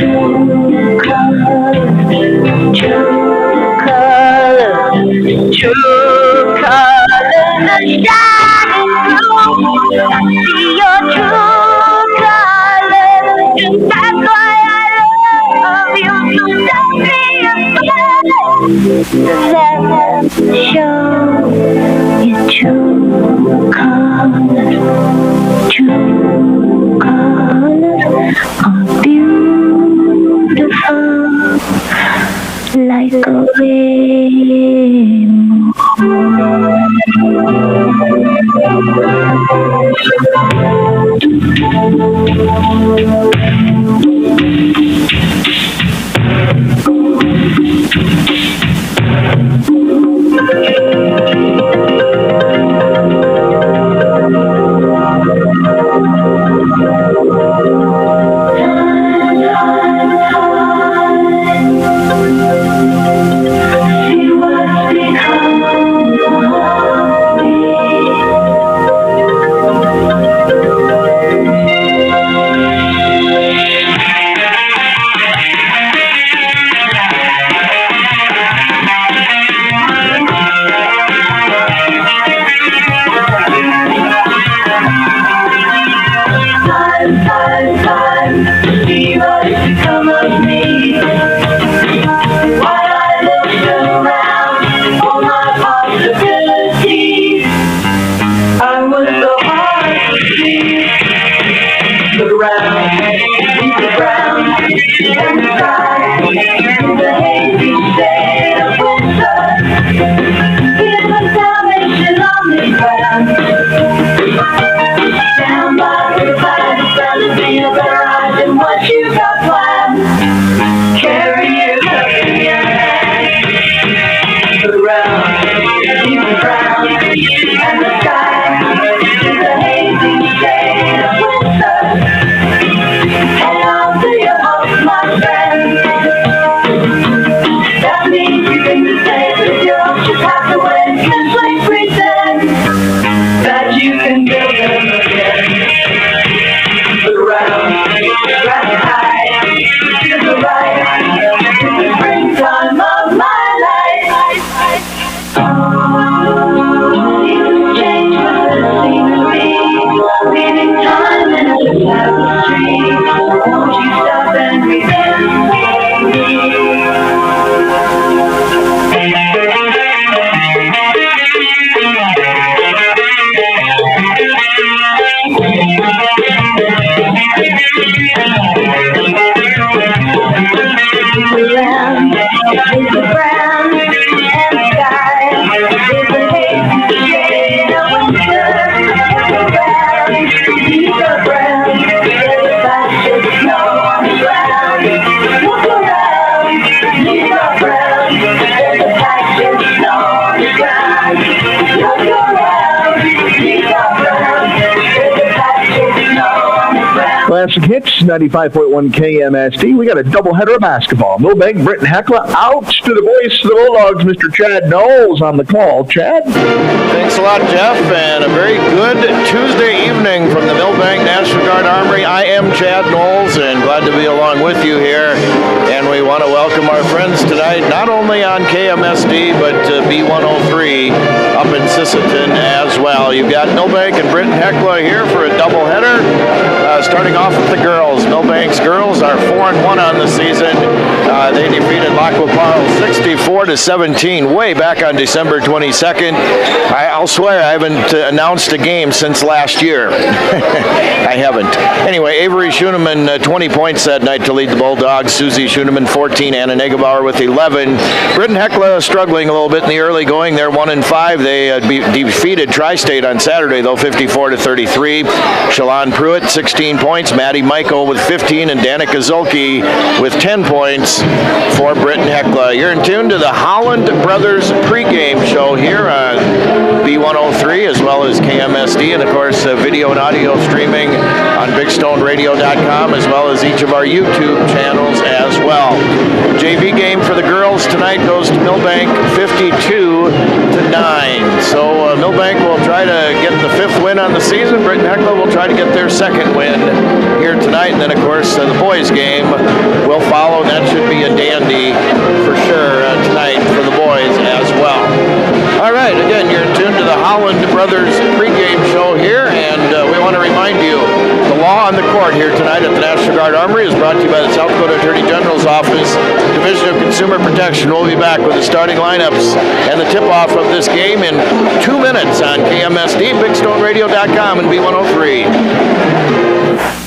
true colors, true colors are shining through. I see your true colors, and that's why I love you. So don't be afraid. Let's show your true colors. True colors are beautiful, like a rainbow. Classic Hits, 95.1 KMSD. We got a doubleheader of basketball. Milbank, Britton-Hecla out to the voice of the Bulldogs, Mr. Chad Knowles on the call. Chad? Thanks a lot, Jeff, and a very good Tuesday evening from the Milbank National Guard Armory. I am Chad Knowles, and glad to be along with you here. And we want to welcome our friends tonight, not only on KMSD, but B103 up in Sisseton as well. You've got Milbank and Britton-Hecla here for a doubleheader. Starting off with the girls. Milbank's girls are 4-1 on the season. They defeated Laquaparo 64-17 way back on December 22nd. I'll swear I haven't announced a game since last year. I haven't. Anyway, Avery Schoenemann 20 points that night to lead the Bulldogs. Susie Schoenemann 14, Anna Negebauer with 11. Britton-Hecla struggling a little bit in the early going. They're 1-5. They defeated Tri-State on Saturday though 54-33. Shalon Pruitt 16 points, Maddie Michael with 15, and Danica Zulke with 10 points for Britton-Hecla. You're in tune to the Holland Brothers pregame show here on B103 as well as KMSD, and of course video and audio streaming on BigStoneRadio.com as well as each of our YouTube channels as well. JV game for the girls tonight goes to Milbank 52-9. So Milbank will try to get the fifth win on the this season. Britton-Hecla will try to get their second win here tonight. And then, of course, the boys' game will follow. That should be a dandy for sure tonight for the boys as well. All right, again, you're tuned to the Holland Brothers pregame show here, and we want to remind you, the law on the court here tonight at the National Guard Armory is brought to you by the South Dakota Attorney General's Office, Division of Consumer Protection. We'll be back with the starting lineups and the tip-off of this game in 2 minutes on KMSD, BigStoneRadio.com, and B103.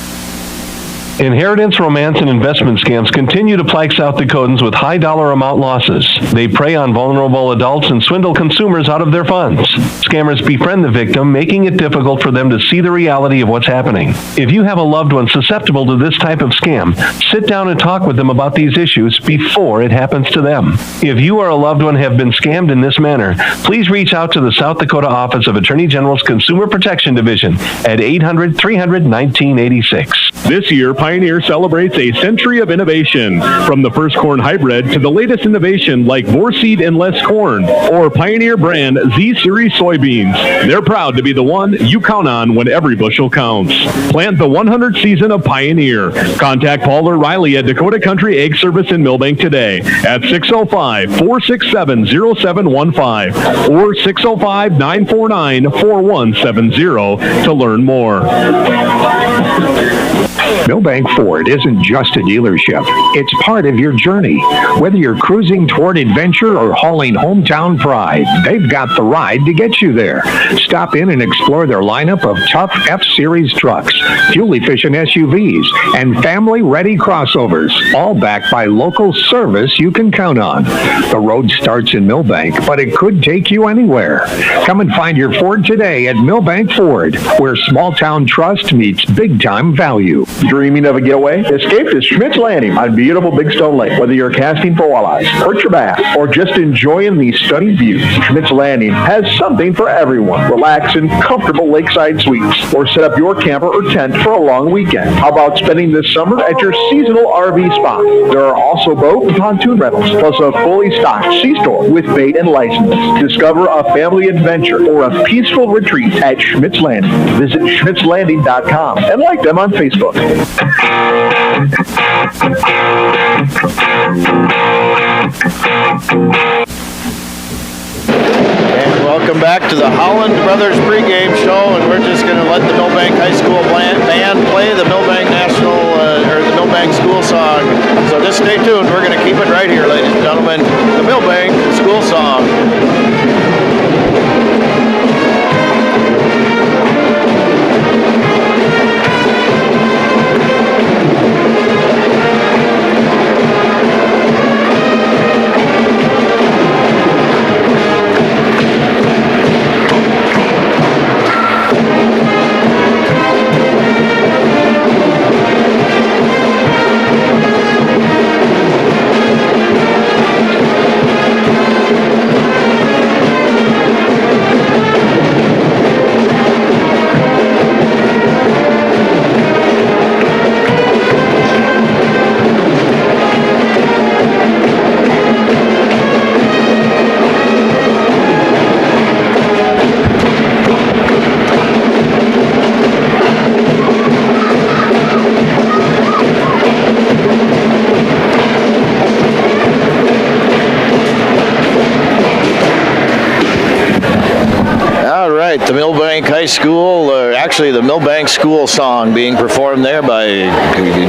Inheritance, romance, and investment scams continue to plague South Dakotans with high dollar amount losses. They prey on vulnerable adults and swindle consumers out of their funds. Scammers befriend the victim, making it difficult for them to see the reality of what's happening. If you have a loved one susceptible to this type of scam, sit down and talk with them about these issues before it happens to them. If you or a loved one have been scammed in this manner, please reach out to the South Dakota Office of Attorney General's Consumer Protection Division at 800-300-1986. This year, Pioneer celebrates a century of innovation. From the first corn hybrid to the latest innovation like Vorseed and Less Corn or Pioneer brand Z-Series soybeans. They're proud to be the one you count on when every bushel counts. Plant the 100th season of Pioneer. Contact Paul or Riley at Dakota Country Egg Service in Milbank today at 605-467-0715 or 605-949-4170 to learn more. Milbank Ford isn't just a dealership. It's part of your journey. Whether you're cruising toward adventure or hauling hometown pride, they've got the ride to get you there. Stop in and explore their lineup of tough F-Series trucks, fuel-efficient SUVs, and family-ready crossovers, all backed by local service you can count on. The road starts in Milbank, but it could take you anywhere. Come and find your Ford today at Milbank Ford, where small-town trust meets big-time value. Dreaming of a getaway? Escape to Schmidt's Landing on beautiful Big Stone Lake. Whether you're casting for walleyes, perch or bass, or just enjoying these stunning views, Schmidt's Landing has something for everyone. Relax in comfortable lakeside suites, or set up your camper or tent for a long weekend. How about spending this summer at your seasonal RV spot? There are also boat and pontoon rentals, plus a fully stocked C-store with bait and license. Discover a family adventure or a peaceful retreat at Schmidt's Landing. Visit schmidtslanding.com and like them on Facebook. And welcome back to the Holland Brothers pregame show, and we're just going to let the Milbank High School band play the Milbank the Milbank school song. So just stay tuned. We're going to keep it right here, ladies and gentlemen. The Milbank school song. The Milbank High School, actually the Milbank school song being performed there by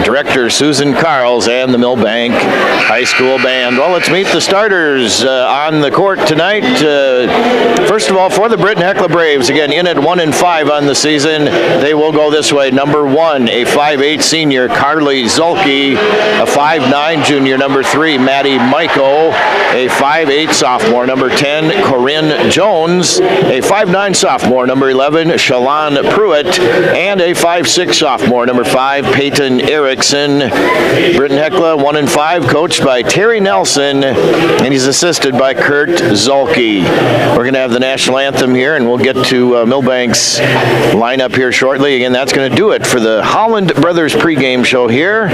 director Susan Carls and the Milbank High School band. Well, let's meet the starters on the court tonight. First of all, for the Britton-Hecla Braves, again, in at 1-5 on the season, they will go this way. Number 1, a 5'8 senior, Carly Zulke, a 5'9 junior, number 3, Maddie Michael, a 5'8 sophomore, number 10, Corinne Jones, a 5'9 sophomore, number 11, Shalon Pruitt, and a 5'6 sophomore, number 5, Peyton Erickson. Britton-Hecla 1-5, coached by Terry Nelson, and he's assisted by Kurt Zulke. We're going to have the national anthem here, and we'll get to Milbank's lineup here shortly. Again, that's going to do it for the Holland Brothers pregame show here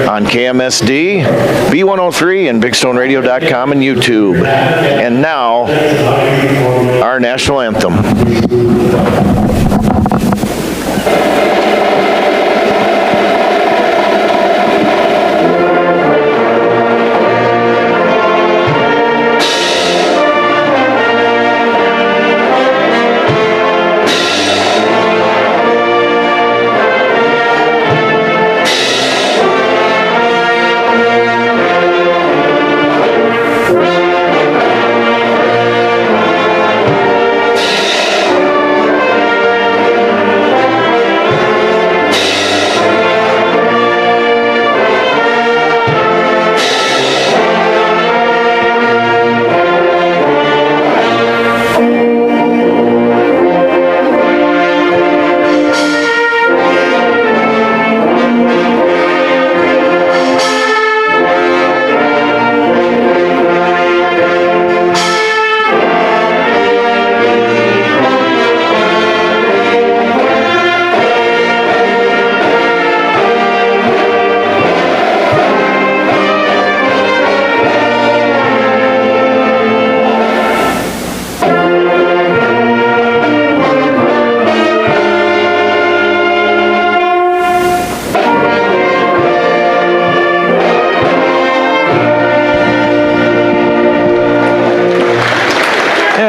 on KMSD, B103, and BigStoneRadio.com and YouTube. And now, our national anthem.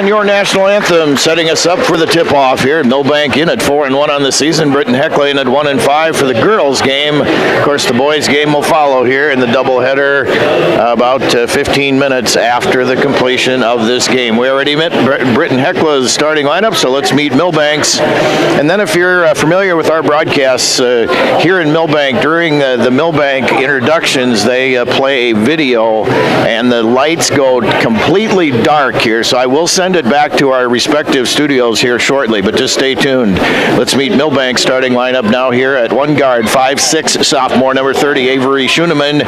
your national anthem, setting us up for the tip-off here. Milbank in at 4-1 on the season. Britton-Hecla in at 1-5 for the girls' game. Of course, the boys' game will follow here in the doubleheader about 15 minutes after the completion of this game. We already met Britton-Hecla's starting lineup, so let's meet Milbank's. And then if you're familiar with our broadcasts here in Milbank, during the Milbank introductions, they play a video, and the lights go completely dark here, so I will send it back to our respective studios here shortly, but just stay tuned. Let's meet Milbank's starting lineup now here at one guard, 5'6", sophomore number 30, Avery Schoeneman.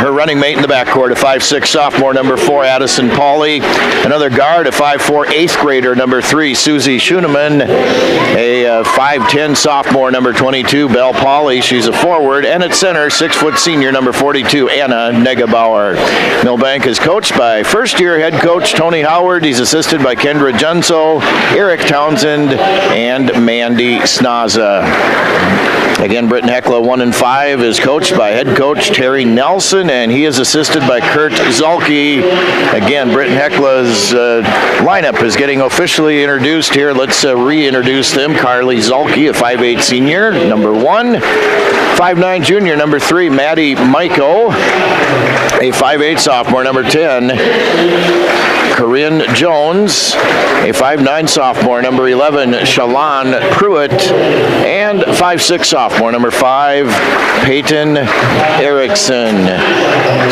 Her running mate in the backcourt, a 5'6", sophomore number 4, Addison Pauley. Another guard, a 5'4", 8th grader number 3, Susie Schoeneman. A 5'10", sophomore number 22, Belle Pauley. She's a forward. And at center, 6' senior number 42, Anna Negebauer. Milbank is coached by first-year head coach Tony Howard. He's assisted by Kendra Junso, Eric Townsend, and Mandy Snaza. Again, Britton-Hecla 1-5 is coached by head coach Terry Nelson, and he is assisted by Kurt Zolke. Again, Britton-Hecla's lineup is getting officially introduced here. Let's reintroduce them. Carly Zolke, a 5'8 senior, number 1. 5'9 junior, number 3, Maddie Maiko. A 5'8 sophomore, number 10. Corinne Jones, a 5'9 sophomore, number 11, Shalon Pruitt, and 5'6 sophomore, number 5, Peyton Erickson.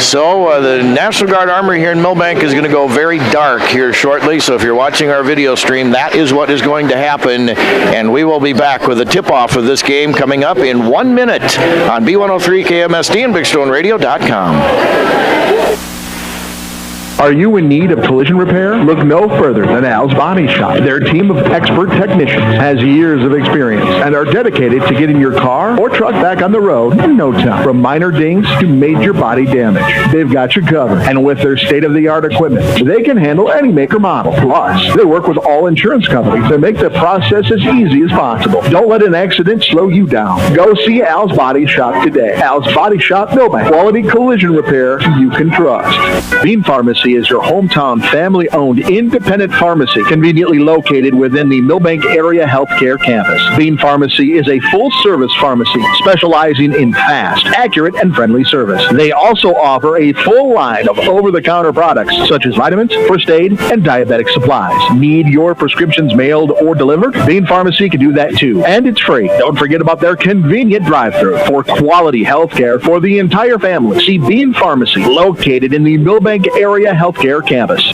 So the National Guard Armory here in Milbank is going to go very dark here shortly, so if you're watching our video stream, that is what is going to happen, and we will be back with a tip-off of this game coming up in 1 minute on B103 KMSD and BigStoneRadio.com. Are you in need of collision repair? Look no further than Al's Body Shop. Their team of expert technicians has years of experience and are dedicated to getting your car or truck back on the road in no time. From minor dings to major body damage, they've got you covered. And with their state-of-the-art equipment, they can handle any make or model. Plus, they work with all insurance companies to make the process as easy as possible. Don't let an accident slow you down. Go see Al's Body Shop today. Al's Body Shop, Milbank. Quality collision repair you can trust. Bean Pharmacy is your hometown family-owned independent pharmacy conveniently located within the Milbank Area Healthcare Campus. Bean Pharmacy is a full-service pharmacy specializing in fast, accurate, and friendly service. They also offer a full line of over-the-counter products such as vitamins, first aid, and diabetic supplies. Need your prescriptions mailed or delivered? Bean Pharmacy can do that too, and it's free. Don't forget about their convenient drive-thru for quality healthcare for the entire family. See Bean Pharmacy, located in the Milbank Area Healthcare Campus.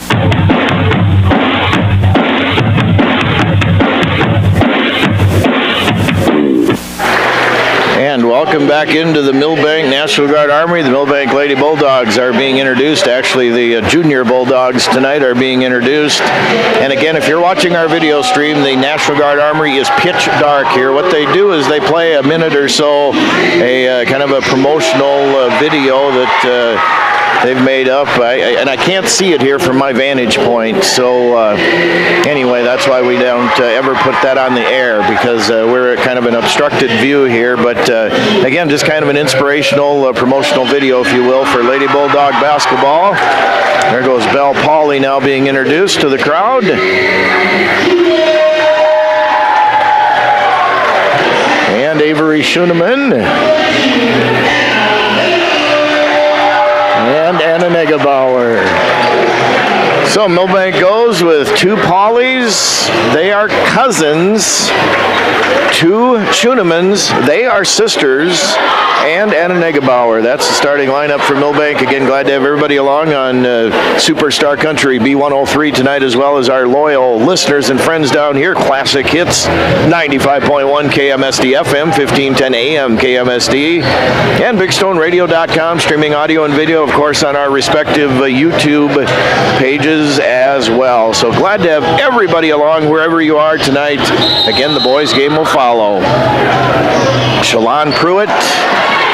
And welcome back into the Milbank National Guard Armory. The Milbank Lady Bulldogs are being introduced. Actually, the junior Bulldogs tonight are being introduced. And again, if you're watching our video stream, the National Guard Armory is pitch dark here. What they do is they play a minute or so, a kind of a promotional video that they've made up, and I can't see it here from my vantage point, so anyway, that's why we don't ever put that on the air, because we're at kind of an obstructed view here, but again, just kind of an inspirational promotional video, if you will, for Lady Bulldog basketball. There goes Belle Pauley now being introduced to the crowd. And Avery Schoeneman. And Anna Negebauer. So Milbank goes with two Pauleys. They are cousins. Two Schoenemans. They are sisters. And Anna Negebauer. That's the starting lineup for Milbank. Again, glad to have everybody along on Superstar Country B103 tonight, as well as our loyal listeners and friends down here. Classic Hits, 95.1 KMSD FM, 1510 AM KMSD, and BigStoneRadio.com, streaming audio and video, of course, on our respective YouTube pages as well. So glad to have everybody along wherever you are tonight. Again, the boys' game will follow. Shalon Pruitt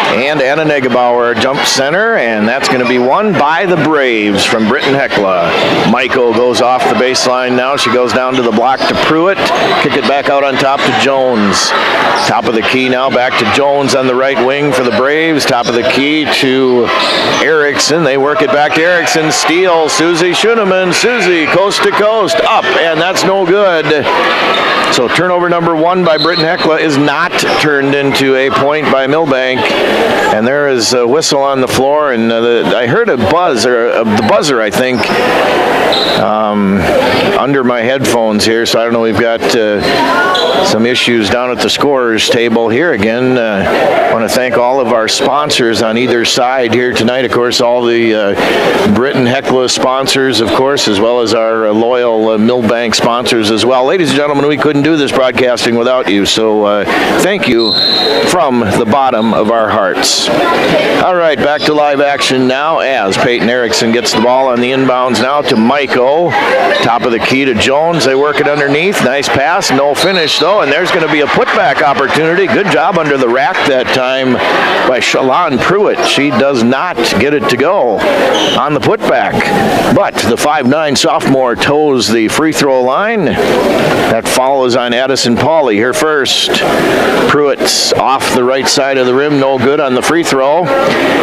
and Anna Negebauer jump center, and that's going to be won by the Braves from Britton-Hecla. Maiko goes off the baseline now. She goes down to the block to Pruitt. Kick it back out on top to Jones. Top of the key now back to Jones on the right wing for the Braves. Top of the key to Erickson. They work it back to Erickson. Steal. Susie Schoeneman. Susie Susie, coast to coast, up, and that's no good. So turnover number 1 by Britton-Hecla is not turned into a point by Milbank. And there is a whistle on the floor, and I heard a buzz, or the buzzer, I think, under my headphones here. So I don't know, we've got some issues down at the scorer's table here again. I want to thank all of our sponsors on either side here tonight. Of course, all the Britton-Hecla sponsors, of course, as well as our loyal Milbank sponsors as well. Ladies and gentlemen, we couldn't do this broadcasting without you, so thank you from the bottom of our hearts. All right, back to live action now as Peyton Erickson gets the ball on the inbounds now to Maiko. Top of the key to Jones. They work it underneath. Nice pass. No finish, though, and there's going to be a putback opportunity. Good job under the rack that time by Shalon Pruitt. She does not get it to go on the putback, but the 5'9" sophomore toes the free throw line. That foul is on Addison Pauley, her first. Pruitt's off the right side of the rim, no good on the free throw.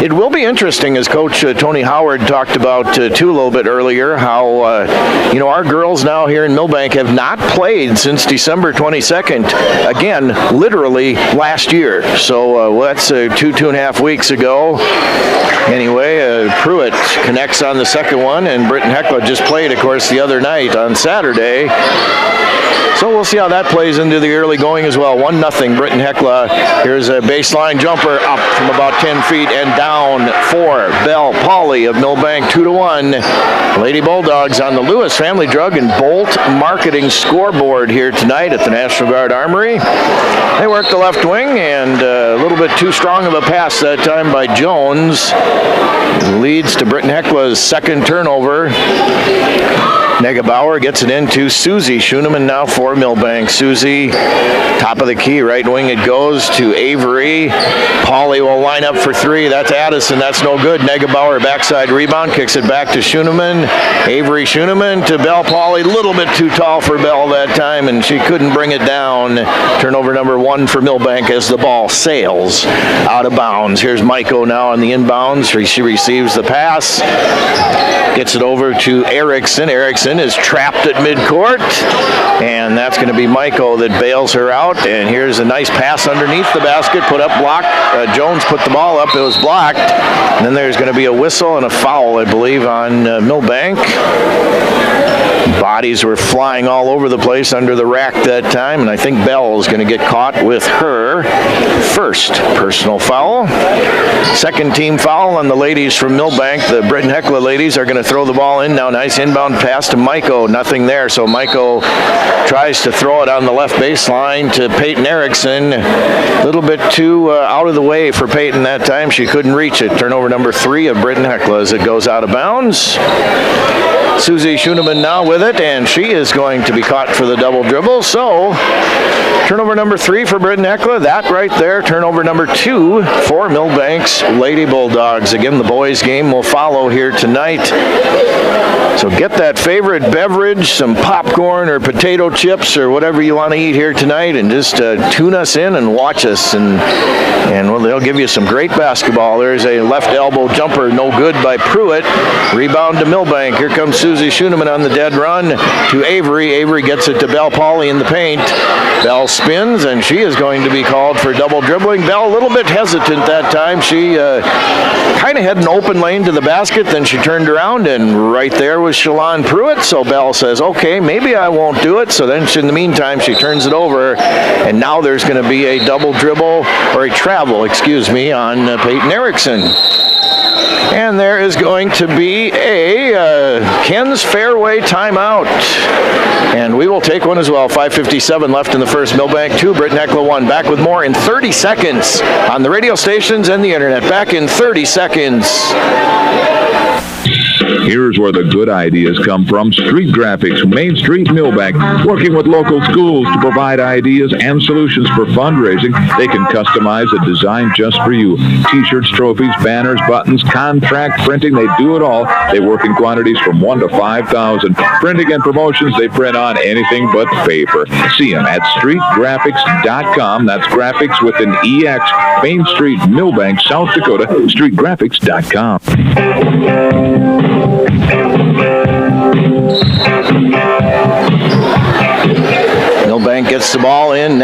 It will be interesting, as Coach Tony Howard talked about too a little bit earlier, how our girls now here in Milbank have not played since December 22nd. Again, literally last year. So that's 2.5 weeks ago. Anyway, Pruitt connects on the second one, and Britton-Hecla just played, of course, the other night on Saturday. So we'll see how that plays into the early going as well. 1-0 Britton-Hecla. Here's a baseline jumper up from about 10 feet and down for Belle Pauley of Milbank, 2-1. Lady Bulldogs on the Lewis Family Drug and Bolt Marketing scoreboard here tonight at the National Guard Armory. They work the left wing, and a little bit too strong of a pass that time by Jones. Leads to Britton-Hecla's second turnover. Negebauer gets it into Susie Schoeneman now for Milbank. Susie, top of the key, right wing it goes to Avery. Pauley will line up for three. That's Addison. That's no good. Negebauer backside rebound, kicks it back to Schoeneman. Avery Schoeneman to Belle Pauley. A little bit too tall for Belle that time, and she couldn't bring it down. Turnover number 1 for Milbank as the ball sails out of bounds. Here's Maiko now on the inbounds. She receives the pass. Gets it over to Erickson. Erickson is trapped at midcourt, and that's going to be Maiko that bails her out. And here's a nice pass underneath the basket, put up block. Jones put the ball up. It was blocked. And then there's going to be a whistle and a foul, I believe, on Milbank. Bodies were flying all over the place under the rack that time, and I think Bell is going to get caught with her first personal foul. Second team foul on the ladies from Milbank. The Britton-Hecla ladies are going to throw the ball in now. Nice inbound pass to Maiko. Nothing there, so Maiko tries to throw it on the left baseline to Peyton Erickson. A little bit too out of the way for Peyton that time. She couldn't reach it. Turnover number 3 of Britton-Hecla as it goes out of bounds. Susie Schoeneman now with it, and she is going to be caught for the double dribble. So turnover number 3 for Britton-Hecla. That right there, turnover number 2 for Milbank's Lady Bulldogs. Again, the boys' game will follow here tonight. So get that favorite beverage, some popcorn or potato chips or whatever you want to eat here tonight, and just tune us in and watch us. And well, they'll give you some great basketball. There's a left elbow jumper, no good by Pruitt. Rebound to Milbank. Here comes Susie Schoeneman on the dead run to Avery. Avery gets it to Belle Pauley in the paint. Bell spins, and she is going to be called for double dribbling. Bell a little bit hesitant that time. She kind of had an open lane to the basket, then she turned around, and right there was Shalon Pruitt. So Bell says, okay, maybe I won't do it. So then in the meantime, she turns it over, and now there's going to be a double dribble, or a travel, excuse me, on Peyton Erickson. And there is going to be a Ken's Fairway timeout. And we will take one as well. 5:57 left in the first. Milbank 2, Britton-Hecla 1. Back with more in 30 seconds on the radio stations and the internet. Back in 30 seconds. Here's where the good ideas come from. Street Graphics, Main Street, Milbank. Working with local schools to provide ideas and solutions for fundraising. They can customize a design just for you. T-shirts, trophies, banners, buttons, contract printing. They do it all. They work in quantities from 1 to 5,000. Printing and promotions, they print on anything but paper. See them at streetgraphics.com. That's graphics with an EX. Main Street, Milbank, South Dakota. Streetgraphics.com.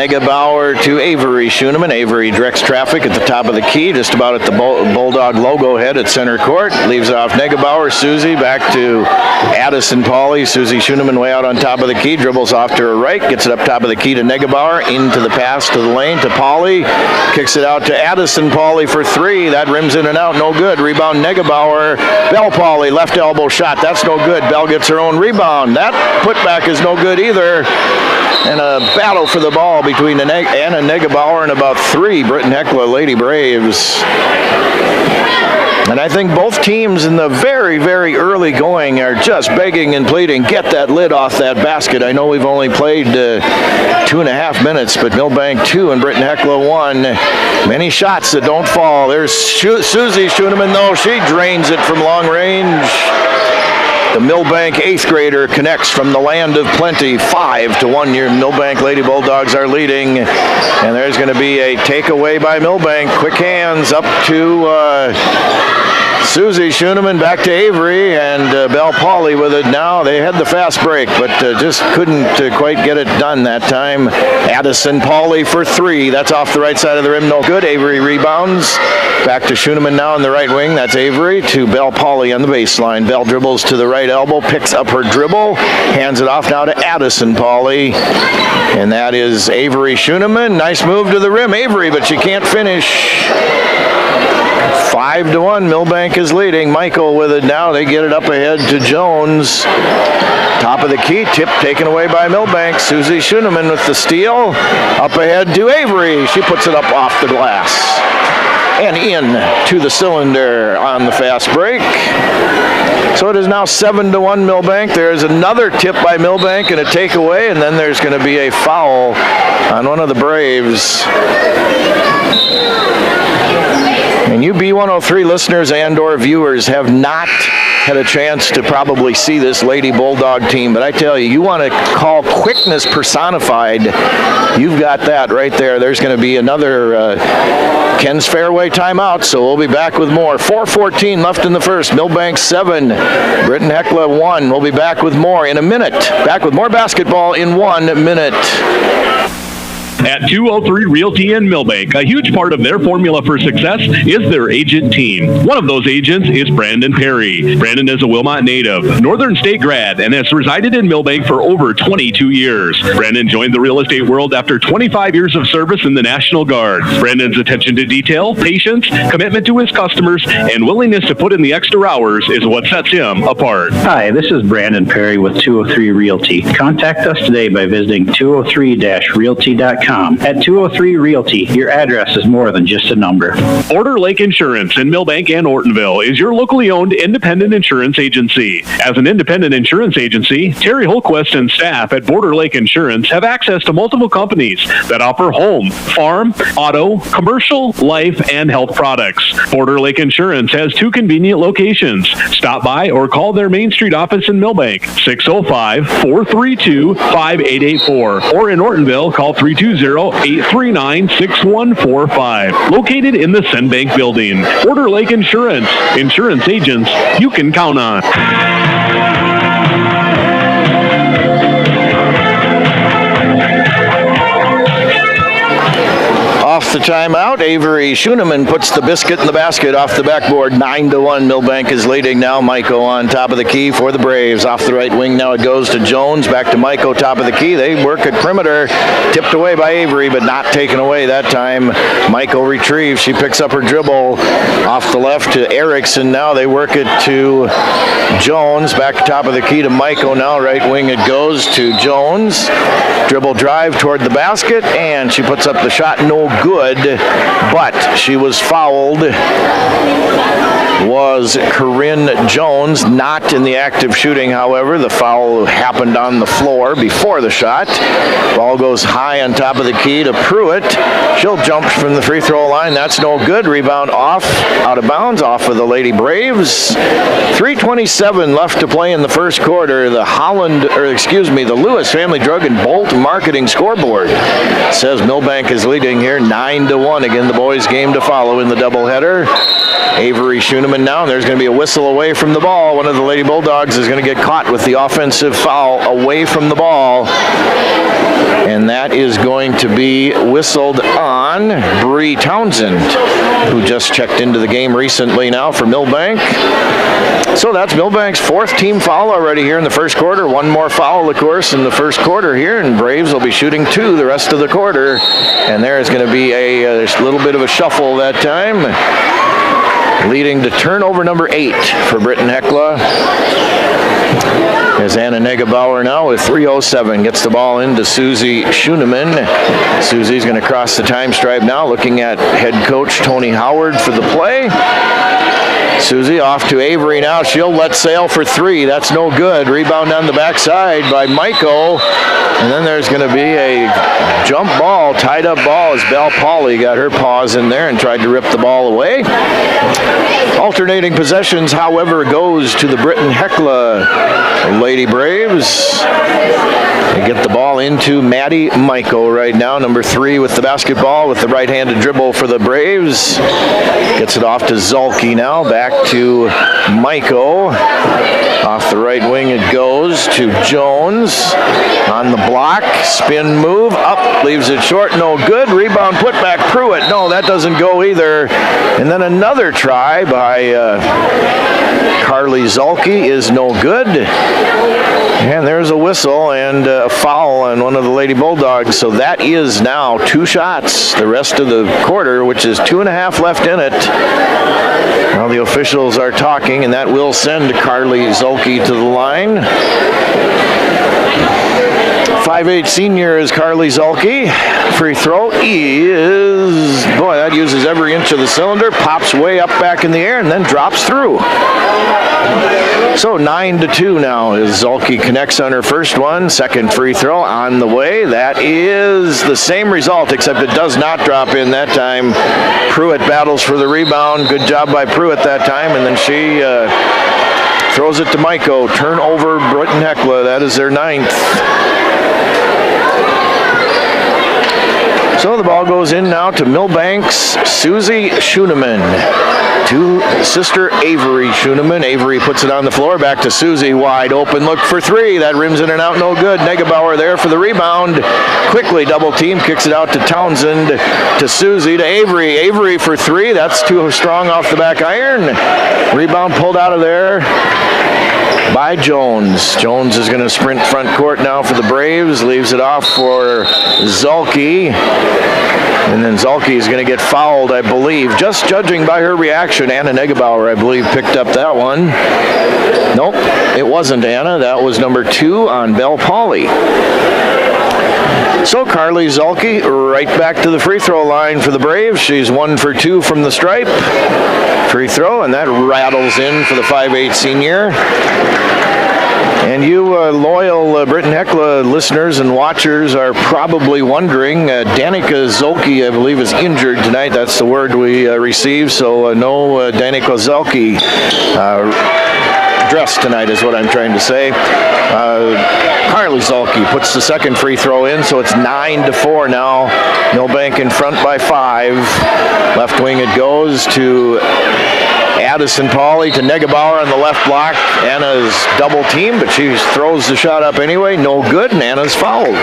Negebauer to Avery Schoeneman. Avery directs traffic at the top of the key, just about at the Bulldog logo head at center court. Leaves off Negebauer. Susie back to Addison Pauly. Susie Schoeneman way out on top of the key. Dribbles off to her right. Gets it up top of the key to Negebauer. Into the pass to the lane to Pauly. Kicks it out to Addison Pauly for three. That rims in and out. No good. Rebound Negebauer. Bell Pauly. Left elbow shot. That's no good. Bell gets her own rebound. That putback is no good either. And a battle for the ball between Anna Negebauer and about three Britton-Hecla Lady Braves. And I think both teams in the very, very early going are just begging and pleading, get that lid off that basket. I know we've only played 2.5 minutes, but Milbank 2 and Britton-Hecla 1. Many shots that don't fall. There's Susie Schoeneman, though. She drains it from long range. The Milbank 8th grader connects from the land of plenty. 5-1. Your Milbank Lady Bulldogs are leading. And there's going to be a takeaway by Milbank. Quick hands up to Susie Schoeneman, back to Avery, and Bell Pauly with it now. They had the fast break, but just couldn't quite get it done that time. Addison Pauly for three. That's off the right side of the rim. No good. Avery rebounds. Back to Schoeneman now in the right wing. That's Avery to Bell Pauly on the baseline. Bell dribbles to the right elbow, picks up her dribble, hands it off now to Addison Pauly. And that is Avery Schoeneman. Nice move to the rim, Avery, but she can't finish. 5-1, Milbank is leading. Michael with it now. They get it up ahead to Jones. Top of the key, tip taken away by Milbank. Susie Schoeneman with the steal. Up ahead to Avery. She puts it up off the glass. And in to the cylinder on the fast break. So it is now 7-1 Milbank. There's another tip by Milbank and a takeaway, and then there's going to be a foul on one of the Braves. And you B103 listeners and or viewers have not had a chance to probably see this Lady Bulldog team, but I tell you, you want to call quickness personified, you've got that right there. There's going to be another Ken's Fairway timeout, so we'll be back with more. 4:14 left in the first. Milbank 7, Britton-Hecla 1. We'll be back with more in a minute. Back with more basketball in 1 minute. At 203 Realty in Milbank, a huge part of their formula for success is their agent team. One of those agents is Brandon Perry. Brandon is a Wilmot native, Northern State grad, and has resided in Milbank for over 22 years. Brandon joined the real estate world after 25 years of service in the National Guard. Brandon's attention to detail, patience, commitment to his customers, and willingness to put in the extra hours is what sets him apart. Hi, this is Brandon Perry with 203 Realty. Contact us today by visiting 203-realty.com. At 203 Realty, your address is more than just a number. Border Lake Insurance in Milbank and Ortonville is your locally owned independent insurance agency. As an independent insurance agency, Terry Holquist and staff at Border Lake Insurance have access to multiple companies that offer home, farm, auto, commercial, life, and health products. Border Lake Insurance has 2 convenient locations. Stop by or call their Main Street office in Milbank, 605-432-5884, or in Ortonville, call 320-839-6145. Located in the Senbank building. Border Lake Insurance. Insurance agents you can count on. Off the timeout, Avery Schoeneman puts the biscuit in the basket off the backboard. 9-1. Milbank is leading now. Maiko on top of the key for the Braves. Off the right wing now it goes to Jones. Back to Maiko, top of the key. They work at perimeter. Tipped away by Avery, but not taken away that time. Maiko retrieves. She picks up her dribble off the left to Erickson. Now they work it to Jones. Back top of the key to Maiko now. Right wing it goes to Jones. Dribble drive toward the basket, and she puts up the shot. No good, but she was fouled. Was Corinne Jones, not in the act of shooting, however. The foul happened on the floor before the shot. Ball goes high on top of the key to Pruitt. She'll jump from the free throw line. That's no good. Rebound off, out of bounds, off of the Lady Braves. 3:27 left to play in the first quarter. The Lewis Family Drug and Bolt Marketing scoreboard says Milbank is leading here 9-1. Again, the boys' game to follow in the doubleheader. Avery Schoeneman now. There's going to be a whistle away from the ball. One of the Lady Bulldogs is going to get caught with the offensive foul away from the ball. And And that is going to be whistled on Bree Townsend, who just checked into the game recently now for Milbank. So that's Milbank's 4th team foul already here in the first quarter. One more foul, of course, in the first quarter here, and Braves will be shooting 2 the rest of the quarter. And there is going to be a little bit of a shuffle that time, leading to turnover number 8 for Britton-Hecla. As Anna Negebauer now with 3:07 gets the ball into Susie Schoenemann. Susie's going to cross the time stripe now, looking at head coach Tony Howard for the play. Susie off to Avery now. She'll let sail for 3. That's no good. Rebound on the backside by Maiko. And then there's going to be a jump ball, tied up ball as Belle Pauley got her paws in there and tried to rip the ball away. Alternating possessions, however, goes to the Britton-Hecla Lady Braves. They get the ball into Maddie Maiko right now, number 3 with the basketball with the right-handed dribble for the Braves. Gets it off to Zolke now, back to Maiko. Off the right wing it goes to Jones. On the block, spin move, up, leaves it short, no good. Rebound put back Pruitt. No, that doesn't go either. And then another try by Carly Zolke is no good. And there's a whistle and a foul on one of the Lady Bulldogs. So that is now 2 shots the rest of the quarter, which is 2.5 left in it. Now the officials are talking, and that will send Carly Zolke to the line. 5'8" senior is Carly Zolke. Free throw is, boy, that uses every inch of the cylinder, pops way up back in the air, and then drops through. So 9-2 now as Zolke connects on her first one. Second free throw on the way. That is the same result, except it does not drop in that time. Pruitt battles for the rebound. Good job by Pruitt that time, and then she throws it to Maiko. Turnover Britton-Hecla. That is their 9th. So the ball goes in now to Milbank's Susie Schoenemann to sister Avery Schoenemann. Avery puts it on the floor, back to Susie, wide open, look for 3. That rims in and out, no good. Negebauer there for the rebound. Quickly double team, kicks it out to Townsend, to Susie, to Avery. Avery for 3, that's too strong off the back iron. Rebound pulled out of there by Jones. Jones is going to sprint front court now for the Braves, leaves it off for Zolke. And then Zolke is going to get fouled, I believe. Just judging by her reaction, Anna Negebauer, I believe, picked up that one. Nope, it wasn't Anna. That was number 2 on Belle Pauley. So Carly Zolke right back to the free throw line for the Braves. She's 1 for 2 from the stripe. Free throw, and that rattles in for the 5'8" senior. And you loyal Britton-Hecla listeners and watchers are probably wondering, Danica Zolke, I believe, is injured tonight. That's the word we received. So no Danica Zolke dress tonight is what I'm trying to say. Carly Zolke puts the second free throw in, so it's 9-4 now. Milbank in front by 5. Left wing it goes to Addison Pauley, to Negebauer on the left block. Anna's double team, but she throws the shot up anyway. No good, and Anna's fouled.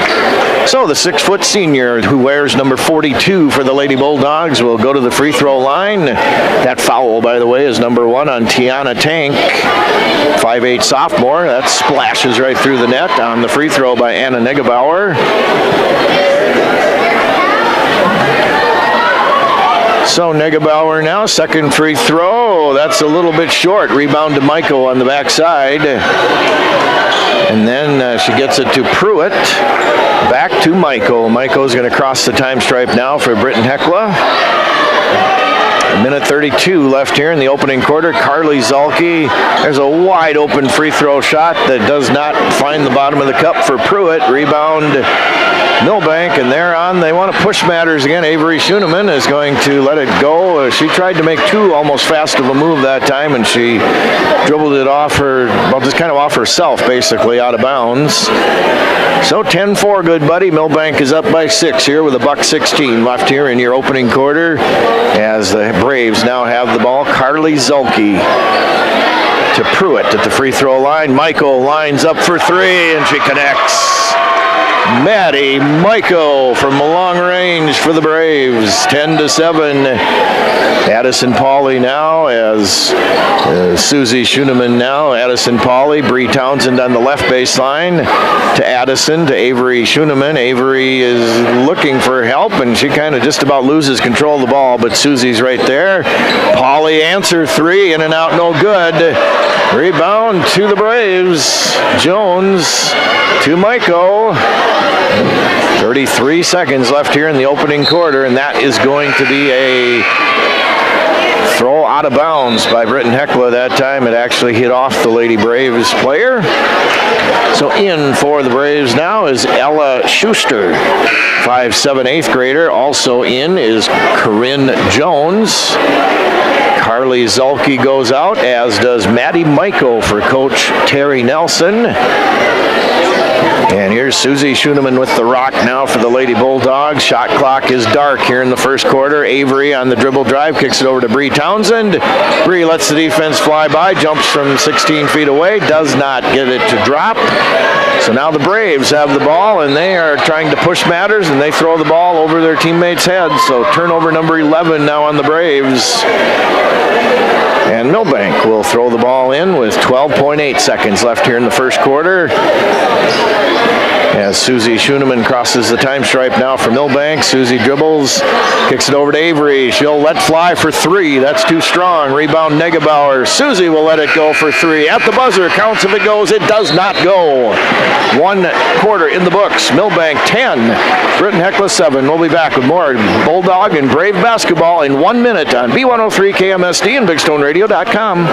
So the 6-foot senior, who wears number 42 for the Lady Bulldogs, will go to the free throw line. That foul, by the way, is number 1 on Tiana Tank. 5'8" sophomore. That splashes right through the net on the free throw by Anna Negebauer. So Negebauer now, second free throw. That's a little bit short. Rebound to Maiko on the backside. And then she gets it to Pruitt. Back to Maiko. Maiko's going to cross the time stripe now for Britton-Hecla. 1:32 left here in the opening quarter. Carly Zolke. There's a wide open free throw shot that does not find the bottom of the cup for Pruitt. Rebound Milbank, and they're on. They want to push matters again. Avery Schoenemann is going to let it go. She tried to make 2 almost fast of a move that time, and she dribbled it off her, well, just kind of off herself, basically, out of bounds. So 10-4, good buddy. Milbank is up by 6 here with $1:16 left here in your opening quarter as the Braves now have the ball. Carly Zolke to Pruitt at the free throw line. Maiko lines up for 3, and she connects. Maddie Michael from long range for the Braves, 10-7. Addison Pauley now as Susie Schoeneman now. Addison Pauley, Bree Townsend on the left baseline to Addison to Avery Schoeneman. Avery is looking for help, and she kind of just about loses control of the ball, but Susie's right there. Pauley answer three, in and out, no good. Rebound to the Braves. Jones to Michael. 33 seconds left here in the opening quarter, and that is going to be a throw out of bounds by Britton-Hecla that time. It actually hit off the Lady Braves player. So in for the Braves now is Ella Schuster, 5'7", 8th grader. Also in is Corinne Jones. Carly Zulke goes out, as does Maddie Michael for Coach Terry Nelson. And here's Susie Schoeneman with the rock now for the Lady Bulldogs. Shot clock is dark here in the first quarter. Avery on the dribble drive, kicks it over to Bree Townsend. Bree lets the defense fly by, jumps from 16 feet away, does not get it to drop. So now the Braves have the ball, and they are trying to push matters, and they throw the ball over their teammates' heads. So turnover number 11 now on the Braves. And Milbank will throw the ball in with 12.8 seconds left here in the first quarter. As Susie Schoeneman crosses the time stripe now for Milbank. Susie dribbles, kicks it over to Avery. She'll let fly for three. That's too strong. Rebound Negebauer. Susie will let it go for three. At the buzzer, counts if it goes. It does not go. 1 quarter in the books. Milbank 10, Britton-Hecla 7. We'll be back with more Bulldog and Brave basketball in 1 minute on B103 KMSD and BigStoneRadio.com.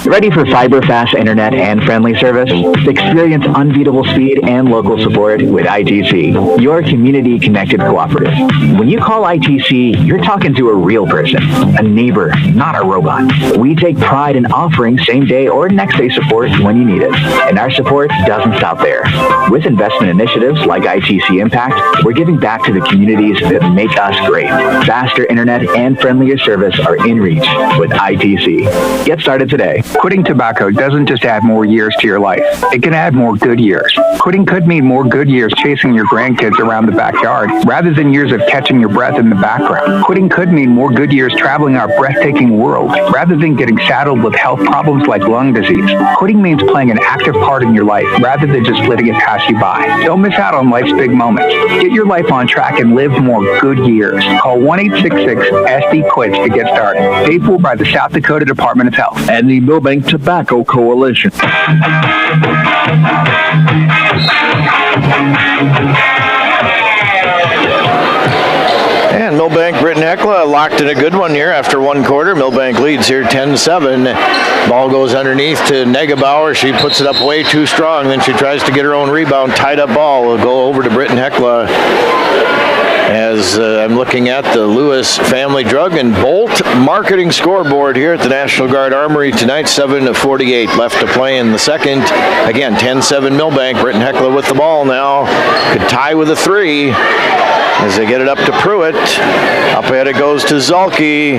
Ready for fiber-fast internet and friendly service? Experience unbeatable speed and local support with ITC, your community-connected cooperative. When you call ITC, you're talking to a real person, a neighbor, not a robot. We take pride in offering same-day or next-day support when you need it, and our support doesn't stop there. With investment initiatives like ITC Impact, we're giving back to the communities that make us great. Faster internet and friendlier service are in reach with ITC. Get started today. Quitting tobacco doesn't just add more years to your life. It can add more good years. Quitting could mean more good years chasing your grandkids around the backyard rather than years of catching your breath in the background. Quitting could mean more good years traveling our breathtaking world rather than getting saddled with health problems like lung disease. Quitting means playing an active part in your life rather than just letting it pass you by. Don't miss out on life's big moments. Get your life on track and live more good years. Call 1-866-SD-QUITS to get started. Paid for by the South Dakota Department of Health And the Milbank Tobacco Coalition. And Milbank Britton-Hecla locked in a good one here after 1 quarter. Milbank leads here 10-7. Ball goes underneath to Negebauer. She puts it up way too strong. Then she tries to get her own rebound. Tied up ball will go over to Britton-Hecla. As I'm looking at the Lewis Family Drug and Bolt marketing scoreboard here at the National Guard Armory tonight, 7:48 left to play in the second. Again, 10-7 Milbank. Britton-Hecla with the ball now. Could tie with a three as they get it up to Pruitt. Up ahead it goes to Zulke.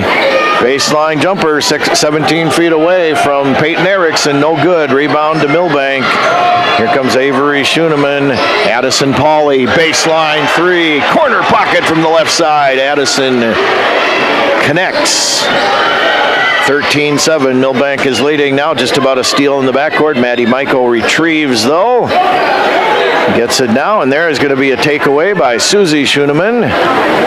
Baseline jumper, 17 feet away from Peyton Erickson. No good. Rebound to Milbank. Here comes Avery Schoeneman. Addison Pauley. Baseline three. Corner pocket from the left side. Addison connects. 13-7. Milbank is leading now. Just about a steal in the backcourt. Maddie Michael retrieves, though. Gets it now, and there is going to be a takeaway by Susie Schoeneman.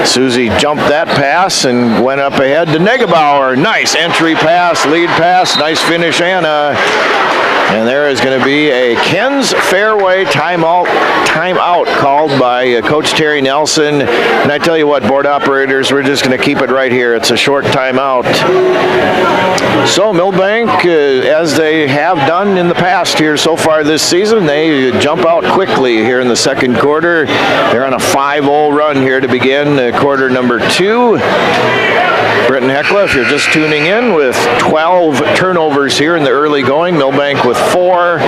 Susie jumped that pass and went up ahead to Negebauer. Nice entry pass, lead pass, nice finish, Anna. And there is going to be a Ken's Fairway timeout called by Coach Terry Nelson. And I tell you what, board operators, we're just going to keep it right here. It's a short timeout. So Milbank, as they have done in the past here so far this season, they jump out quickly here in the second quarter. They're on a 5-0 run here to begin quarter number 2. Britton-Hecla, if you're just tuning in, with 12 turnovers here in the early going. Milbank with 4.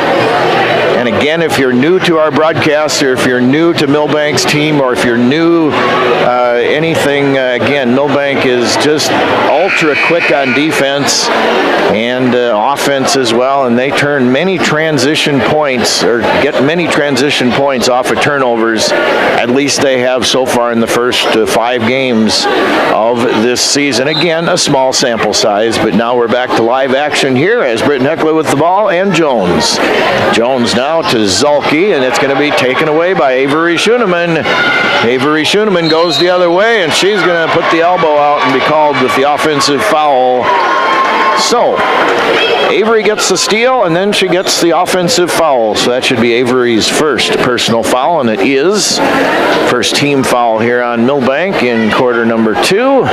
And again, if you're new to our broadcast, or if you're new to Milbank's team, or if you're new anything, again, Milbank is just ultra quick on defense and offense as well, and they turn many transition points, or get many transition points off of turnovers. At least they have so far in the first 5 games of this season. Again, a small sample size, but now we're back to live action here as Britton-Hecla with the ball and Jones. Jones now to Zulke, and it's going to be taken away by Avery Schoeneman. Avery Schoeneman goes the other way, and she's going to put the elbow out and be called with the offensive foul. So, Avery gets the steal, and then she gets the offensive foul. So that should be Avery's first personal foul, and it is. First team foul here on Milbank in quarter number 2.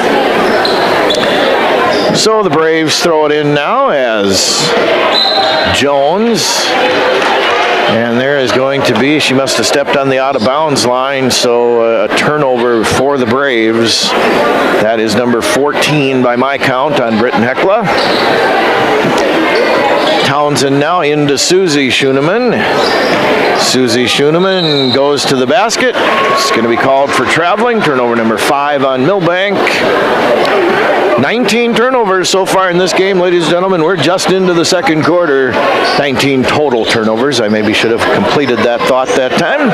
So the Braves throw it in now as Jones. And there is going to be, she must have stepped on the out-of-bounds line, so a turnover for the Braves. That is number 14 by my count on Britton-Hecla. Townsend now into Susie Schoeneman. Susie Schoeneman goes to the basket. It's going to be called for traveling. Turnover number 5 on Milbank. 19 turnovers so far in this game, ladies and gentlemen. We're just into the second quarter. 19 total turnovers. I maybe should have completed that thought that time.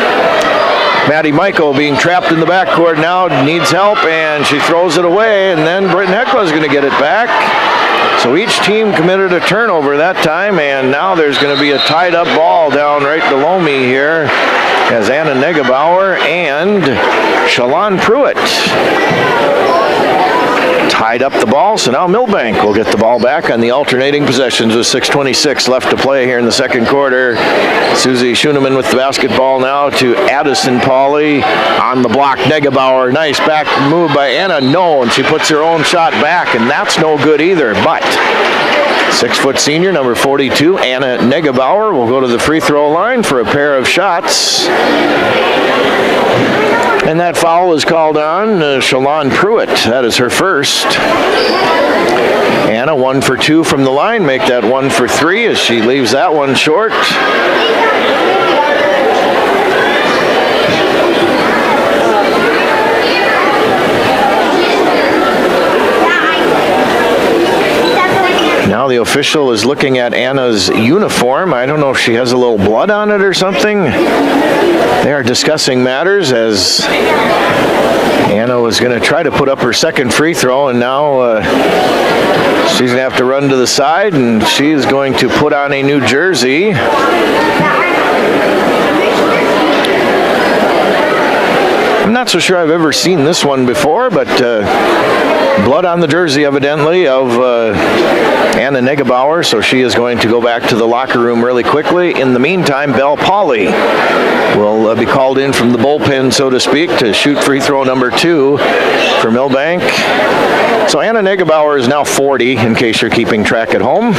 Maddie Michael being trapped in the backcourt now, needs help, and she throws it away, and then Britton-Hecla is going to get it back. So each team committed a turnover that time, and now there's going to be a tied-up ball down right below me here as Anna Negebauer and Shalon Pruitt tied up the ball. So now Milbank will get the ball back on the alternating possessions with 6:26 left to play here in the second quarter. Susie Schoeneman with the basketball now to Addison Pauley on the block. Negebauer, nice back move by Anna. No, and she puts her own shot back, and that's no good either. But 6-foot senior, number 42, Anna Negebauer, will go to the free throw line for a pair of shots. And that foul is called on Shalon Pruitt. That is her first. Anna 1 for 2 from the line. Make that 1 for 3 as she leaves that one short. Now the official is looking at Anna's uniform. I don't know if she has a little blood on it or something. They are discussing matters as Anna was going to try to put up her second free throw, and now she's going to have to run to the side, and she is going to put on a new jersey. I'm not so sure I've ever seen this one before, but blood on the jersey evidently of Anna Negebauer, so she is going to go back to the locker room really quickly. In the meantime, Belle Pauley will be called in from the bullpen, so to speak, to shoot free throw number 2 for Milbank. So Anna Negebauer is now 40, in case you're keeping track at home.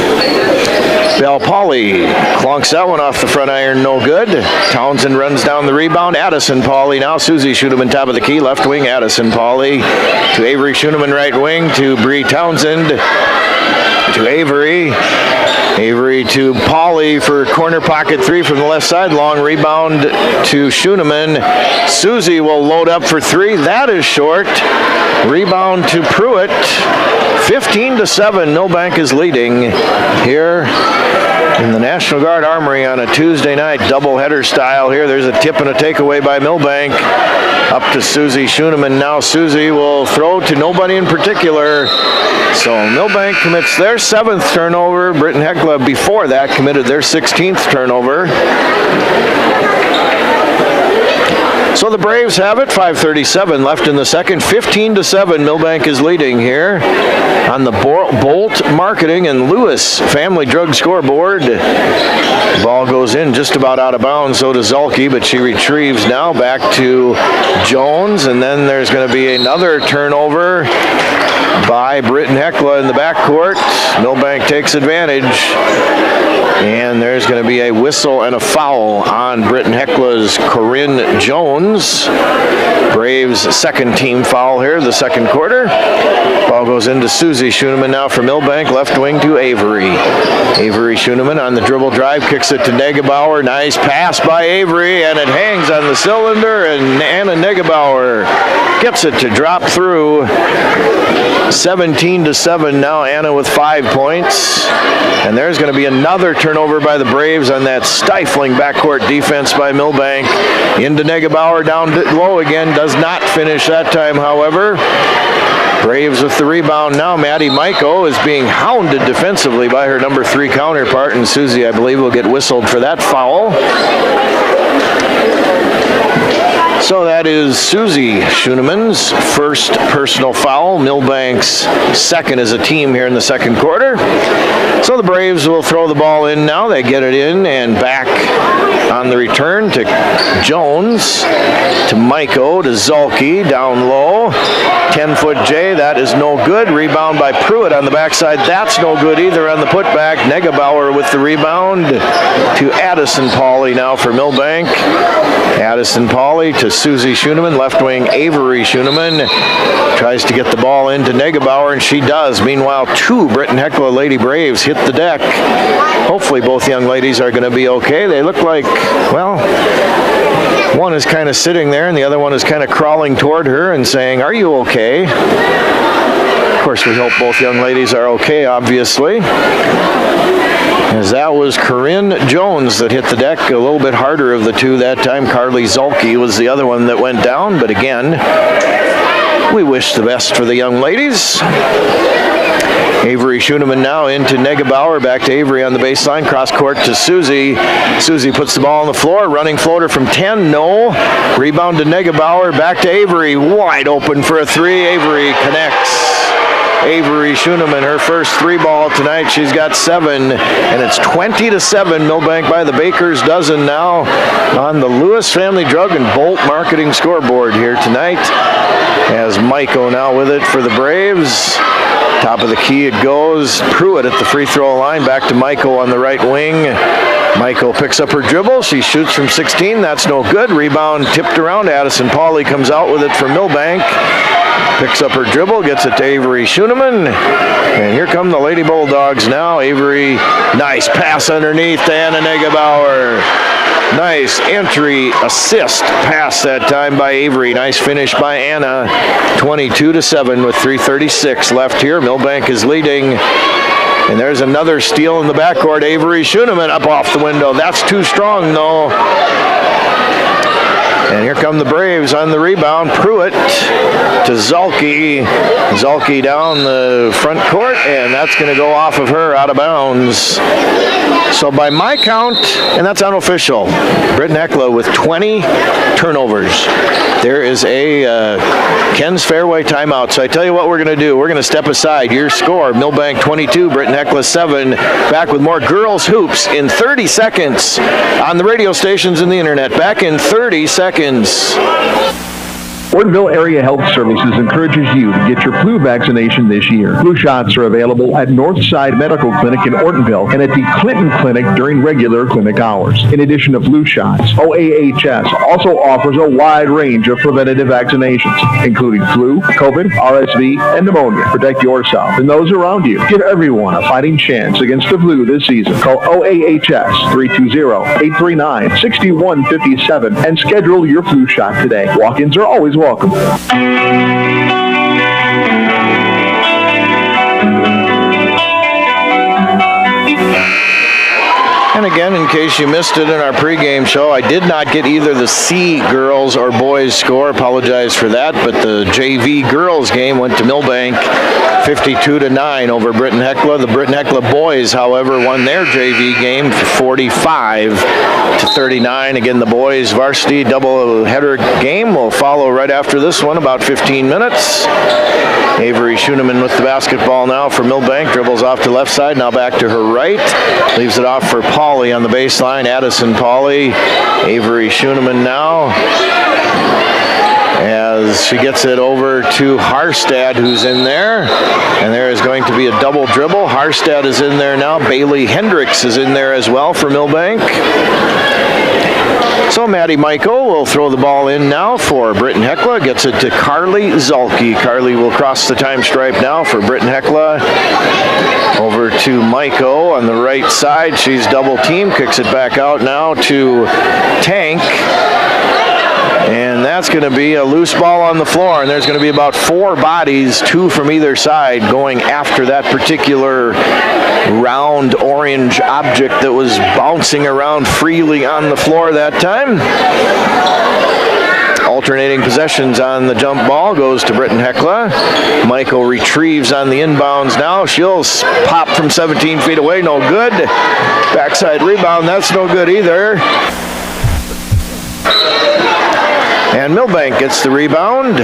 Belle Pauley clunks that one off the front iron, no good. Townsend runs down the rebound. Addison Pauley now. Susie Schoeneman top of the key, left wing. Addison Pauley to Avery Schoeneman, right wing, to Bree Townsend, to Avery. Avery to Pauley for corner pocket 3 from the left side. Long rebound to Schoeneman. Susie will load up for 3. That is short. Rebound to Pruitt. 15-7. Milbank is leading here in the National Guard Armory on a Tuesday night, doubleheader style here. There's a tip and a takeaway by Milbank. Up to Susie Schoeneman. Now Susie will throw to nobody in particular. So Milbank commits their 7th turnover. Britton-Hecla before that committed their 16th turnover. So the Braves have it. 5:37 left in the second. 15-7. Milbank is leading here on the Bolt Marketing and Lewis Family Drug Scoreboard. The ball goes in just about out of bounds. So does Zulke, but she retrieves now back to Jones. And then there's going to be another turnover by Britton-Hecla in the backcourt. Milbank takes advantage. And there's going to be a whistle and a foul on Britton-Hecla's Corinne Jones. Braves' second team foul here, the second quarter. Ball goes into Susie Schoeneman now for Milbank, left wing to Avery. Avery Schoeneman on the dribble drive, kicks it to Negebauer. Nice pass by Avery, and it hangs on the cylinder, and Anna Negebauer gets it to drop through. 17-7 now, Anna with 5 points. And there's going to be another turnover by the Braves on that stifling backcourt defense by Milbank. Into Negebauer, down low again, does not finish that time, however. Braves with the rebound now. Maddie Maiko is being hounded defensively by her number 3 counterpart, and Susie, I believe, will get whistled for that foul. So that is Susie Schoeneman's first personal foul. Milbank's second as a team here in the second quarter. So the Braves will throw the ball in now. They get it in and back on the return to Jones, to Maiko, to Zolke, down low. 10-foot J, that is no good. Rebound by Pruitt on the backside. That's no good either on the putback. Negebauer with the rebound to Addison Pauley now for Milbank. Addison Pauley to Susie Schoeneman, left wing Avery Schoeneman. Tries to get the ball into Negebauer, and she does. Meanwhile, 2 Britton-Hecla Lady Braves hit the deck. Hopefully both young ladies are going to be okay. They look like, well, one is kind of sitting there, and the other one is kind of crawling toward her and saying, "Are you okay?" Of course, we hope both young ladies are okay, obviously. As that was Corinne Jones that hit the deck a little bit harder of the two that time. Carly Zolke was the other one that went down, but again, we wish the best for the young ladies. Avery Schoeneman now into Negebauer, back to Avery on the baseline, cross court to Susie. Susie puts the ball on the floor, running floater from 10, no. Rebound to Negebauer, back to Avery, wide open for a 3. Avery connects. Avery Schoeneman, her first 3 ball tonight. She's got 7, and it's 20-7. Milbank by the baker's dozen now on the Lewis Family Drug and Bolt Marketing scoreboard here tonight. As Maiko now with it for the Braves. Top of the key it goes. Pruitt at the free throw line. Back to Maiko on the right wing. Maiko picks up her dribble. She shoots from 16. That's no good. Rebound tipped around. Addison Pauley comes out with it for Milbank. Picks up her dribble, gets it to Avery Schoeneman. And here come the Lady Bulldogs now. Avery, nice pass underneath to Anna Negebauer. Nice entry assist pass that time by Avery. Nice finish by Anna. 22-7 with 3:36 left here. Milbank is leading. And there's another steal in the backcourt. Avery Schoeneman up off the window. That's too strong though. And here come the Braves on the rebound. Pruitt to Zolke. Zolke down the front court, and that's going to go off of her out of bounds. So by my count, and that's unofficial, Britton-Hecla with 20 turnovers. There is a Ken's Fairway timeout. So I tell you what we're going to do. We're going to step aside. Your score, Milbank 22, Britton-Hecla 7. Back with more girls hoops in 30 seconds on the radio stations and the internet. Back in 30 seconds. Ortonville Area Health Services encourages you to get your flu vaccination this year. Flu shots are available at Northside Medical Clinic in Ortonville and at the Clinton Clinic during regular clinic hours. In addition to flu shots, OAHS also offers a wide range of preventative vaccinations, including flu, COVID, RSV, and pneumonia. Protect yourself and those around you. Give everyone a fighting chance against the flu this season. Call OAHS 320-839-6157 and schedule your flu shot today. Walk-ins are always welcome. And again, in case you missed it in our pregame show, I did not get either the C girls or boys score. Apologize for that, but the JV girls game went to Milbank 52-9 over Britton-Hecla. The Britton-Hecla boys, however, won their JV game 45-39. Again, the boys varsity doubleheader game will follow right after this one, about 15 minutes. Avery Schoeneman with the basketball now for Milbank. Dribbles off to left side, now back to her right. Leaves it off for Pauley on the baseline. Addison Pauley. Avery Schoeneman now, as she gets it over to Harstad, who's in there. And there is going to be a double dribble. Harstad is in there now. Bailey Hendricks is in there as well for Milbank. So Maddie Michael will throw the ball in now for Britton-Hecla. Gets it to Carly Zalke. Carly will cross the time stripe now for Britton-Hecla. Over to Michael on the right side. She's double team. Kicks it back out now to Tank. And that's going to be a loose ball on the floor. And there's going to be about 4 bodies, 2 from either side, going after that particular round orange object that was bouncing around freely on the floor that time. Alternating possessions on the jump ball goes to Britton-Hecla. Michael retrieves on the inbounds now. She'll pop from 17 feet away. No good. Backside rebound. That's no good either. And Milbank gets the rebound.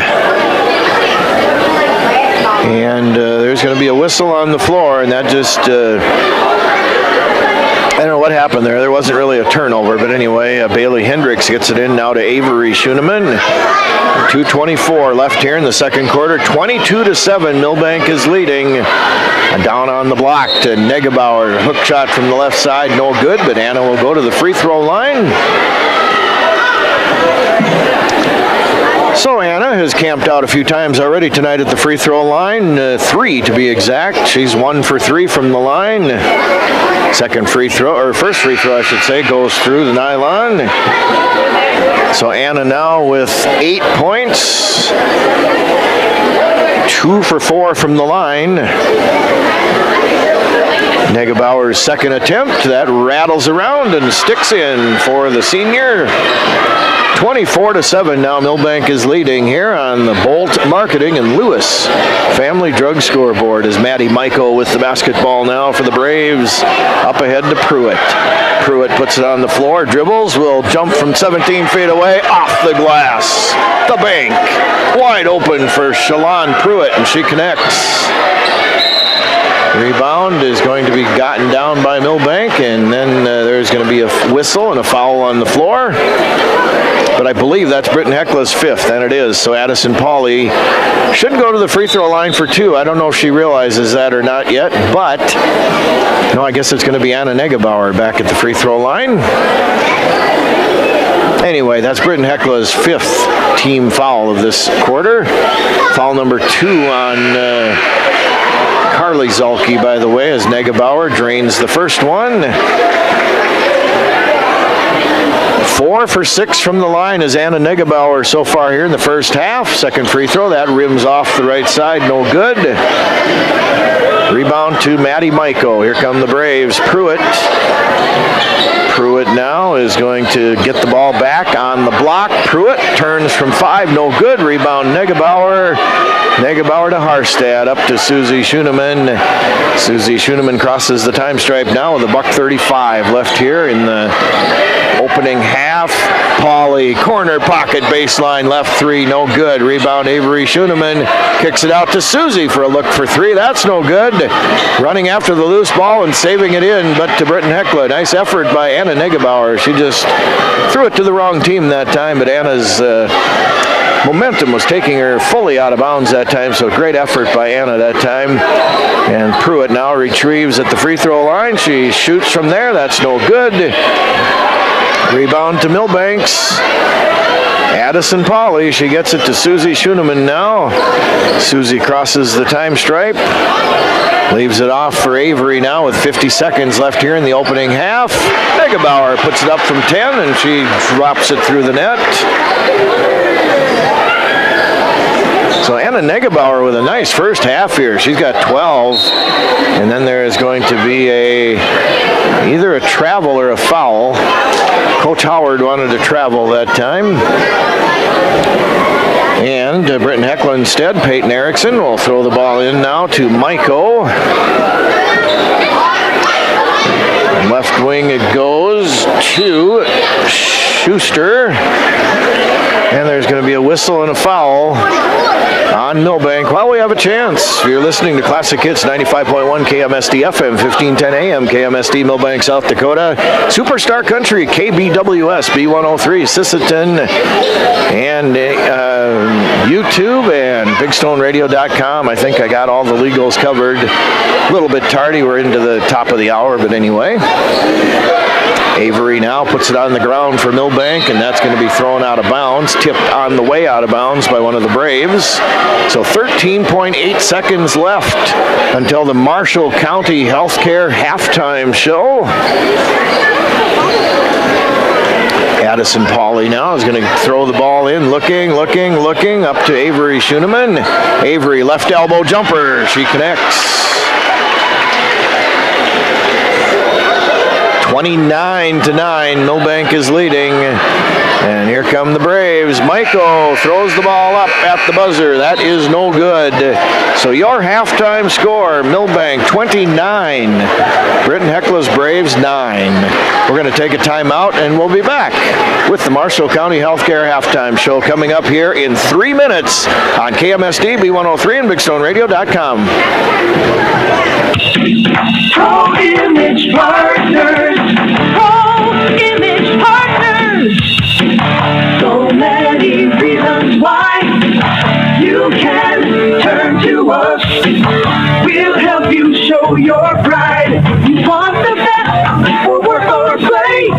And there's going to be a whistle on the floor, and that just, I don't know what happened there. There wasn't really a turnover, but anyway, Bailey Hendricks gets it in now to Avery Schoenemann. 2:24 left here in the second quarter. 22-7, Milbank is leading. Down on the block to Negebauer. Hook shot from the left side, no good, but Anna will go to the free throw line. So Anna has camped out a few times already tonight at the free throw line, 3 to be exact. She's 1 for 3 from the line. Second free throw, or first free throw I should say, goes through the nylon. So Anna now with 8 points, 2 for 4 from the line. Negebauer's second attempt, that rattles around and sticks in for the senior. 24-7 now, Milbank is leading here on the Bolt Marketing and Lewis Family Drug Scoreboard as Maddie Michael with the basketball now for the Braves. Up ahead to Pruitt. Pruitt puts it on the floor, dribbles, will jump from 17 feet away, off the glass. The bank, wide open for Shalon Pruitt, and she connects. Rebound is going to be gotten down by Milbank, and then there's going to be a whistle and a foul on the floor. But I believe that's Britton-Hecla's 5th, and it is. So Addison Pauley should go to the free throw line for 2. I don't know if she realizes that or not yet, but no, I guess it's going to be Anna Negebauer back at the free throw line. Anyway, that's Britton-Hecla's 5th team foul of this quarter. Foul number 2 on Carly Zalke, by the way, as Negebauer drains the first one. 4 for 6 from the line is Anna Negebauer so far here in the first half. Second free throw, that rims off the right side, no good. Rebound to Maddie Michael. Here come the Braves. Pruitt. Pruitt now is going to get the ball back on the block. Pruitt turns from 5, no good. Rebound Negebauer. Negebauer to Harstad, up to Susie Schoenemann. Susie Schoenemann crosses the time stripe now with a $1:35 left here in the opening half. Pauley, corner pocket baseline, left 3, no good. Rebound Avery Schoenemann, kicks it out to Susie for a look for 3. That's no good. Running after the loose ball and saving it in, but to Britton-Hecla. Nice effort by Anna Negebauer. She just threw it to the wrong team that time, but Anna's momentum was taking her fully out of bounds that time, so great effort by Anna that time. And Pruitt now retrieves at the free throw line. She shoots from there. That's no good. Rebound to Milbanks. Addison Pauley, she gets it to Susie Schoenemann now. Susie crosses the time stripe. Leaves it off for Avery now with 50 seconds left here in the opening half. Negebauer puts it up from 10, and she drops it through the net. So Anna Negebauer with a nice first half here. She's got 12, and then there is going to be either a travel or a foul. Coach Howard wanted to travel that time. And Britton-Hecla instead, Peyton Erickson will throw the ball in now to Maiko. Left wing it goes to Schuster. And there's going to be a whistle and a foul on Milbank. Well, we have a chance. You're listening to Classic Hits 95.1 KMSD FM, 1510 AM, KMSD Milbank, South Dakota. Superstar Country, KBWS B103, Sisseton, and YouTube and BigStoneRadio.com. I think I got all the legals covered. A little bit tardy. We're into the top of the hour, but anyway. Avery now puts it on the ground for Milbank, and that's going to be thrown out of bounds, tipped on the way out of bounds by one of the Braves. So 13.8 seconds left until the Marshall County Healthcare halftime show. Addison Pauley now is going to throw the ball in, looking, up to Avery Schoeneman. Avery, left elbow jumper. She connects. 29-9, Milbank is leading. And here come the Braves. Maiko throws the ball up at the buzzer. That is no good. So your halftime score, Milbank 29, Britton-Hecla's Braves 9. We're going to take a timeout, and we'll be back with the Marshall County Healthcare halftime show coming up here in 3 minutes on KMSD B103 and BigStoneRadio.com. Pro Image Partners. Pro Image Partners. So many reasons why you can turn to us. We'll help you show your pride. You want the best for work or play.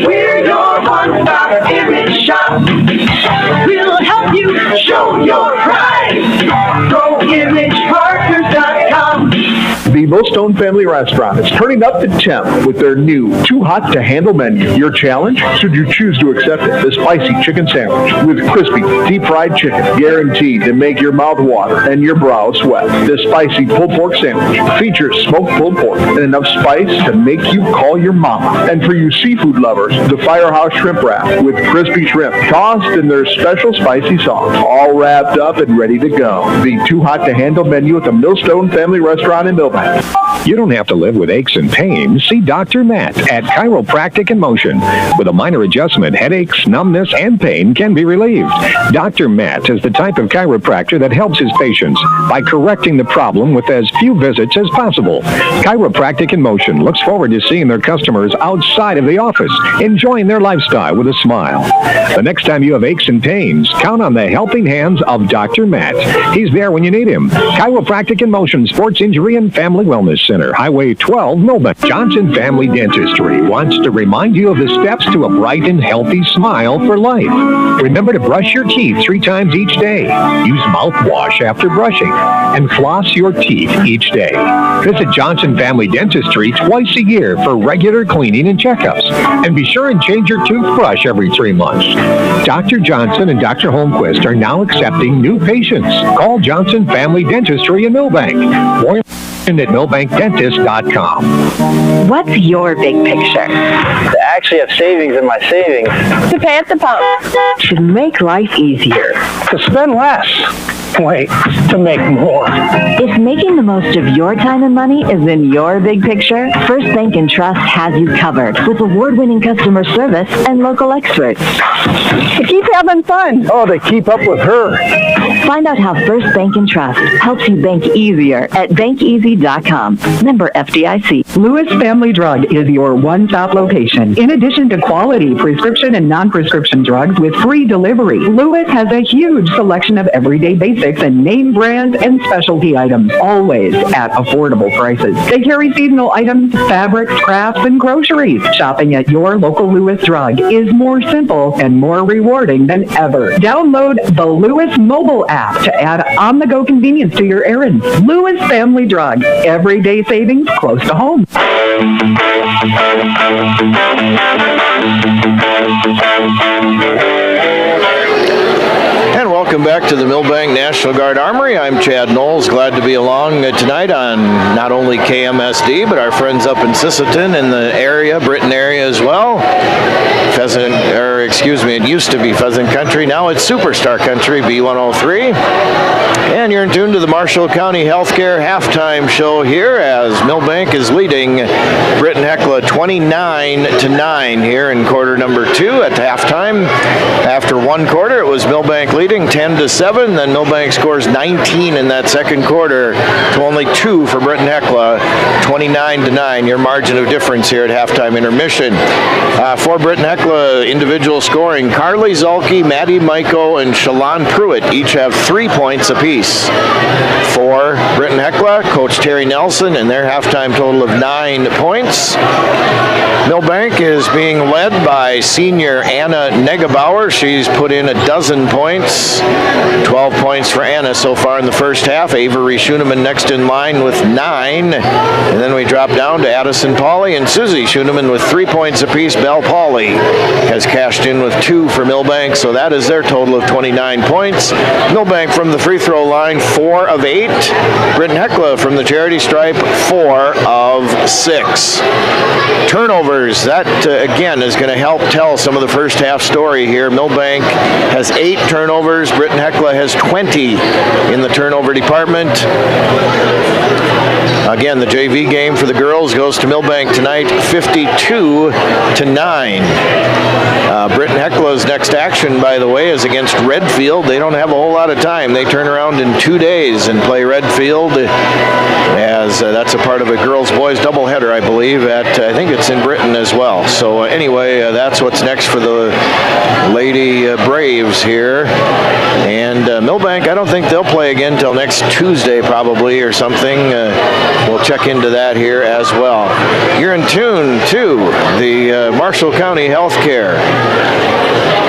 We're your one-stop image shop. We'll help you show your pride. ProImagePartners.com. The Millstone Family Restaurant is turning up the temp with their new Too Hot to Handle menu. Your challenge? Should you choose to accept it, the spicy chicken sandwich with crispy, deep-fried chicken, guaranteed to make your mouth water and your brow sweat. The spicy pulled pork sandwich features smoked pulled pork and enough spice to make you call your mama. And for you seafood lovers, the Firehouse Shrimp Wrap with crispy shrimp tossed in their special spicy sauce, all wrapped up and ready to go. The Too Hot to Handle menu at the Millstone Family Restaurant in Milbank. You don't have to live with aches and pains. See Dr. Matt at Chiropractic in Motion. With a minor adjustment, headaches, numbness, and pain can be relieved. Dr. Matt is the type of chiropractor that helps his patients by correcting the problem with as few visits as possible. Chiropractic in Motion looks forward to seeing their customers outside of the office, enjoying their lifestyle with a smile. The next time you have aches and pains, count on the helping hands of Dr. Matt. He's there when you need him. Chiropractic in Motion, Sports Injury and Family Wellness Center, Highway 12, Milbank. Johnson Family Dentistry wants to remind you of the steps to a bright and healthy smile for life. Remember to brush your teeth 3 times each day. Use mouthwash after brushing. And floss your teeth each day. Visit Johnson Family Dentistry twice a year for regular cleaning and checkups. And be sure and change your toothbrush every 3 months. Dr. Johnson and Dr. Holmquist are now accepting new patients. Call Johnson Family Dentistry in Milbank. More information at milbankdentist.com. What's your big picture? To actually have savings in my savings. To pay at the pump. To make life easier. To spend less. Wait, to make more. If making the most of your time and money is in your big picture, First Bank & Trust has you covered with award-winning customer service and local experts. To keep having fun. Oh, to keep up with her. Find out how First Bank & Trust helps you bank easier at bankeasy.com. Member FDIC. Lewis Family Drug is your one-stop location. In addition to quality prescription and non-prescription drugs with free delivery, Lewis has a huge selection of everyday basics and name brands and specialty items, always at affordable prices. They carry seasonal items, fabrics, crafts, and groceries. Shopping at your local Lewis Drug is more simple and more rewarding than ever. Download the Lewis mobile app to add on-the-go convenience to your errands. Lewis Family Drug, everyday savings close to home. And welcome back to the Milbank National Guard Armory. I'm Chad Knowles. Glad to be along tonight on not only KMSD, but our friends up in Sisseton in the area, Britton area as well. It used to be Pheasant Country. Now it's Superstar Country, B103. And you're in tune to the Marshall County Healthcare halftime show here as Milbank is leading Britton-Hecla 29-9 here in quarter number 2 at halftime. After one quarter, it was Milbank leading 10-7. Then Milbank scores 19 in that second quarter to only 2 for Britton-Hecla. 29-9, your margin of difference here at halftime intermission. For Britton-Hecla, individual score scoring. Carly Zolke, Maddie Michael, and Shalon Pruitt each have 3 points apiece. For Britton-Hecla, Coach Terry Nelson, and their halftime total of 9 points. Milbank is being led by senior Anna Negebauer. She's put in 12 points. 12 points for Anna so far in the first half. Avery Schoeneman next in line with 9. And then we drop down to Addison Pauley and Susie Schoeneman with 3 points apiece. Belle Pauley has cashed in with 2 for Milbank, so that is their total of 29 points. Milbank from the free throw line, 4 of 8. Britton-Hecla from the charity stripe, 4 of 6. Turnovers, that again is going to help tell some of the first half story here. Milbank has 8 turnovers. Britton-Hecla has 20 in the turnover department. Again, the JV game for the girls goes to Milbank tonight, 52-9. Britton-Hecla's next action, by the way, is against Redfield. They don't have a whole lot of time. They turn around in 2 days and play Redfield, as that's a part of a girls-boys doubleheader, I believe. I think it's in Britain as well. So anyway, that's what's next for the Lady Braves here. And Milbank, I don't think they'll play again until next Tuesday probably or something. We'll check into that here as well. You're in tune to the Marshall County Healthcare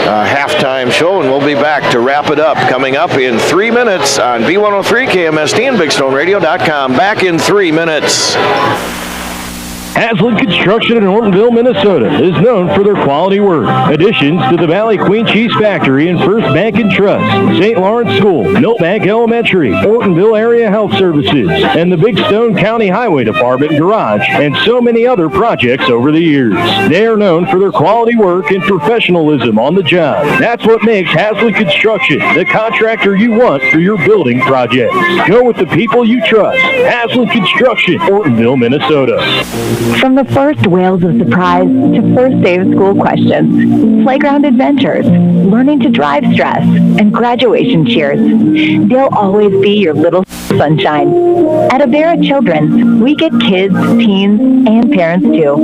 halftime show, and we'll be back to wrap it up coming up in 3 minutes on B103 KMSD and BigStoneRadio.com. Back in 3 minutes. Haslam Construction in Ortonville, Minnesota is known for their quality work. Additions to the Valley Queen Cheese Factory and First Bank and Trust, St. Lawrence School, Milbank Elementary, Ortonville Area Health Services, and the Big Stone County Highway Department Garage, and so many other projects over the years. They are known for their quality work and professionalism on the job. That's what makes Haslam Construction the contractor you want for your building projects. Go with the people you trust. Haslam Construction, Ortonville, Minnesota. From the first wails of surprise to first day of school questions, playground adventures, learning to drive stress, and graduation cheers, they'll always be your little sunshine. At Avera Children's, we get kids, teens, and parents too.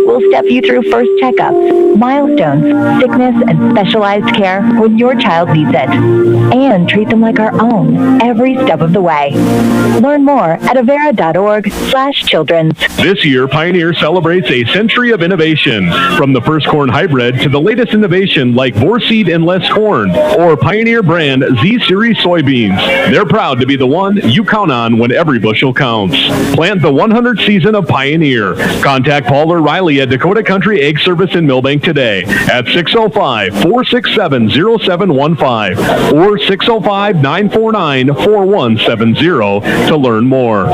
We'll step you through first checkups, milestones, sickness, and specialized care when your child needs it, and treat them like our own every step of the way. Learn more at avera.org/children's. This year, Pioneer celebrates a century of innovation. From the first corn hybrid to the latest innovation like Vorseed and Less Corn, or Pioneer brand Z-Series soybeans. They're proud to be the one you count on when every bushel counts. Plant the 100th season of Pioneer. Contact Paul or Riley at Dakota Country Egg Service in Milbank today at 605-467-0715 or 605-949-4170 to learn more.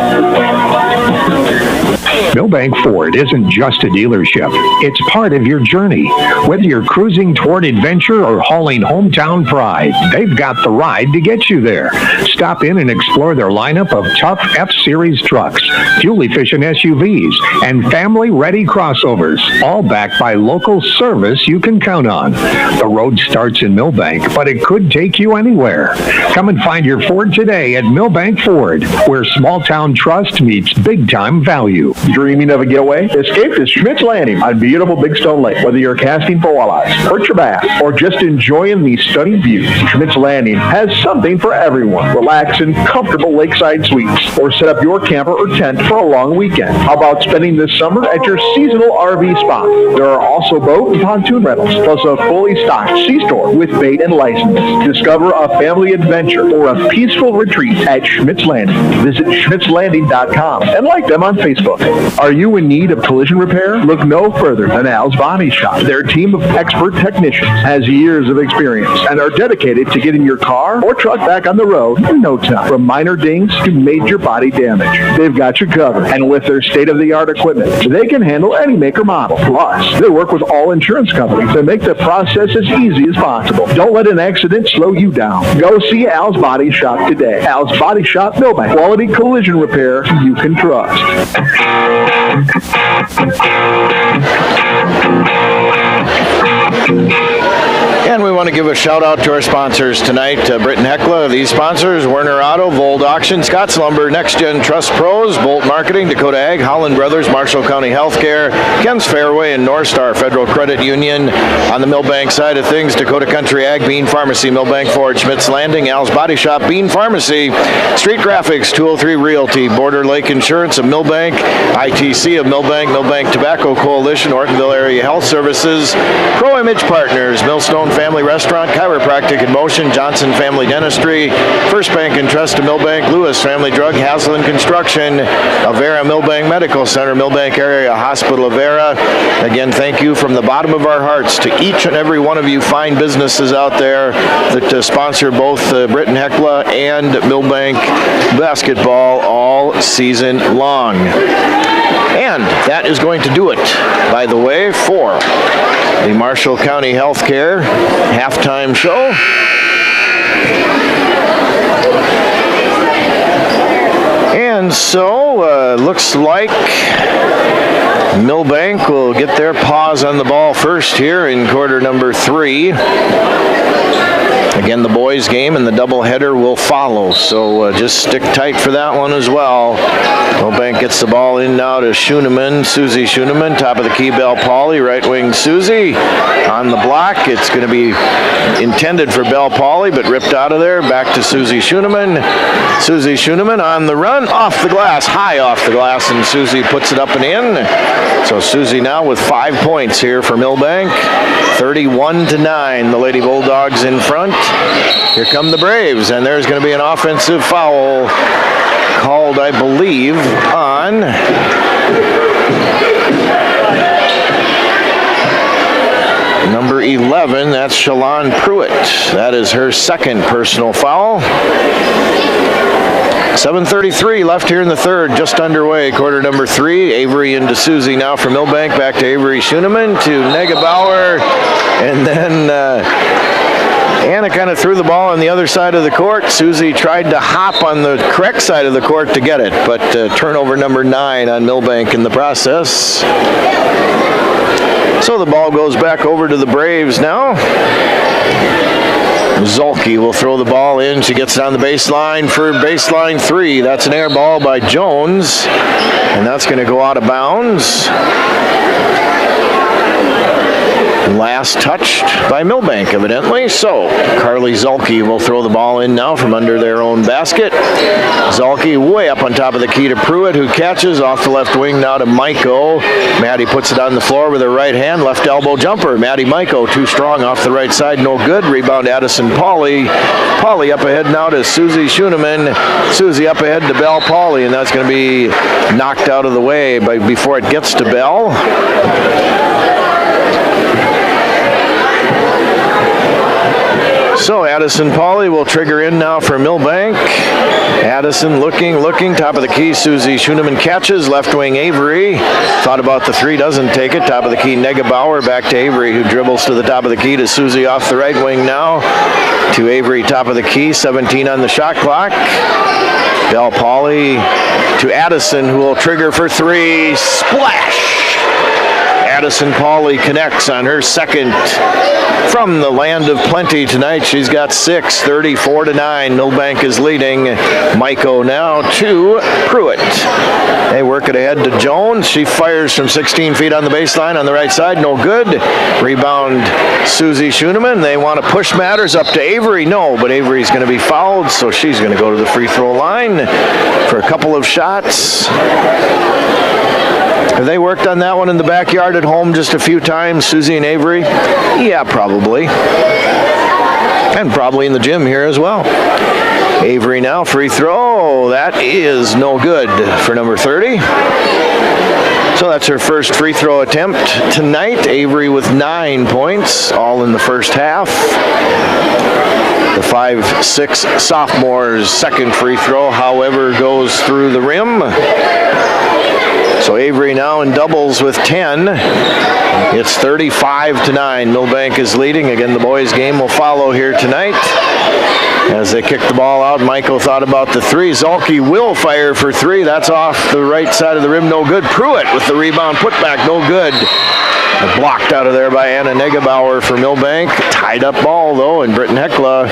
Milbank Ford isn't just a dealership. It's part of your journey. Whether you're cruising toward adventure or hauling hometown pride, they've got the ride to get you there. Stop in and explore their lineup of tough F-Series trucks, fuel-efficient SUVs, and family-ready crossovers, all backed by local service you can count on. The road starts in Milbank, but it could take you anywhere. Come and find your Ford today at Milbank Ford, where small-town trust meets big-time value. Dreaming of a getaway? Escape to Schmidt's Landing on beautiful Big Stone Lake. Whether you're casting for walleyes, perch your bass, or just enjoying these stunning views, Schmidt's Landing has something for everyone. Relax in comfortable lakeside suites, or set up your camper or tent for a long weekend. How about spending this summer at your seasonal RV spot? There are also boat and pontoon rentals, plus a fully stocked C-store with bait and license. Discover a family adventure or a peaceful retreat at Schmidt's Landing. Visit schmidtslanding.com and like them on Facebook. Are you in need of collision repair? Look no further than Al's Body Shop. Their team of expert technicians has years of experience and are dedicated to getting your car or truck back on the road in no time. From minor dings to major body damage, they've got you covered. And with their state-of-the-art equipment, they can handle any make or model. Plus, they work with all insurance companies to make the process as easy as possible. Don't let an accident slow you down. Go see Al's Body Shop today. Al's Body Shop, Milbank. Quality collision repair you can trust. And we want to give a shout out to our sponsors tonight. Britton-Hecla, these sponsors, Werner Auto, Vold Auction, Scott's Lumber, Next Gen Trust Pros, Bolt Marketing, Dakota Ag, Holland Brothers, Marshall County Healthcare, Ken's Fairway, and North Star Federal Credit Union. On the Milbank side of things, Dakota Country Ag, Bean Pharmacy, Milbank Ford, Schmitz Landing, Al's Body Shop, Bean Pharmacy, Street Graphics, 203 Realty, Border Lake Insurance of Milbank, ITC of Milbank, Milbank Tobacco Coalition, Ortonville Area Health Services, Pro Image Partners, Millstone Family Restaurant, Chiropractic in Motion, Johnson Family Dentistry, First Bank and Trust of Milbank, Lewis Family Drug, Haslund Construction, Avera Milbank Medical Center, Milbank Area Hospital Avera. Again, thank you from the bottom of our hearts to each and every one of you fine businesses out there that sponsor both Britton-Hecla and Milbank basketball all season long. And that is going to do it, by the way, for the Marshall County Healthcare halftime show. And so, looks like Milbank will get their paws on the ball first here in quarter number 3. Again, the boys' game and the doubleheader will follow, so just stick tight for that one as well. Milbank gets the ball in now to Schoenemann, Susie Schoenemann, top of the key, Bell Pauley, right wing Susie on the block. It's going to be intended for Bell Pauley, but ripped out of there. Back to Susie Schoenemann. Susie Schoenemann on the run, off the glass, high off the glass, and Susie puts it up and in. So Susie now with 5 points here for Milbank. 31-9, the Lady Bulldogs in front. Here come the Braves, and there's going to be an offensive foul called, I believe, on number 11. That's Shalon Pruitt. That is her second personal foul. 7:33 left here in the third, just underway, quarter number 3. Avery into Susie now for Milbank, back to Avery Schoenemann, to Negebauer, and then Anna kind of threw the ball on the other side of the court. Susie tried to hop on the correct side of the court to get it, but turnover number 9 on Milbank in the process. So the ball goes back over to the Braves now. Zolke will throw the ball in. She gets down the baseline for baseline 3. That's an air ball by Jones, and that's going to go out of bounds. Last touched by Milbank, evidently. So Carly Zolke will throw the ball in now from under their own basket. Zolke way up on top of the key to Pruitt, who catches off the left wing now to Maiko. Maddie puts it on the floor with her right hand, left elbow jumper. Maddie Maiko too strong off the right side, no good. Rebound Addison Pauley. Pauley up ahead now to Susie Schoenemann. Susie up ahead to Bell Pauley, and that's going to be knocked out of the way before it gets to Bell. So Addison Pauley will trigger in now for Milbank. Addison looking, top of the key. Susie Schoenemann catches, left wing Avery. Thought about the 3, doesn't take it. Top of the key Negebauer, back to Avery, who dribbles to the top of the key to Susie off the right wing now. To Avery, top of the key, 17 on the shot clock. Bell Pauley to Addison, who will trigger for 3. Splash! Addison Pauley connects on her second from the land of plenty tonight. She's got 6, 34-9. Milbank is leading. Maiko now to Pruitt. They work it ahead to Jones. She fires from 16 feet on the baseline on the right side. No good. Rebound Susie Schoenemann. They want to push matters up to Avery. No, but Avery's going to be fouled, so she's going to go to the free throw line for a couple of shots. Have they worked on that one in the backyard at home just a few times, Susie and Avery? Yeah, probably. And probably in the gym here as well. Avery now, free throw. That is no good for number 30. So that's her first free throw attempt tonight. Avery with 9 points, all in the first half. The 5'6" sophomore's second free throw, however, goes through the rim. So Avery now in doubles with 10. It's 35-9. Milbank is leading. Again, the boys' game will follow here tonight. As they kick the ball out, Michael thought about the 3. Zolke will fire for 3. That's off the right side of the rim, no good. Pruitt with the rebound, put back, no good. Blocked out of there by Anna Negebauer for Milbank. Tied up ball, though, and Britton-Hecla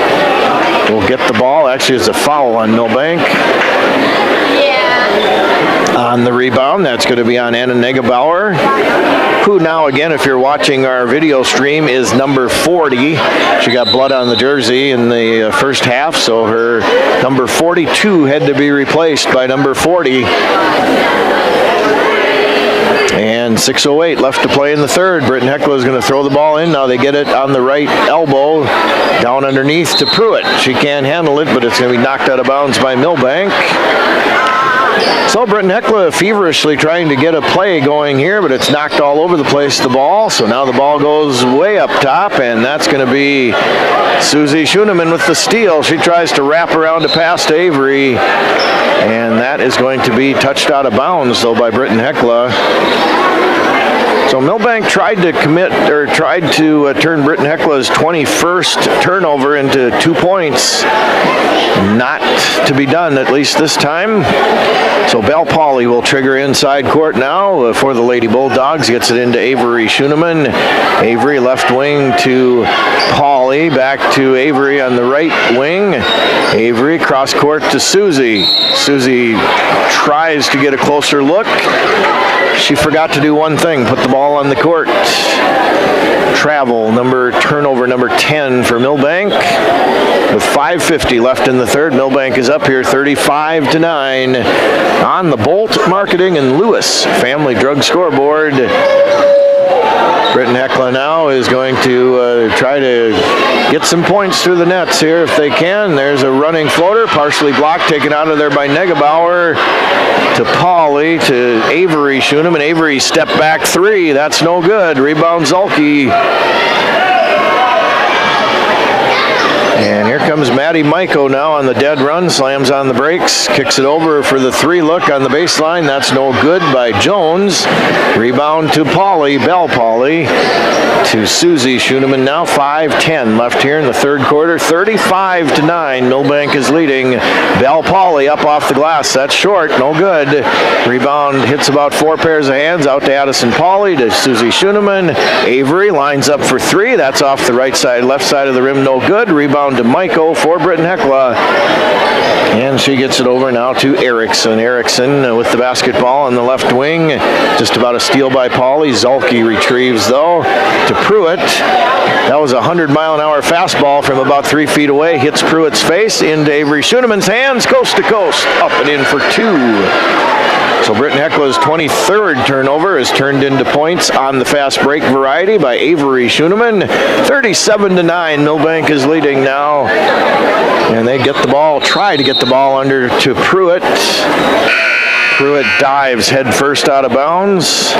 will get the ball. Actually, it's a foul on Milbank. On the rebound, that's going to be on Anna Negebauer, who now, again, if you're watching our video stream, is number 40. She got blood on the jersey in the first half, so her number 42 had to be replaced by number 40. And 6:08 left to play in the third. Britton-Hecla is going to throw the ball in. Now they get it on the right elbow, down underneath to Pruitt. She can't handle it, but it's going to be knocked out of bounds by Milbank. So Britton-Hecla feverishly trying to get a play going here, but it's knocked all over the place, the ball. So now the ball goes way up top, and that's going to be Susie Schoenemann with the steal. She tries to wrap around to pass to Avery, and that is going to be touched out of bounds, though, by Britton-Hecla. So Milbank tried to turn Britton-Hecla's 21st turnover into 2 points. Not to be done, at least this time. So Belle Pauley will trigger inside court now for the Lady Bulldogs. Gets it into Avery Schoenemann. Avery left wing to Pauley. Back to Avery on the right wing. Avery cross court to Susie. Susie tries to get a closer look. She forgot to do one thing, put the ball on the court. Turnover number 10 for Milbank. With 5:50 left in the third, Milbank is up here 35-9 on the Bolt Marketing and Lewis Family Drug Scoreboard. Britton-Hecla now is going to try to get some points through the nets here if they can. There's a running floater, partially blocked, taken out of there by Negebauer to Pauley to Avery Schoenemann. Avery step back three. That's no good. Rebound Zolke. And here comes Maddie Maiko now on the dead run, slams on the brakes, kicks it over for the three look on the baseline. That's no good by Jones. Rebound to Pauley, Belle Pauley to Susie Schoenemann. Now 5:10 left here in the third quarter. 35-9. Milbank is leading. Belle Pauley up off the glass. That's short, no good. Rebound hits about four pairs of hands out to Addison Pauley to Susie Schoenemann. Avery lines up for three. That's off the right side, left side of the rim, no good. Rebound to Maiko for Britton-Hecla. And she gets it over now to Erickson. Erickson with the basketball on the left wing. Just about a steal by Pauley. Zolke retrieves, though, to Pruitt. That was a 100-mile-an-hour fastball from about 3 feet away. Hits Pruitt's face into Avery Schoenemann's hands, coast to coast. Up and in for two. So Britton-Hecla's 23rd turnover is turned into points on the fast break variety by Avery Schoenemann. 37-9. Milbank is leading now. And they get the ball, try to get the ball under to Pruitt. Pruitt dives head first out of bounds.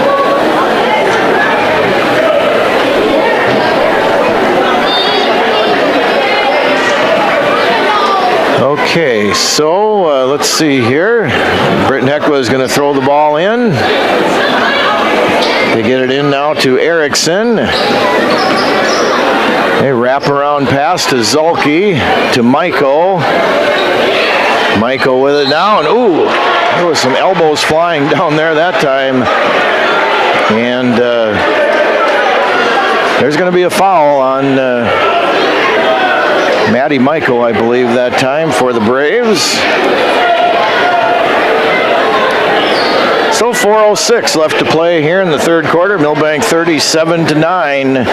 Okay, so let's see here. Britton-Hecla is going to throw the ball in. They get it in now to Erickson. They wrap around pass to Zolke, to Maiko. Maiko with it now, and ooh, there was some elbows flying down there that time. And there's going to be a foul on Maddie Maiko, I believe, that time for the Braves. So 4:06 left to play here in the third quarter. Milbank 37-9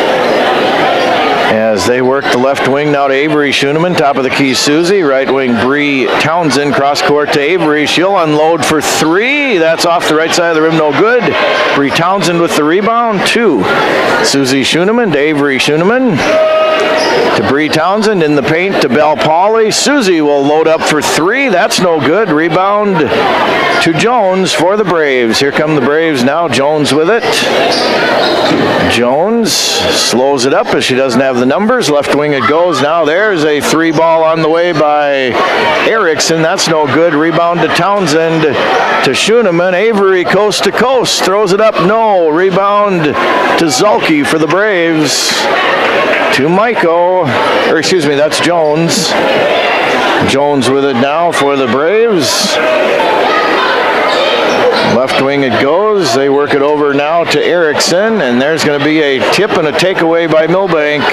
as they work the left wing now to Avery Schoenemann. Top of the key, Susie. Right wing, Bree Townsend. Cross court to Avery. She'll unload for three. That's off the right side of the rim. No good. Bree Townsend with the rebound. Two. Susie Schoenemann to Avery Schoenemann. To Bree Townsend in the paint to Belle Pauley. Susie will load up for three. That's no good. Rebound to Jones for the Braves. Here come the Braves now. Jones with it. Jones slows it up as she doesn't have the numbers. Left wing it goes. Now there's a three ball on the way by Erickson. That's no good. Rebound to Townsend to Schoenemann. Avery coast to coast. Throws it up. No. Rebound to Zolke for the Braves. To Maiko, or excuse me, that's Jones. Jones with it now for the Braves. Left wing it goes. They work it over now to Erickson, and there's going to be a tip and a takeaway by Milbank.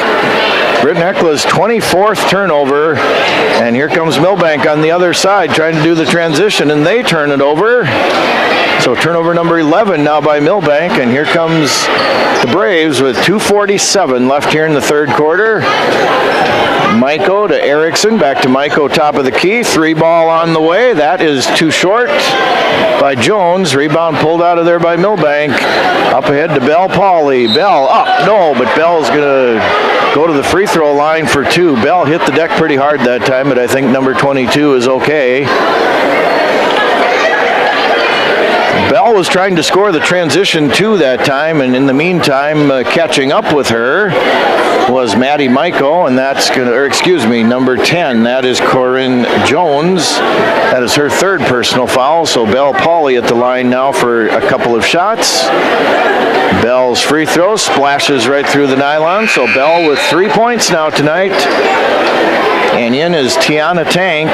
Britton-Hecla's 24th turnover, and here comes Milbank on the other side trying to do the transition, and they turn it over. So turnover number 11 now by Milbank, and here comes the Braves with 2:47 left here in the third quarter. Maiko to Erickson, back to Maiko, top of the key. 3-ball on the way. That is too short by Jones. Rebound pulled out of there by Milbank. Up ahead to Bell Pauley. Bell up. No, but Bell's going to go to the free throw line for 2. Bell hit the deck pretty hard that time, but I think number 22 is okay. Bell was trying to score the transition 2 that time, and in the meantime, catching up with her was Maddie Maiko, and that's going to, or excuse me, number 10. That is Corinne Jones. That is her third personal foul, so Bell Pauley at the line now for a couple of shots. Bell's free throw splashes right through the nylon, so Bell with 3 points now tonight. And in is Tiana Tank.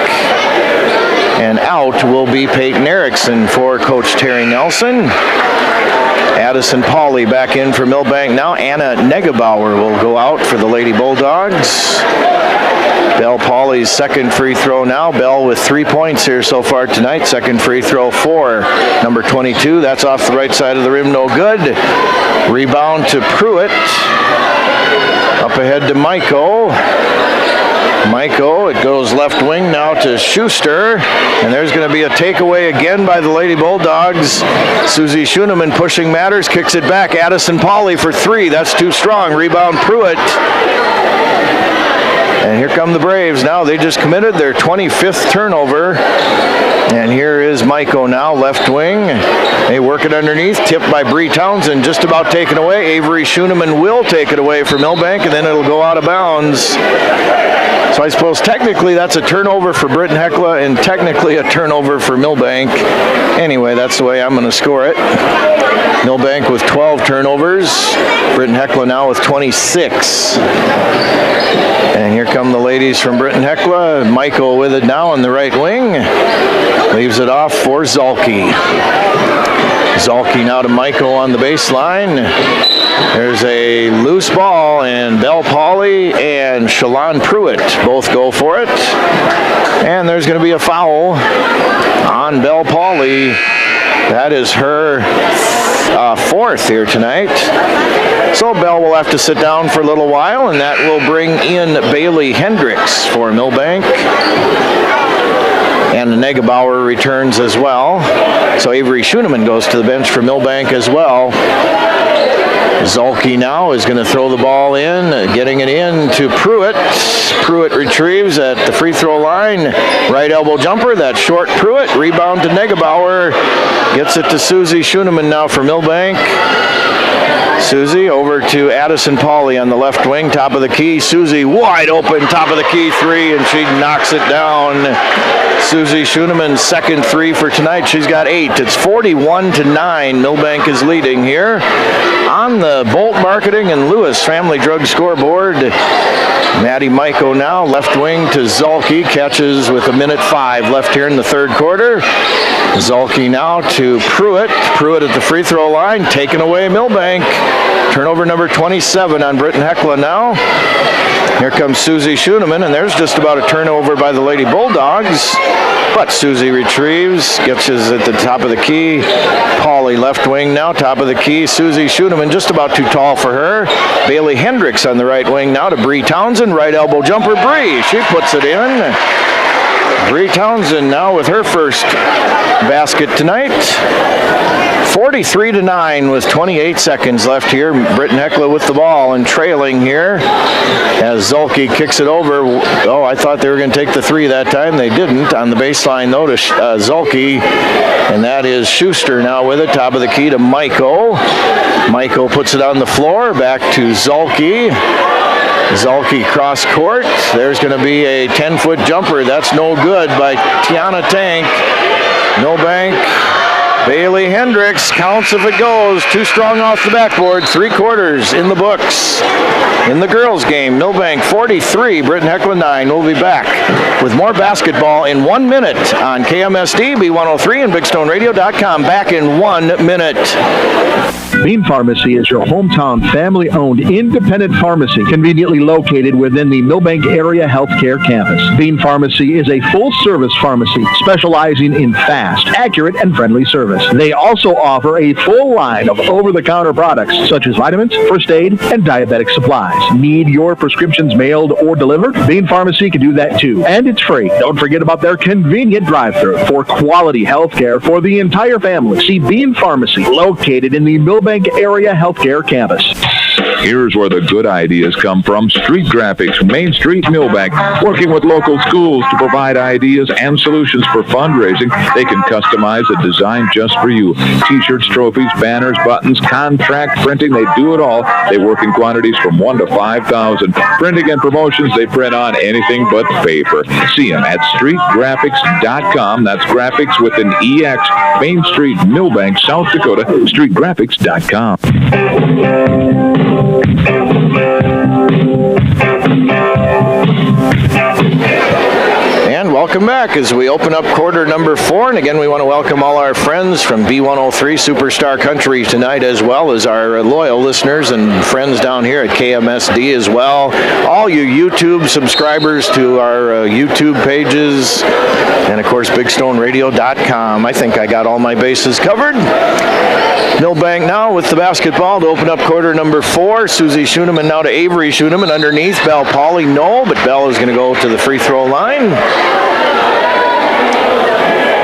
And out will be Peyton Erickson for Coach Terry Nelson. Addison Pauley back in for Milbank now. Anna Negebauer will go out for the Lady Bulldogs. Bell Pauley's second free throw now. Bell with 3 points here so far tonight. Second free throw for number 22. That's off the right side of the rim, no good. Rebound to Pruitt. Up ahead to Maiko. Maiko, it goes left wing now to Schuster, and there's going to be a takeaway again by the Lady Bulldogs. Susie Schoenemann pushing matters, kicks it back. Addison Pauley for 3, that's too strong. Rebound Pruitt. And here come the Braves now. They just committed their 25th turnover. And here is Maiko now, left wing. They work it underneath, tipped by Bree Townsend, just about taken away. Avery Schoenemann will take it away for Milbank, and then it'll go out of bounds. So I suppose technically that's a turnover for Britton-Hecla and technically a turnover for Milbank. Anyway, that's the way I'm going to score it. Milbank with 12 turnovers. Britton-Hecla now with 26. And here come the ladies from Britton-Hecla. Maiko with it now on the right wing. Leaves it off for Zalke. Zalke now to Maiko on the baseline. There's a loose ball, and Bell Pauley and Shalon Pruitt both go for it. And there's going to be a foul on Bell Pauley. That is her fourth here tonight. So Bell will have to sit down for a little while, and that will bring in Bailey Hendricks for Milbank. And Negebauer returns as well. So Avery Schoenemann goes to the bench for Milbank as well. Zalke now is going to throw the ball in, getting it in to Pruitt. Pruitt retrieves at the free throw line. Right elbow jumper, that's short. Pruitt, rebound to Negebauer. Gets it to Susie Schoenemann now for Milbank. Susie over to Addison Pauley on the left wing, top of the key. Susie wide open, top of the key 3, and she knocks it down. Susie Schoenemann's second 3 for tonight. She's got 8. It's 41-9. Milbank is leading here on the Bolt Marketing and Lewis Family Drug scoreboard. Maddie Maiko now, left wing to Zalke, catches with 1:05 left here in the third quarter. Zalke now to Pruitt. Pruitt at the free throw line, taken away Milbank. Turnover number 27 on Britton-Hecla now. Here comes Susie Schoenemann, and there's just about a turnover by the Lady Bulldogs. But Susie retrieves, gets us at the top of the key. Pauley left wing now, top of the key. Susie Schoenemann just about too tall for her. Bailey Hendricks on the right wing now to Bree Townsend. Right elbow jumper, Bree. She puts it in. Bree Townsend now with her first basket tonight. 43-9 with 28 seconds left here. Britton-Hecla with the ball and trailing here as Zalke kicks it over. Oh, I thought they were going to take the 3 that time. They didn't. On the baseline, though, to Zalke. And that is Schuster now with it. Top of the key to Maiko. Maiko puts it on the floor. Back to Zalke. Zalke cross court. There's going to be a 10-foot jumper. That's no good by Tiana Tank. Milbank Bailey Hendricks counts if it goes. Too strong off the backboard. 3/4 in the books. In the girls' game, Milbank 43, Britton-Hecla 9. We'll be back with more basketball in 1 minute on KMSD B103 and BigStoneRadio.com. Back in 1 minute. Bean Pharmacy is your hometown family-owned independent pharmacy conveniently located within the Milbank Area Healthcare Campus. Bean Pharmacy is a full-service pharmacy specializing in fast, accurate, and friendly service. They also offer a full line of over-the-counter products such as vitamins, first aid, and diabetic supplies. Need your prescriptions mailed or delivered? Bean Pharmacy can do that too, and it's free. Don't forget about their convenient drive-thru for quality healthcare for the entire family. See Bean Pharmacy, located in the Milbank Area Healthcare Campus. Here's where the good ideas come from. Street Graphics, Main Street, Milbank. Working with local schools to provide ideas and solutions for fundraising. They can customize a design just for you. T-shirts, trophies, banners, buttons, contract printing. They do it all. They work in quantities from 1 to 5,000. Printing and promotions, they print on anything but paper. See them at streetgraphics.com. That's graphics with an EX. Main Street, Milbank, South Dakota. Streetgraphics.com. And welcome back as we open up quarter number 4. And again, we want to welcome all our friends from B103 Superstar Country tonight, as well as our loyal listeners and friends down here at KMSD as well. All you YouTube subscribers to our YouTube pages, and of course, BigStoneRadio.com. I think I got all my bases covered. Milbank now with the basketball to open up quarter number 4. Susie Schoeneman now to Avery Schoeneman underneath. Belle Pauley, no, but Belle is going to go to the free throw line.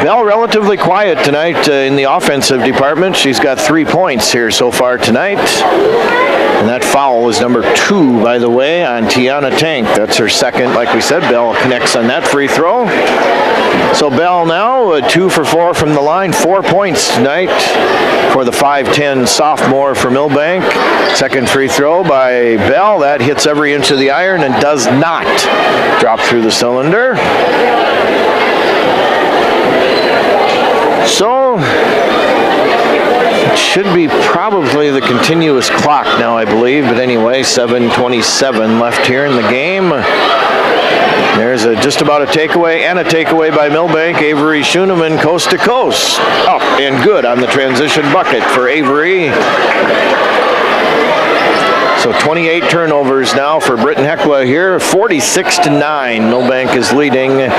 Belle relatively quiet tonight in the offensive department. She's got 3 points here so far tonight. And that foul is number 2, by the way, on Tiana Tank. That's her second. Like we said, Belle connects on that free throw. So Belle now 2 for 4 from the line. 4 points tonight for the 5'10 sophomore for Milbank. Second free throw by Belle. That hits every inch of the iron and does not drop through the cylinder. So it should be probably the continuous clock now, I believe. But anyway, 7:27 left here in the game. There's just about a takeaway and a takeaway by Milbank. Avery Schoeneman coast to coast. Up and good on the transition bucket for Avery. So 28 turnovers now for Britton-Hecla here. 46-9. Milbank is leading.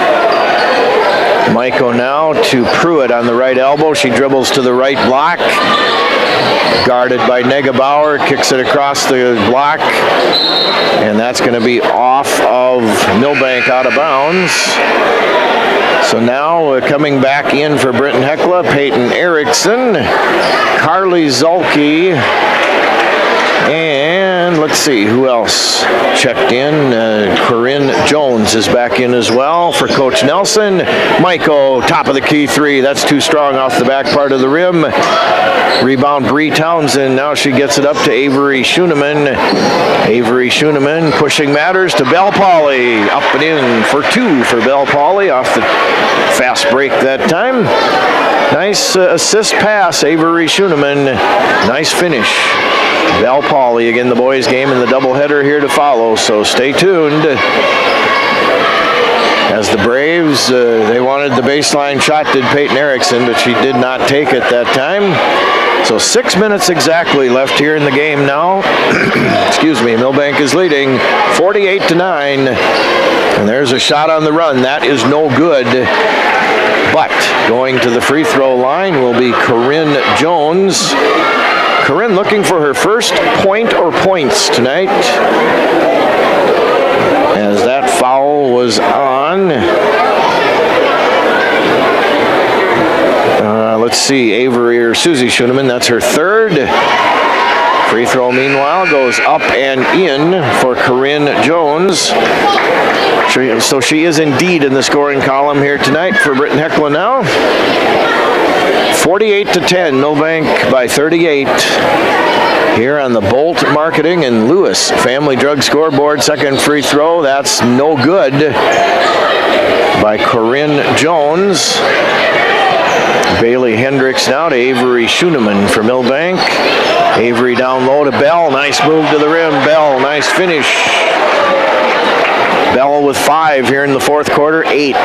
Maiko now to Pruitt on the right elbow. She dribbles to the right block. Guarded by Negebauer. Kicks it across the block. And that's going to be off of Milbank, out of bounds. So now coming back in for Britton-Hecla, Peyton Erickson, Carly Zulke, and let's see who else checked in. Corinne Jones is back in as well for Coach Nelson. Maiko, top of the key 3. That's too strong off the back part of the rim. Rebound Bree Townsend. Now she gets it up to Avery Schoeneman. Avery Schoeneman pushing matters to Belle Pauley. Up and in for 2 for Belle Pauley off the fast break that time. Nice assist pass, Avery Schoeneman. Nice finish. Belle Pauley, again, the boys' game and the doubleheader here to follow, so stay tuned. As the Braves, they wanted the baseline shot, did Peyton Erickson, but she did not take it that time. So 6 minutes exactly left here in the game now. Excuse me, Milbank is leading 48-9. And there's a shot on the run. That is no good. But going to the free throw line will be Corinne Jones. Corinne looking for her first point or points tonight, as that foul was on. Let's see, Avery or Susie Schoeneman, that's her third. Free throw, meanwhile, goes up and in for Corinne Jones. So she is indeed in the scoring column here tonight for Britton-Hecla now. 48-10, Milbank by 38. Here on the Bolt Marketing and Lewis Family Drug scoreboard. Second free throw, that's no good by Corinne Jones. Bailey Hendricks now to Avery Schoeneman for Milbank. Avery down low to Bell. Nice move to the rim. Bell, nice finish. Bell with 5 here in the fourth quarter, 8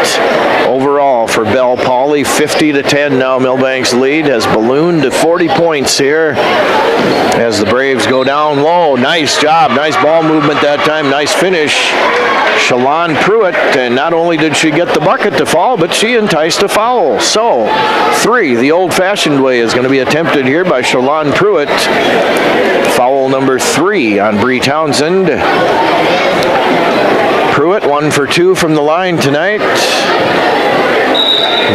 overall for Bell Pauley. 50-10 now. Milbank's lead has ballooned to 40 points here as the Braves go down low. Nice job, nice ball movement that time, nice finish. Shalon Pruitt, and not only did she get the bucket to fall, but she enticed a foul. So 3, the old-fashioned way, is going to be attempted here by Shalon Pruitt. Foul number 3 on Bree Townsend. Pruitt 1 for 2 from the line tonight.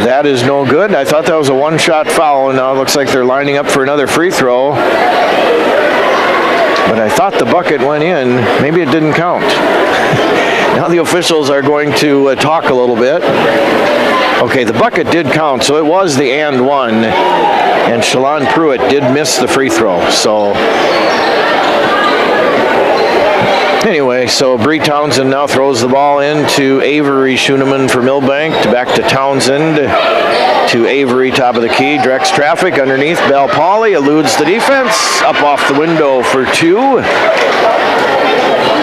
That is no good. I thought that was a one-shot foul, and now it looks like they're lining up for another free throw. But I thought the bucket went in. Maybe it didn't count. Now the officials are going to talk a little bit. Okay, the bucket did count, so it was the and one. And Shalon Pruitt did miss the free throw. So anyway, so Bree Townsend now throws the ball into Avery Schoeneman for Milbank. Back to Townsend to Avery, top of the key. Directs traffic underneath. Bell Pauley eludes the defense. Up off the window for 2.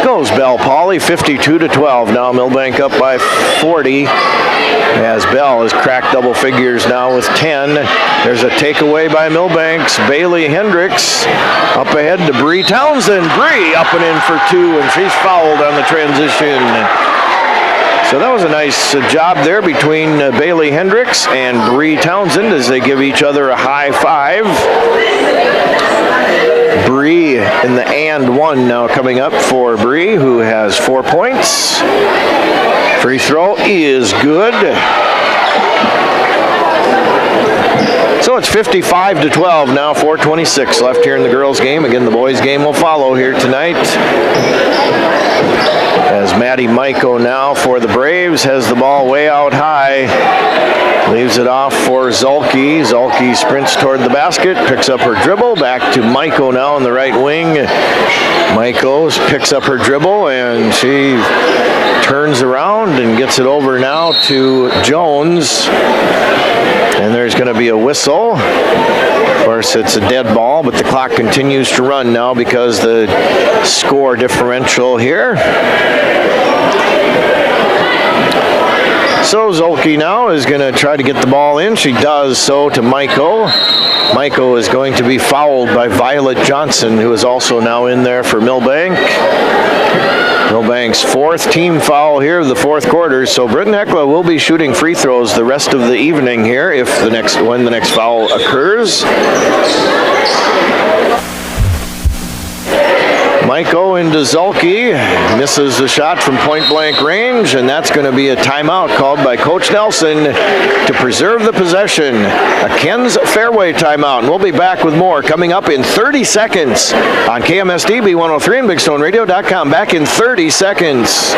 Goes Bell Pauley, 52-12. Now Milbank up by 40 as Bell has cracked double figures now with 10. There's a takeaway by Milbank's Bailey Hendricks. Up ahead to Bree Townsend. Bree up and in for 2, and she's fouled on the transition. So that was a nice job there between Bailey Hendricks and Bree Townsend as they give each other a high five. Bree in the and one now coming up for Bree, who has 4 points. Free throw is good. So it's 55-12 now, 4:26 left here in the girls' game. Again, the boys' game will follow here tonight. As Maddie Maiko now for the Braves has the ball way out high. Leaves it off for Zulke. Zulke sprints toward the basket, picks up her dribble. Back to Maiko now on the right wing. Maiko picks up her dribble, and she turns around and gets it over now to Jones. And there's going to be a whistle. Of course, it's a dead ball, but the clock continues to run now because the score differential here. So Zulke now is going to try to get the ball in. She does so to Maiko. Maiko is going to be fouled by Violet Johnson, who is also now in there for Milbank. Milbank's 4th team foul here of the fourth quarter. So Britton-Hecla will be shooting free throws the rest of the evening here when the next foul occurs. Maiko into Zulke, misses the shot from point-blank range, and that's going to be a timeout called by Coach Nelson to preserve the possession. A Ken's Fairway timeout, and we'll be back with more coming up in 30 seconds on KMSD B103 and BigStoneRadio.com. Back in 30 seconds.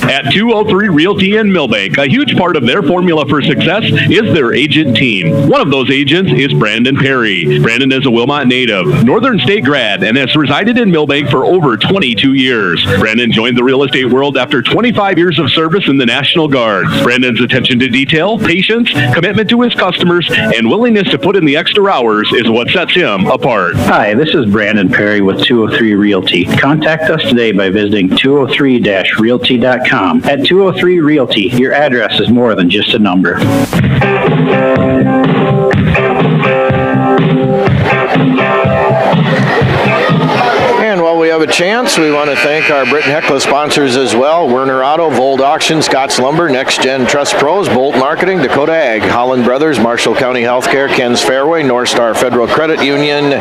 At 203 Realty in Milbank, a huge part of their formula for success is their agent team. One of those agents is Brandon Perry. Brandon is a Wilmot native, Northern State grad, and has resided in Milbank for over 22 years. Brandon joined the real estate world after 25 years of service in the National Guard. Brandon's attention to detail, patience, commitment to his customers, and willingness to put in the extra hours is what sets him apart. Hi, this is Brandon Perry with 203 Realty. Contact us today by visiting 203-realty.com. At 203 Realty, your address is more than just a number. And while we have a chance, we want to thank our Britton-Hecla sponsors as well. Werner Auto, Vold Auction, Scott's Lumber, Next Gen Trust Pros, Bolt Marketing, Dakota Ag, Holland Brothers, Marshall County Healthcare, Ken's Fairway, North Star Federal Credit Union,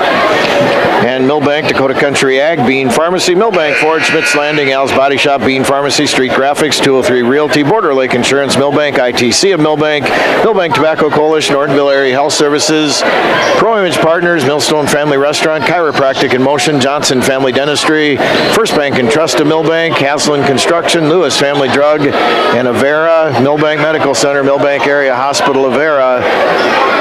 and Milbank, Dakota Country Ag, Bean Pharmacy, Milbank, Ford, Schmitz Landing, Al's Body Shop, Bean Pharmacy, Street Graphics, 203 Realty, Border Lake Insurance, Milbank, ITC of Milbank, Milbank Tobacco Coalition, Ortonville Area Health Services, Pro Image Partners, Millstone Family Restaurant, Chiropractic in Motion, Johnson Family Dentistry, First Bank and Trust of Milbank, Haslin Construction, Lewis Family Drug, and Avera, Milbank Medical Center, Milbank Area Hospital, Avera.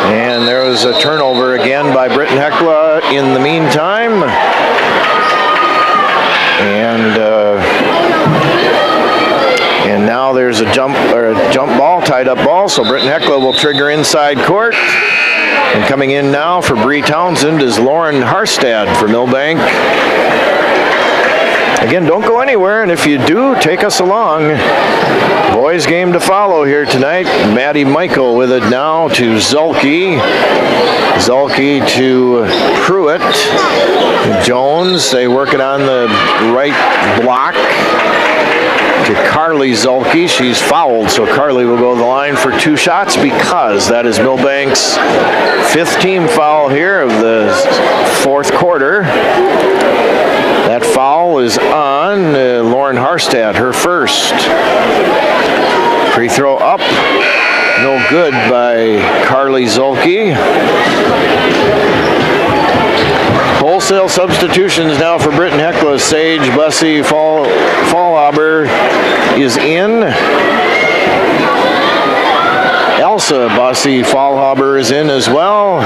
And there was a turnover again by Britton-Hecla in the meantime. And now there's a jump ball time. tied up ball, so Britton-Hecla will trigger inside court. And coming in now for Bree Townsend is Lauren Harstad for Milbank. Again, don't go anywhere, and if you do, take us along. Boys game to follow here tonight. Maddie Michael with it now to Zulke. Zulke to Pruitt. Jones, they work it on the right block to Carly Zulke. She's fouled, so Carly will go to the line for 2 shots because that is Milbank's 5th team foul here of the 4th quarter. That foul is on Lauren Harstad, her first. Free throw up, no good by Carly Zulke. Wholesale substitutions now for Britton-Hecla. Sage Bussey Fallhaber is in. Elsa Bussey Fallhaber is in as well.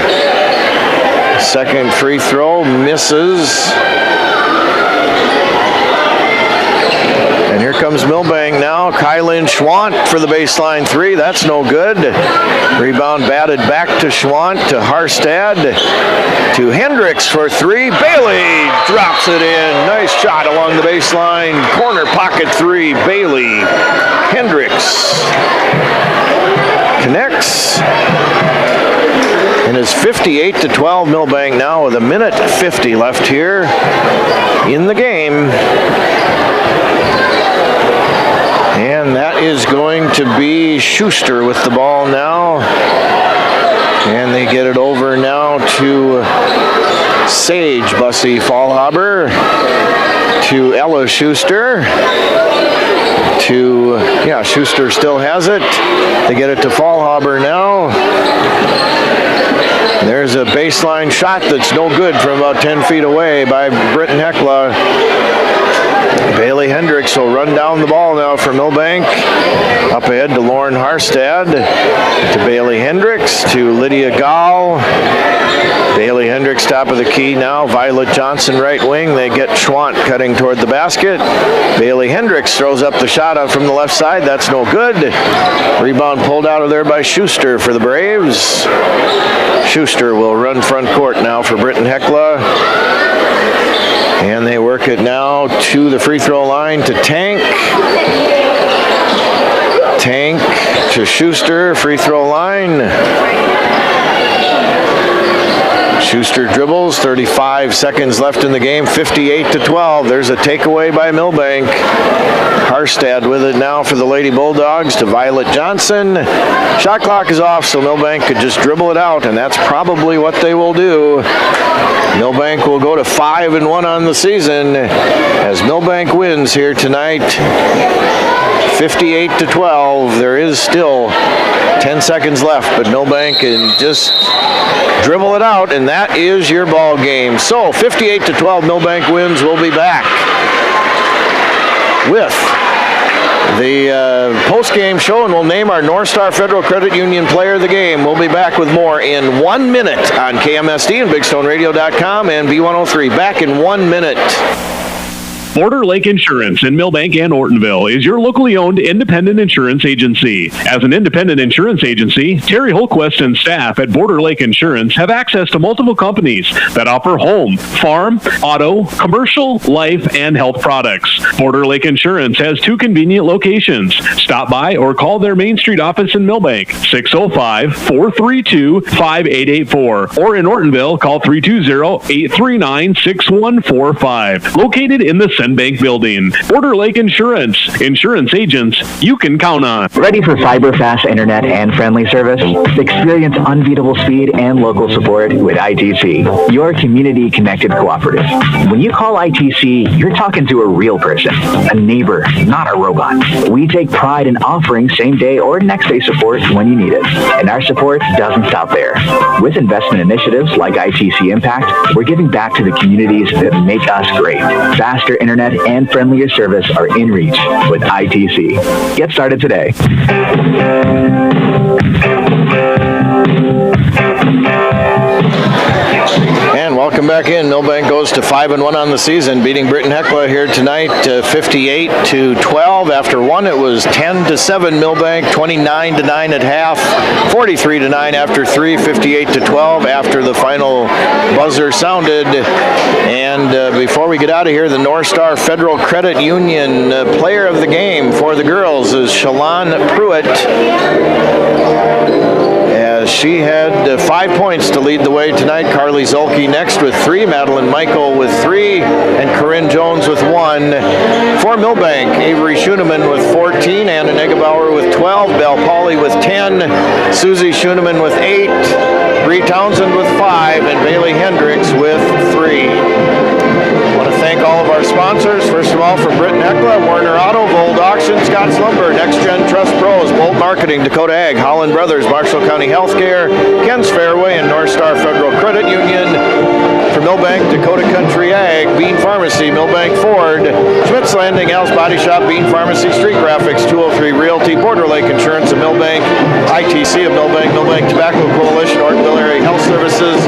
Second free throw misses. And here comes Milbank now. Kylan Schwant for the baseline 3. That's no good. Rebound batted back to Schwant, to Harstad, to Hendricks for 3. Bailey drops it in. Nice shot along the baseline. Corner pocket 3. Bailey. Hendricks connects. And it's 58-12 Milbank now with 1:50 left here in the game. And that is going to be Schuster with the ball now. And they get it over now to Sage Bussey Fallhaber, to Ella Schuster, Schuster still has it. They get it to Fallhaber now. There's a baseline shot that's no good from about 10 feet away by Britton-Hecla. Bailey Hendricks will run down the ball now for Milbank. Up ahead to Lauren Harstad, to Bailey Hendricks, to Lydia Gall. Bailey Hendricks top of the key now. Violet Johnson right wing. They get Schwant cutting toward the basket. Bailey Hendricks throws up the shot out from the left side. That's no good. Rebound pulled out of there by Schuster for the Braves. Schuster will run front court now for Britton-Hecla. And they work it now to the free throw line to Tank. Tank to Schuster, free throw line. Schuster dribbles, 35 seconds left in the game, 58-12. There's a takeaway by Milbank. Harstad with it now for the Lady Bulldogs to Violet Johnson. Shot clock is off, so Milbank could just dribble it out, and that's probably what they will do. Milbank will go to 5-1 on the season as Milbank wins here tonight. 58-12. There is still 10 seconds left, but Milbank can just dribble it out, and that is your ball game. So 58-12, Milbank wins. We'll be back with the post-game show, and we'll name our North Star Federal Credit Union Player of the Game. We'll be back with more in 1 minute on KMSD and BigStoneRadio.com and B103. Back in 1 minute. Border Lake Insurance in Milbank and Ortonville is your locally owned independent insurance agency. As an independent insurance agency, Terry Holquist and staff at Border Lake Insurance have access to multiple companies that offer home, farm, auto, commercial, life, and health products. Border Lake Insurance has 2 convenient locations. Stop by or call their Main Street office in Milbank, 605-432-5884. Or in Ortonville, call 320-839-6145. Located in the Bank building. Border Lake Insurance. Insurance agents you can count on. Ready for fiber-fast internet and friendly service? Experience unbeatable speed and local support with ITC, your community-connected cooperative. When you call ITC, you're talking to a real person, a neighbor, not a robot. We take pride in offering same-day or next-day support when you need it. And our support doesn't stop there. With investment initiatives like ITC Impact, we're giving back to the communities that make us great. Faster internet and friendlier service are in reach with ITC. Get started today. And welcome back in. Milbank goes to 5-1 on the season, beating Britton-Hecla here tonight 58-12. After one, it was 10-7 Milbank, 29-9 at half, 43-9 after three, 58-12 after the final buzzer sounded. And before we get out of here, the North Star Federal Credit Union player of the game for the girls is Shalon Pruitt, as she had 5 points to lead the way tonight. Carly Zolke next with 3, Madeline Michael with 3, and Corinne Jones with 1. For Milbank, Avery Schoenemann with 14, Anna Negebauer with 12, Belle Pauley with 10, Susie Schoenemann with 8, Bree Townsend with 5, and Bailey Hendricks with 3. I want to thank all of our sponsors. First of all, from Britton-Hecla, Warner Auto, Vold Auction, Scott's Lumber, Next Gen Trust Pros, Bolt Marketing, Dakota Ag, Holland Brothers, Marshall County Healthcare, Ken's Fairway, and North Star Federal Credit Union. For Milbank, Dakota Country Ag, Bean Pharmacy, Milbank Ford, Schmidt's Landing, Al's Body Shop, Bean Pharmacy, Street Graphics, 203 Realty, Border Lake Insurance of Milbank, ITC of Milbank, Milbank Tobacco Coalition, Ortonville Area Health Services,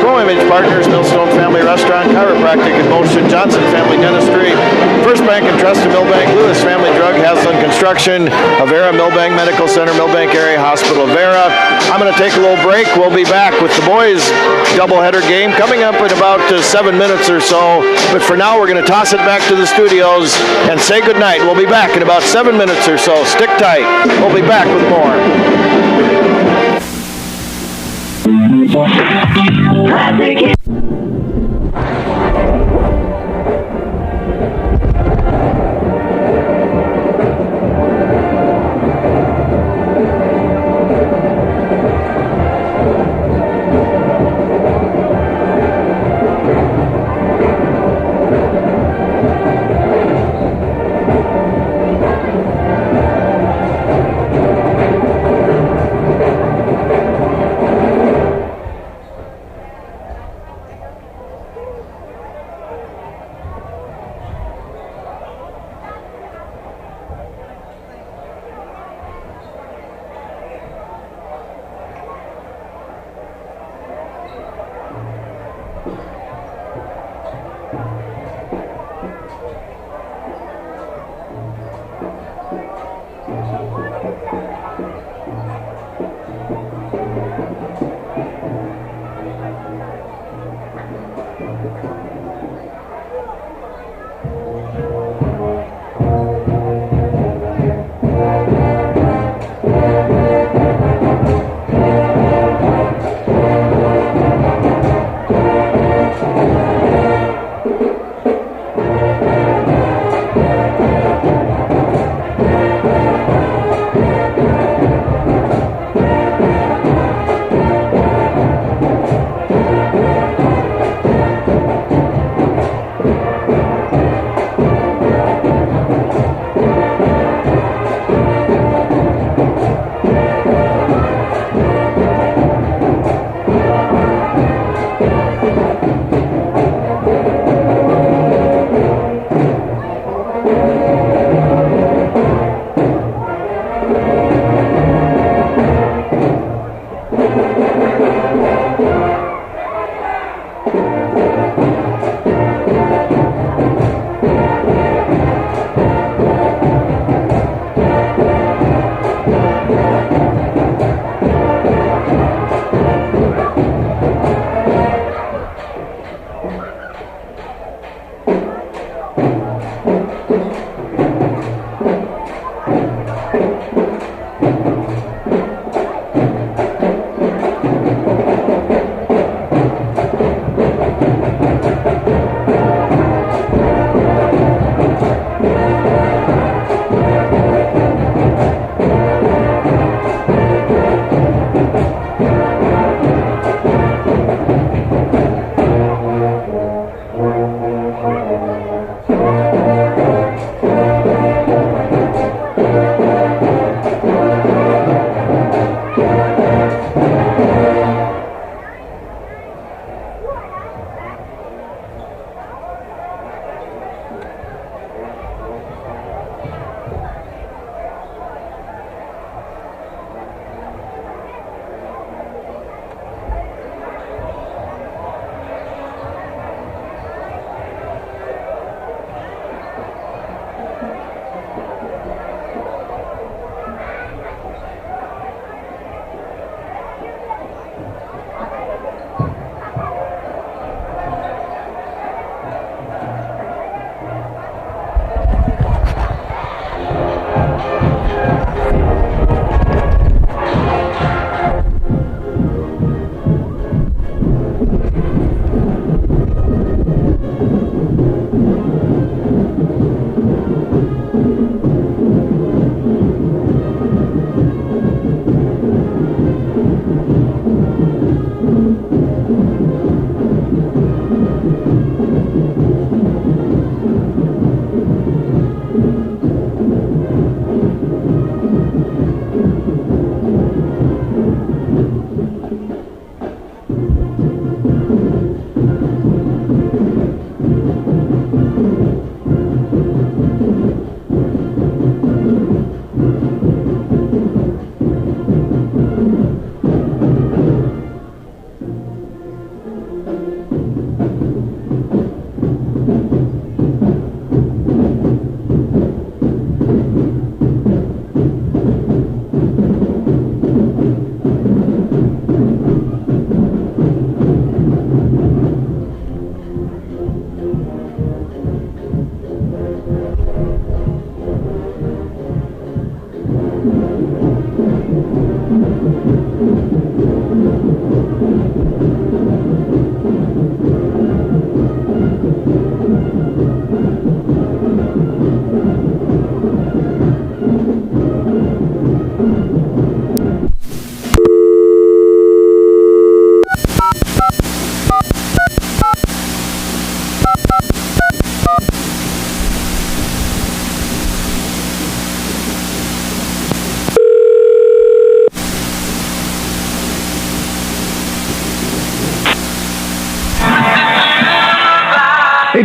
Pro Image Partners, Millstone Family Restaurant, Chiropractic in Motion, Johnson Family Dentistry, First Bank and Trust of Milbank, Lewis Family Drug, Haslam Construction, Avera Milbank Medical Center, Milbank Area Hospital, Avera. I'm going to take a little break. We'll be back with the boys' doubleheader game coming up in about 7 minutes or so. But for now, we're going to toss it back to the studios and say goodnight. We'll be back in about 7 minutes or so. Stick tight. We'll be back with more. Classic.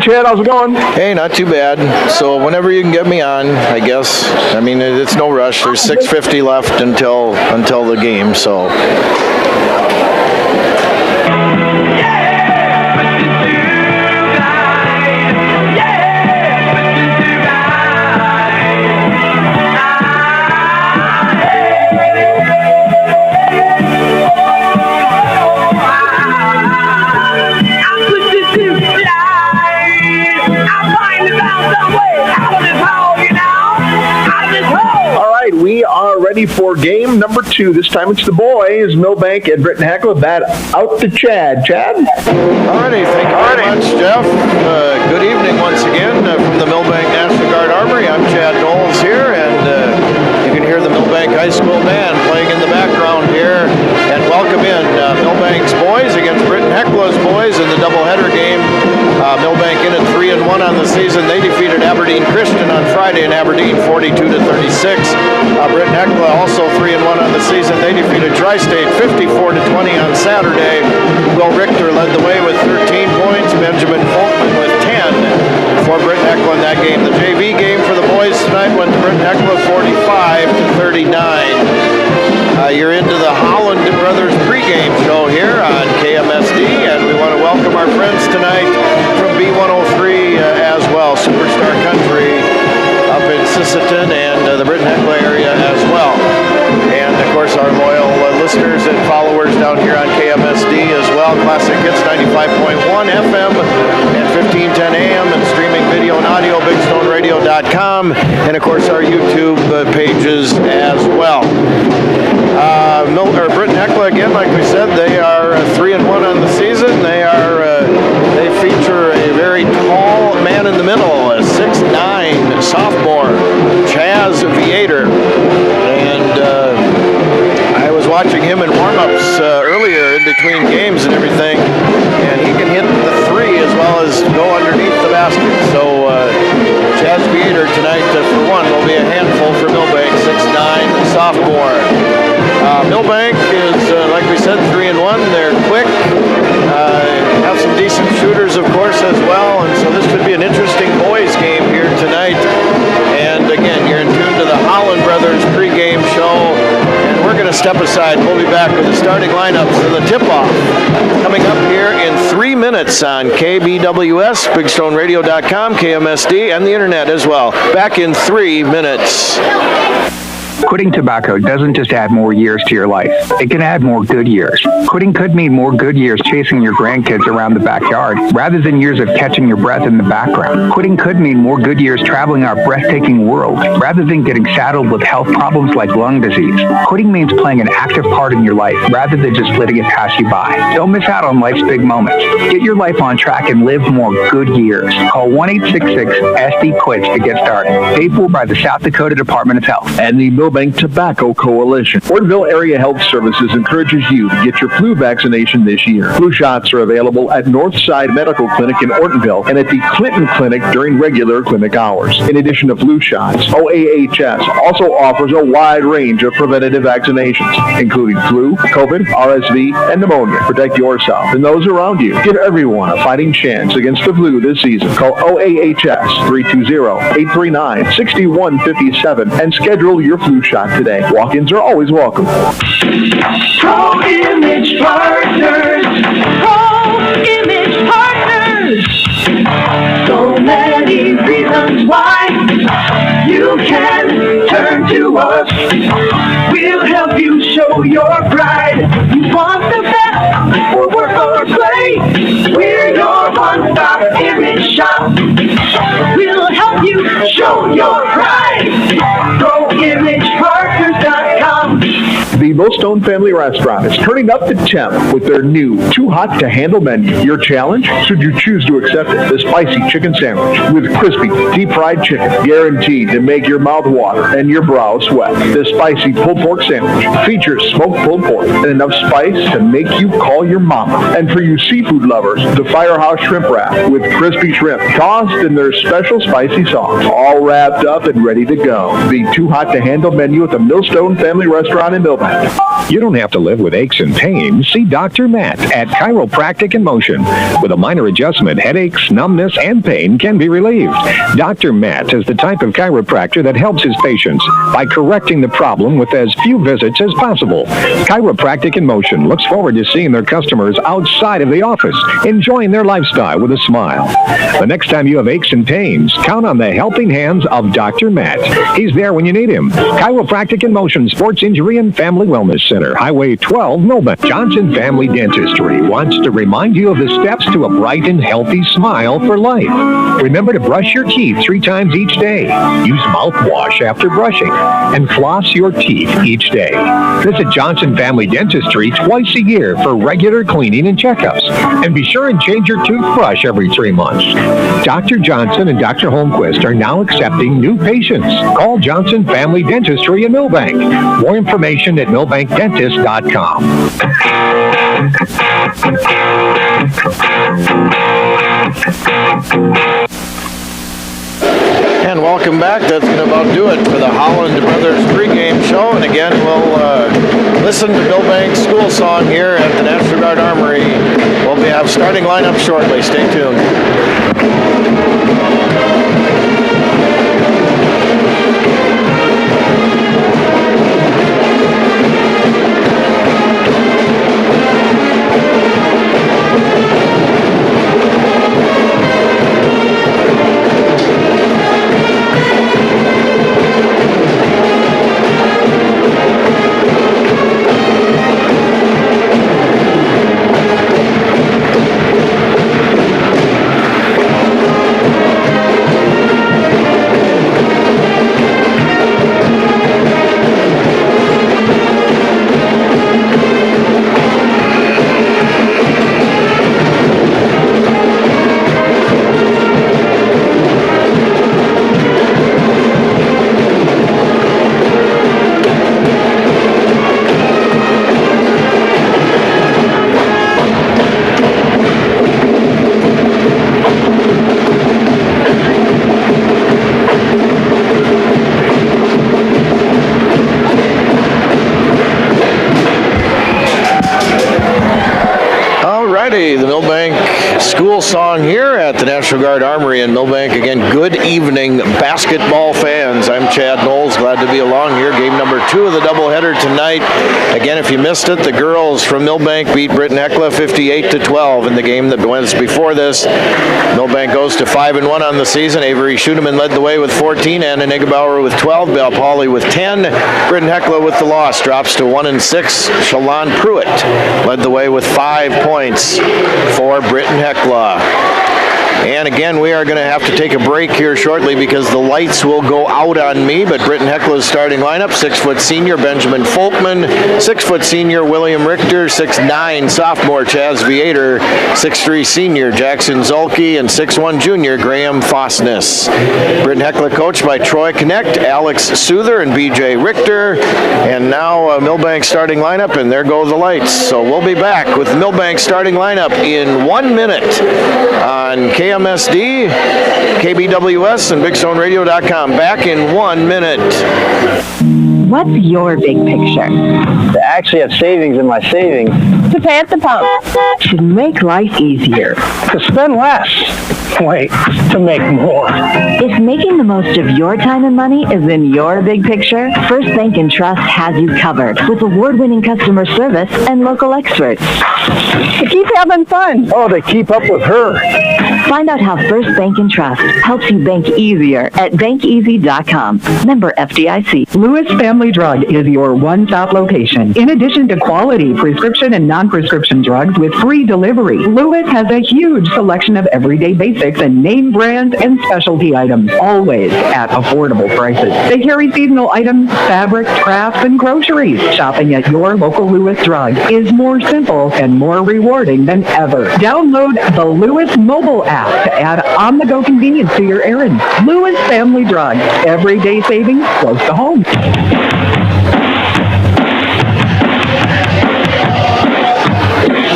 Chad. How's it going? Hey, not too bad. So whenever you can get me on, I guess. I mean, it's no rush. There's 6:50 left until the game, so. We are ready for game number 2. This time it's the boys, Milbank and Britton-Hecla. Bat out to Chad. Chad? Alrighty, thank you very much, Jeff. Good evening once again from the Milbank National Guard Armory. I'm Chad Knowles here, and you can hear the Milbank High School band playing in the background here. And welcome in Milbank's boys against Britton-Hecla's boys in the doubleheader game. Milbank in at 3-1 on the season. They defeated Aberdeen Christian on Friday in Aberdeen 42-36. Britton-Hecla also 3-1 on the season. They defeated Tri-State 54-20 on Saturday. Will Richter led the way with 13 points. Benjamin Folkman with 10 for Britton-Hecla in that game. The JV game for the boys tonight went to Britton-Hecla 45-39. You're into the Holland Brothers pregame show here on KMSD, and we want to welcome our friends tonight from B103 as well, Superstar Country up in Sisseton and the Britton-Hecla area as well. And of course our loyal listeners and followers down here on KMSD as well, Classic Hits 95.1 FM and 1510 AM, and streaming video and audio, BigStoneRadio.com, and of course our YouTube pages as well. Britton-Hecla, again, like we said, they are 3-1 on the season. They feature a very tall man in the middle, a 6'9" sophomore, Chaz Viator. And I was watching him in warm-ups earlier in between games and everything, and he can hit the three as well as go underneath the basket. So Chaz Viator tonight, for one, will be a handful for Milbank, 6'9", sophomore. Milbank is, like we said, 3-1. They're quick, have some decent shooters, of course, as well. And so this could be an interesting boys game here tonight. And again, you're in tune to the Holland Brothers pregame show. And we're going to step aside. We'll be back with the starting lineups and the tip-off coming up here in 3 minutes on KBWS, BigStoneRadio.com, KMSD, and the internet as well. Back in 3 minutes. Quitting tobacco doesn't just add more years to your life. It can add more good years. Quitting could mean more good years chasing your grandkids around the backyard, rather than years of catching your breath in the background. Quitting could mean more good years traveling our breathtaking world, rather than getting saddled with health problems like lung disease. Quitting means playing an active part in your life, rather than just letting it pass you by. Don't miss out on life's big moments. Get your life on track and live more good years. Call 1-866-SD-QUITS to get started. Paid for by the South Dakota Department of Health And the Milbank Tobacco Coalition. Ortonville Area Health Services encourages you to get your flu vaccination this year. Flu shots are available at Northside Medical Clinic in Ortonville and at the Clinton Clinic during regular clinic hours. In addition to flu shots, OAHS also offers a wide range of preventative vaccinations, including flu, COVID, RSV, and pneumonia. Protect yourself and those around you. Give everyone a fighting chance against the flu this season. Call OAHS 320-839-6157 and schedule your flu shot today. Walk-ins are always welcome. Pro Image Partners. Pro Image Partners. So many reasons why you can turn to us. We'll help you show your pride. You want the best for work or play. We're your one-stop image shop. We'll help you show your pride. ProImagePartners.com. The Millstone Family Restaurant is turning up the temp with their new Too Hot to Handle menu. Your challenge, should you choose to accept it, the spicy chicken sandwich with crispy, deep-fried chicken, guaranteed to make your mouth water and your brow sweat. The spicy pulled pork sandwich features smoked pulled pork and enough spice to make you call your mama. And for you seafood lovers, the Firehouse Shrimp Wrap with crispy shrimp tossed in their special spicy sauce, all wrapped up and ready to go. The Too Hot to Handle menu at the Millstone Family Restaurant in Milbank. You don't have to live with aches and pains. See Dr. Matt at Chiropractic in Motion. With a minor adjustment, headaches, numbness, and pain can be relieved. Dr. Matt is the type of chiropractor that helps his patients by correcting the problem with as few visits as possible. Chiropractic in Motion looks forward to seeing their customers outside of the office, enjoying their lifestyle with a smile. The next time you have aches and pains, count on the helping hands of Dr. Matt. He's there when you need him. Chiropractic in Motion Sports Injury and Family Wellness Center, Highway 12, Milbank. Johnson Family Dentistry wants to remind you of the steps to a bright and healthy smile for life. Remember to brush your teeth 3 times each day. Use mouthwash after brushing, and floss your teeth each day. Visit Johnson Family Dentistry twice a year for regular cleaning and checkups. And be sure and change your toothbrush every 3 months. Dr. Johnson and Dr. Holmquist are now accepting new patients. Call Johnson Family Dentistry in Milbank. More information at milbankdentist.com. And welcome back. That's going to about do it for the Holland Brothers pregame show. And again, we'll listen to Milbank's school song here at the National Guard Armory. We'll have starting lineup shortly. Stay tuned. The Milbank school song here at the National Guard Armory in Milbank. Again, good evening, basketball fans. I'm Chad Knowles, glad to be along here. Game number 2 of the doubleheader tonight. Again, if you missed it, the girls from Milbank beat Britton-Hecla 58-12 in the game that was before this. Milbank goes to 5-1 on the season. Avery Schuneman led the way with 14, Anna Niggebauer with 12, Belle Pauley with 10. Britton-Hecla with the loss drops to 1-6. Shalon Pruitt led the way with 5 points for Britton-Hecla. And again, we are going to have to take a break here shortly because the lights will go out on me. But Britton-Hecla's starting lineup: 6' senior Benjamin Folkman, 6' senior William Richter, 6'9" sophomore Chaz Viator, 6'3" senior Jackson Zulke, and 6'1" junior Graham Fosness. Britton-Hecla coached by Troy Connect, Alex Souther, and BJ Richter. And now Milbank starting lineup, and there go the lights. So we'll be back with Milbank starting lineup in 1 minute on KMSD, KBWS, and BigStoneRadio.com. Back in 1 minute. What's your big picture? To actually have savings in my savings. To pay at the pump. To make life easier. To spend less. Wait, to make more. If making the most of your time and money is in your big picture, First Bank & Trust has you covered with award-winning customer service and local experts. To keep having fun. Oh, to keep up with her. Find out how First Bank & Trust helps you bank easier at bankeasy.com. Member FDIC. Lewis Family Drug is your one-stop location. In addition to quality prescription and non-prescription drugs with free delivery, Lewis has a huge selection of everyday basics and name brands and specialty items, always at affordable prices. They carry seasonal items, fabric, crafts, and groceries. Shopping at your local Lewis Drug is more simple and more rewarding than ever. Download the Lewis mobile app to add on-the-go convenience to your errands. Lewis Family Drug. Everyday savings close to home.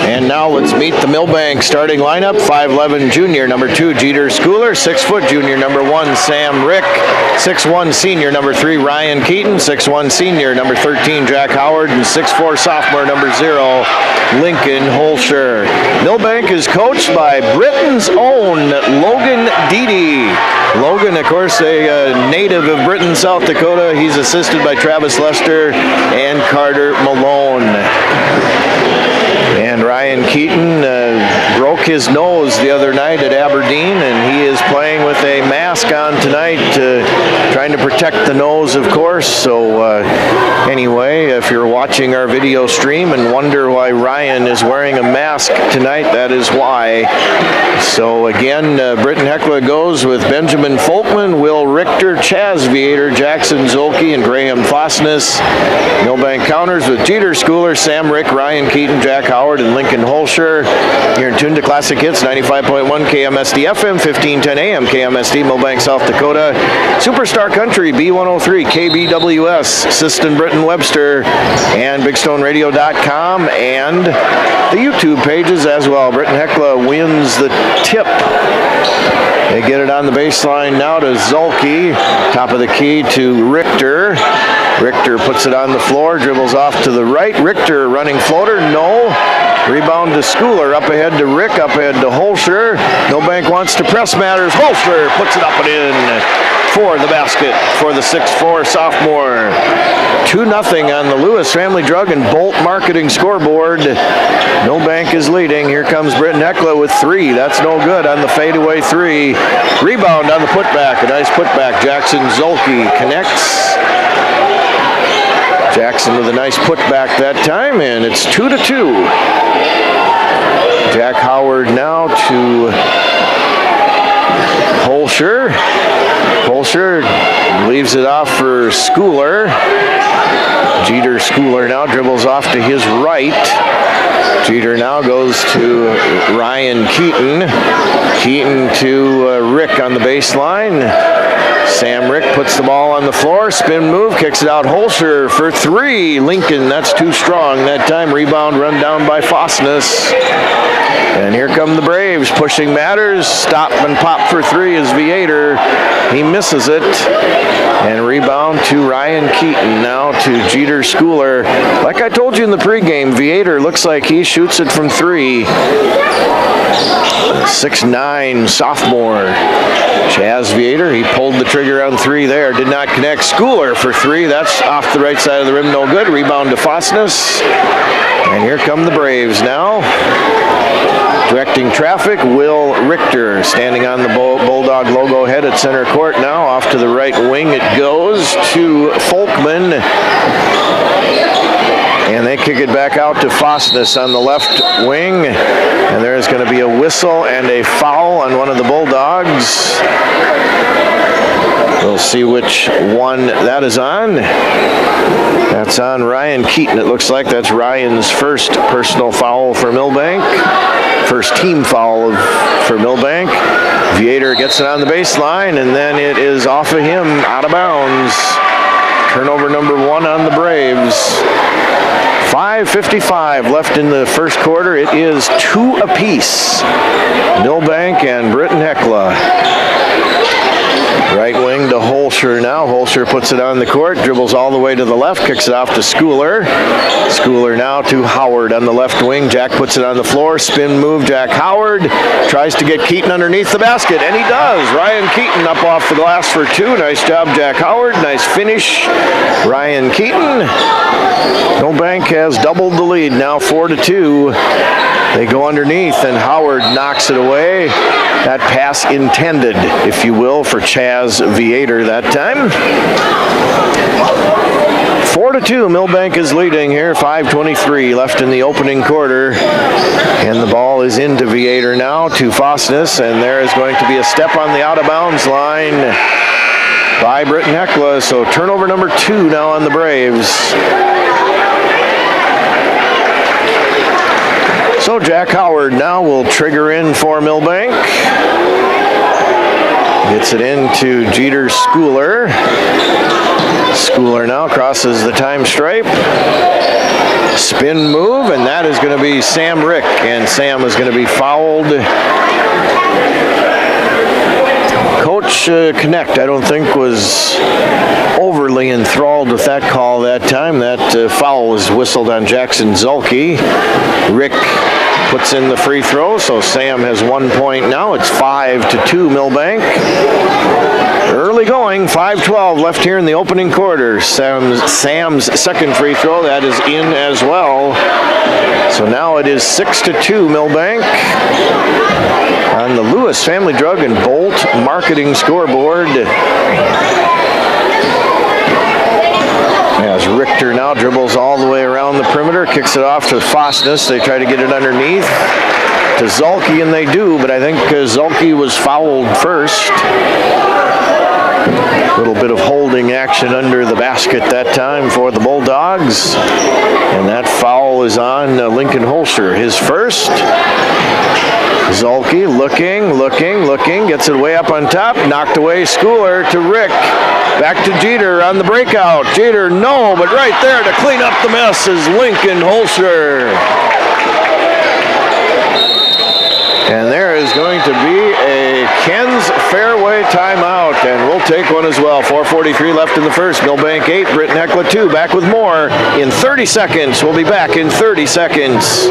And now let's meet the Milbank starting lineup. 5'11" junior, number 2, Jeter Schooler. 6' junior, number 1, Sam Rick. 6'1" senior, number 3, Ryan Keaton. 6'1" senior, number 13, Jack Howard. And 6'4" sophomore, number 0, Lincoln Holscher. Milbank is coached by Britton's own Logan Deedy. Logan, of course, a native of Britton, South Dakota. He's assisted by Travis Lester and Carter Malone. And Ryan Keaton broke his nose the other night at Aberdeen, and he is playing with a mask on tonight, trying to protect the nose, of course. So anyway, if you're watching our video stream and wonder why Ryan is wearing a mask tonight, that is why. So again, Britton-Hecla goes with Benjamin Folkman, Will Richter, Chaz Vietor, Jackson Zolke, and Graham Fosness. Milbank counters with Jeter Schooler, Sam Rick, Ryan Keaton, Jack Howard, and Lincoln Holscher. You're in tune to Classic Hits, 95.1 KMSD FM, 1510 AM, KMSD, Milbank, South Dakota. Superstar Country, B103 KBWS, Siston, Britton, Webster, and BigStoneRadio.com, and the YouTube pages as well. Britton-Hecla wins the tip. They get it on the baseline now to Zolke. Top of the key to Richter. Richter puts it on the floor, dribbles off to the right. Richter running floater, no. Rebound to Schooler, up ahead to Rick, up ahead to Holscher. Milbank wants to press matters. Holscher puts it up and in for the basket for the 6'4" sophomore. 2-0 on the Lewis Family Drug and Bolt Marketing scoreboard. Milbank is leading. Here comes Britton-Hecla with 3. That's no good on the fadeaway 3. Rebound on the putback. A nice putback. Jackson Zolke connects. Jackson with a nice putback that time, and it's 2-2. Jack Howard now to Holscher. Holscher leaves it off for Schooler. Jeter Schooler now dribbles off to his right. Jeter now goes to Ryan Keaton. Keaton to Rick on the baseline. Sam Rick puts the ball on the floor. Spin move, kicks it out. Holscher for 3. Lincoln, that's too strong that time. Rebound run down by Fosness. And here come the Braves pushing matters. Stop and pop for 3 is Vietor. He misses it. And rebound to Ryan Keaton, now to Jeter Schooler. Like I told you in the pregame, Vietor looks like he shoots it from 3. 6'9" sophomore. Chaz Vietor, he pulled the trigger on 3 there. Did not connect. Schooler for 3. That's off the right side of the rim, no good. Rebound to Fosness. And here come the Braves now. Directing traffic, Will Richter, standing on the Bulldog logo head at center court now. Off to the right wing it goes to Folkman. And they kick it back out to Fosness on the left wing. And there's going to be a whistle and a foul on one of the Bulldogs. We'll see which one that is on. That's on Ryan Keaton. It looks like that's Ryan's first personal foul for Milbank. First team foul for Milbank. Vietor gets it on the baseline, and then it is off of him, out of bounds. Turnover number 1 on the Braves. 5:55 left in the first quarter. It is 2 apiece. Milbank and Britton-Hecla. Right wing to Holscher now. Holscher puts it on the court, dribbles all the way to the left, kicks it off to Schooler. Schooler now to Howard on the left wing. Jack puts it on the floor. Spin move, Jack Howard. Tries to get Keaton underneath the basket, and he does. Ryan Keaton up off the glass for 2. Nice job, Jack Howard. Nice finish, Ryan Keaton. Milbank has doubled the lead, now 4-2. They go underneath, and Howard knocks it away. That pass intended, if you will, for Chaz Vietor that time. 4-2, Milbank is leading here. 5:23 left in the opening quarter. And the ball is into Vietor now to Fosness, and there is going to be a step on the out-of-bounds line by Britton-Hecla. So turnover number 2 now on the Braves. So Jack Howard now will trigger in for Milbank. Gets it into Jeter Schooler. Schooler now crosses the time stripe. spin move, and that is going to be Sam Rick, and Sam is going to be fouled. Coach Connect, I don't think, was overly enthralled with that call that time. That foul was whistled on Jackson Zulke. Rick puts in the free throw, so Sam has 1 point now. It's 5-2 Milbank. Early going, 5:12 left here in the opening quarter. Sam's second free throw, that is in as well. So now it is 6-2 Milbank on the Lewis Family Drug and Bolt Marketing scoreboard. As Richter now dribbles all the way around the perimeter, kicks it off to Fosness. They try to get it underneath to Zulke, and they do, but I think Zulke was fouled first. A little bit of holding action under the basket that time for the Bulldogs. And that foul is on Lincoln Holscher, his first. Zulke looking, gets it way up on top, knocked away Schooler to Rick. Back to Jeter on the breakout. Jeter, no, but right there to clean up the mess is Lincoln Holscher. And there is going to be a Ken's Fairway timeout, and we'll take one as well. 4:43 left in the first. Milbank 8, Britton-Hecla 2. Back with more in 30 seconds. We'll be back in 30 seconds.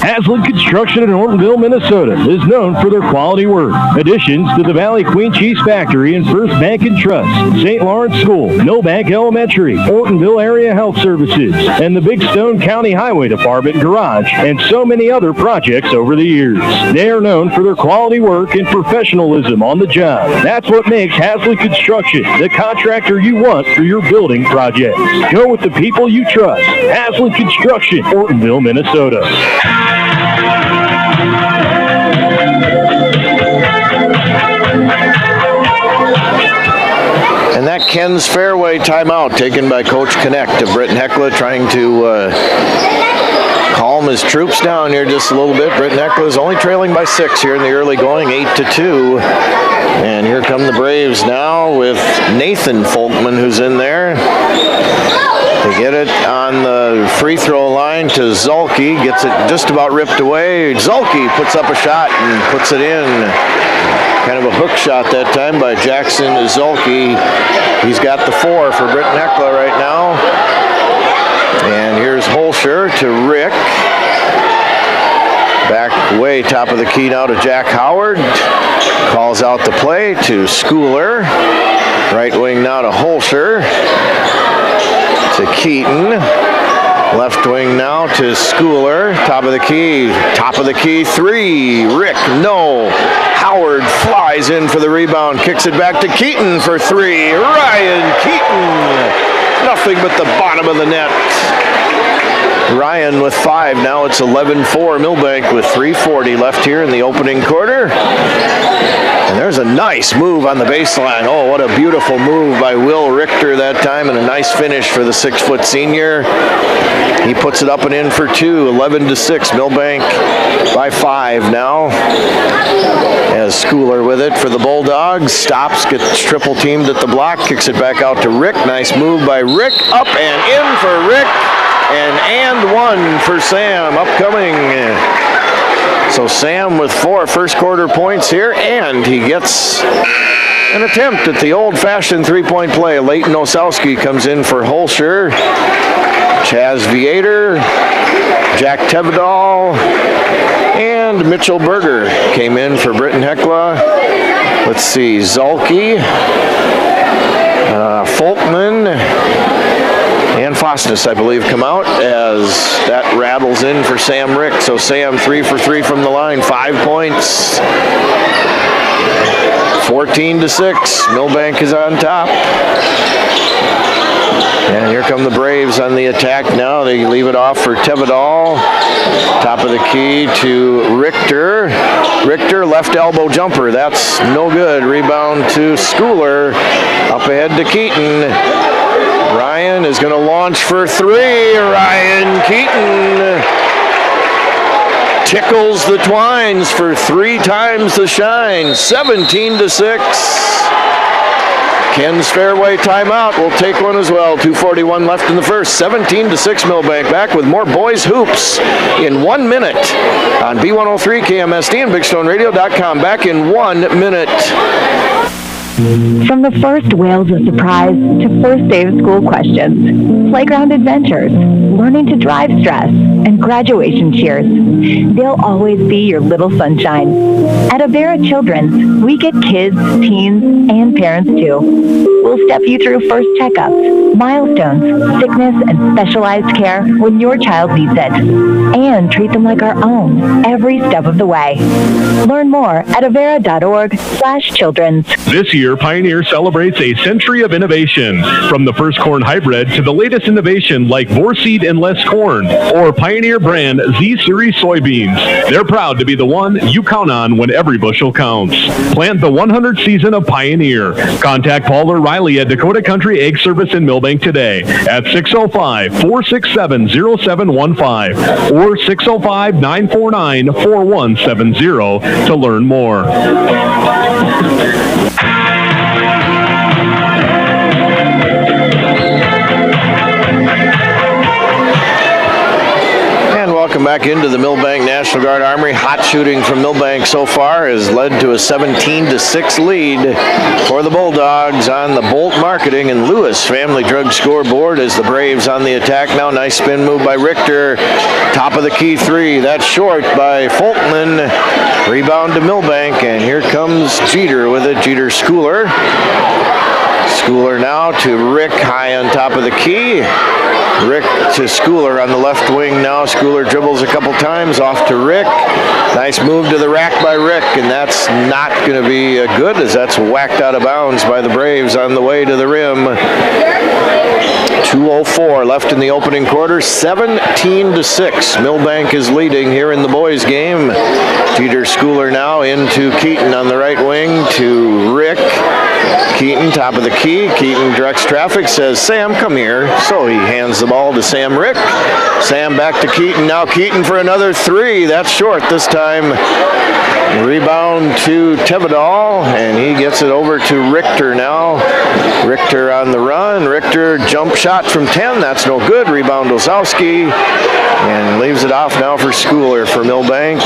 Haslam Construction in Ortonville, Minnesota is known for their quality work. Additions to the Valley Queen Cheese Factory and First Bank and Trust, St. Lawrence School, Milbank Elementary, Ortonville Area Health Services, and the Big Stone County Highway Department Garage, and so many other projects over the years. They are known for their quality work and professionalism on the job. That's what makes Haslam Construction the contractor you want for your building projects. Go with the people you trust. Haslam Construction, Ortonville, Minnesota. And that Ken's Fairway timeout taken by Coach Connect of Britton-Hecla, trying to calm his troops down here just a little bit. Britton-Hecla is only trailing by 6 here in the early going, 8-2. And here come the Braves now with Nathan Folkman, who's in there. They get it on the free throw line to Zulke, gets it just about ripped away. Zulke puts up a shot and puts it in. Kind of a hook shot that time by Jackson Zulke. He's got the 4 for Britton-Hecla right now. And here's Holscher to Rick. Back way top of the key now to Jack Howard. Calls out the play to Schooler. Right wing now to Holscher. To Keaton. Left wing now to Schooler. Top of the key 3. Rick, no. Howard flies in for the rebound. Kicks it back to Keaton for 3. Ryan Keaton. Nothing but the bottom of the net. Ryan with 5. Now it's 11-4 Milbank with 3:40 left here in the opening quarter. And there's a nice move on the baseline. Oh, what a beautiful move by Will Richter that time, and a nice finish for the 6-foot senior. He puts it up and in for 2, 11-6. Milbank by 5 now. As Schooler with it for the Bulldogs. Stops, gets triple teamed at the block, kicks it back out to Rick. Nice move by Rick. Up and in for Rick. And 1 for Sam upcoming. So Sam with 4 first quarter points here, and he gets an attempt at the old-fashioned three-point play. Leighton Osowski comes in for Holscher. Chaz Viator, Jack Tevedal, and Mitchell Berger came in for Britton-Hecla. Let's see, Zulke, Folkman, and Fosness, I believe, come out as that rattles in for Sam Rick. So Sam 3 for 3 from the line, 5 points. 14-6. Milbank is on top. And here come the Braves on the attack now. They leave it off for Tevedal. Top of the key to Richter. Richter, left elbow jumper. That's no good. Rebound to Schooler. Up ahead to Keaton. Ryan is going to launch for 3. Ryan Keaton tickles the twines for 3 times the shine. 17-6. Ken's Fairway timeout. We'll take one as well. 2:41 left in the first. 17-6 Milbank. Back with more boys hoops in 1 minute on B103 KMSD and BigStoneRadio.com. Back in 1 minute. From the first wails of surprise to first day of school questions, playground adventures, learning to drive stress, and graduation cheers, they'll always be your little sunshine. At Avera Children's, we get kids, teens, and parents too. We'll step you through first checkups, milestones, sickness, and specialized care when your child needs it, and treat them like our own every step of the way. Learn more at avera.org/children's. This year, Pioneer celebrates a century of innovation. From the first corn hybrid to the latest innovation like Vorseed and Less Corn or Pioneer brand Z-Series soybeans. They're proud to be the one you count on when every bushel counts. Plant the 100th season of Pioneer. Contact Paul or Riley at Dakota Country Egg Service in Milbank today at 605-467-0715 or 605-949-4170 to learn more. Welcome back into the Milbank National Guard Armory. Hot shooting from Milbank so far has led to a 17-6 lead for the Bulldogs on the Bolt Marketing and Lewis Family Drug scoreboard as the Braves on the attack now. Nice spin move by Richter. Top of the key three. That's short by Fulton. Rebound to Milbank, and here comes Jeter with it. Jeter Schooler. Schooler now to Rick, high on top of the key. Rick to Schooler on the left wing now. Schooler dribbles a couple times off to Rick. Nice move to the rack by Rick, and that's not going to be good as that's whacked out of bounds by the Braves on the way to the rim. 2:04 left in the opening quarter. 17-6. Milbank is leading here in the boys' game. Jeter Schooler now into Keaton on the right wing to Rick. Keaton, top of the key. Keaton directs traffic, says, Sam, come here. So he hands the ball to Sam Rick. Sam back to Keaton. Now Keaton for another three. That's short this time. Rebound to Tevedal, and he gets it over to Richter now. Richter on the run. Richter jump shot from 10. That's no good. Rebound Osowski, and leaves it off now for Schooler for Milbank.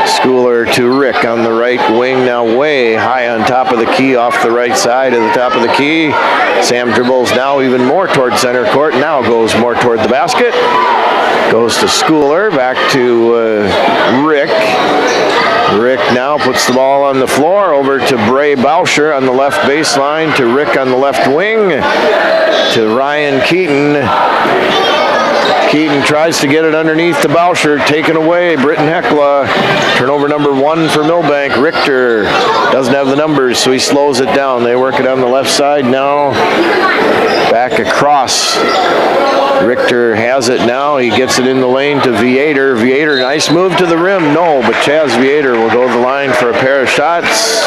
Schooler to Rick on the right wing now, way high on top of the key, off the right side of the top of the key. Sam dribbles now even more toward center court, now goes more toward the basket. Goes to Schooler, back to Rick. Rick now puts the ball on the floor, over to Bray Bauscher on the left baseline, to Rick on the left wing, to Ryan Keaton. Keaton tries to get it underneath to Bauscher, taken away. Britton-Hecla, turnover number 1 for Milbank. Richter doesn't have the numbers, so he slows it down. They work it on the left side now. Back across. Richter has it now. He gets it in the lane to Viator. Viator, nice move to the rim. No, but Chaz Viator will go to the line for a pair of shots.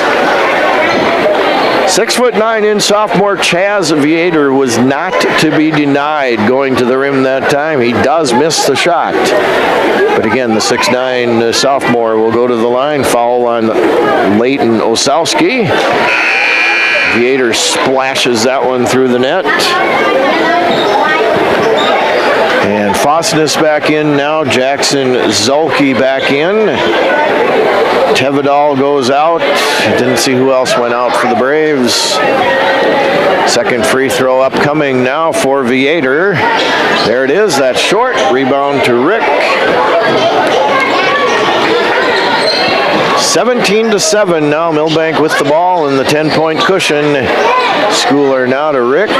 6'9" sophomore Chaz Viator was not to be denied going to the rim that time. He does miss the shot. But again, the 6'9" sophomore will go to the line. Foul on Leighton Osowski. Viator splashes that one through the net. And Fosness back in now. Jackson Zolke back in. Tevedal goes out. Didn't see who else went out for the Braves. Second free throw upcoming now for Viator. There it is. That's short. Rebound to Rick. 17-7 now. Milbank with the ball in the 10-point cushion. Schooler now to Rick.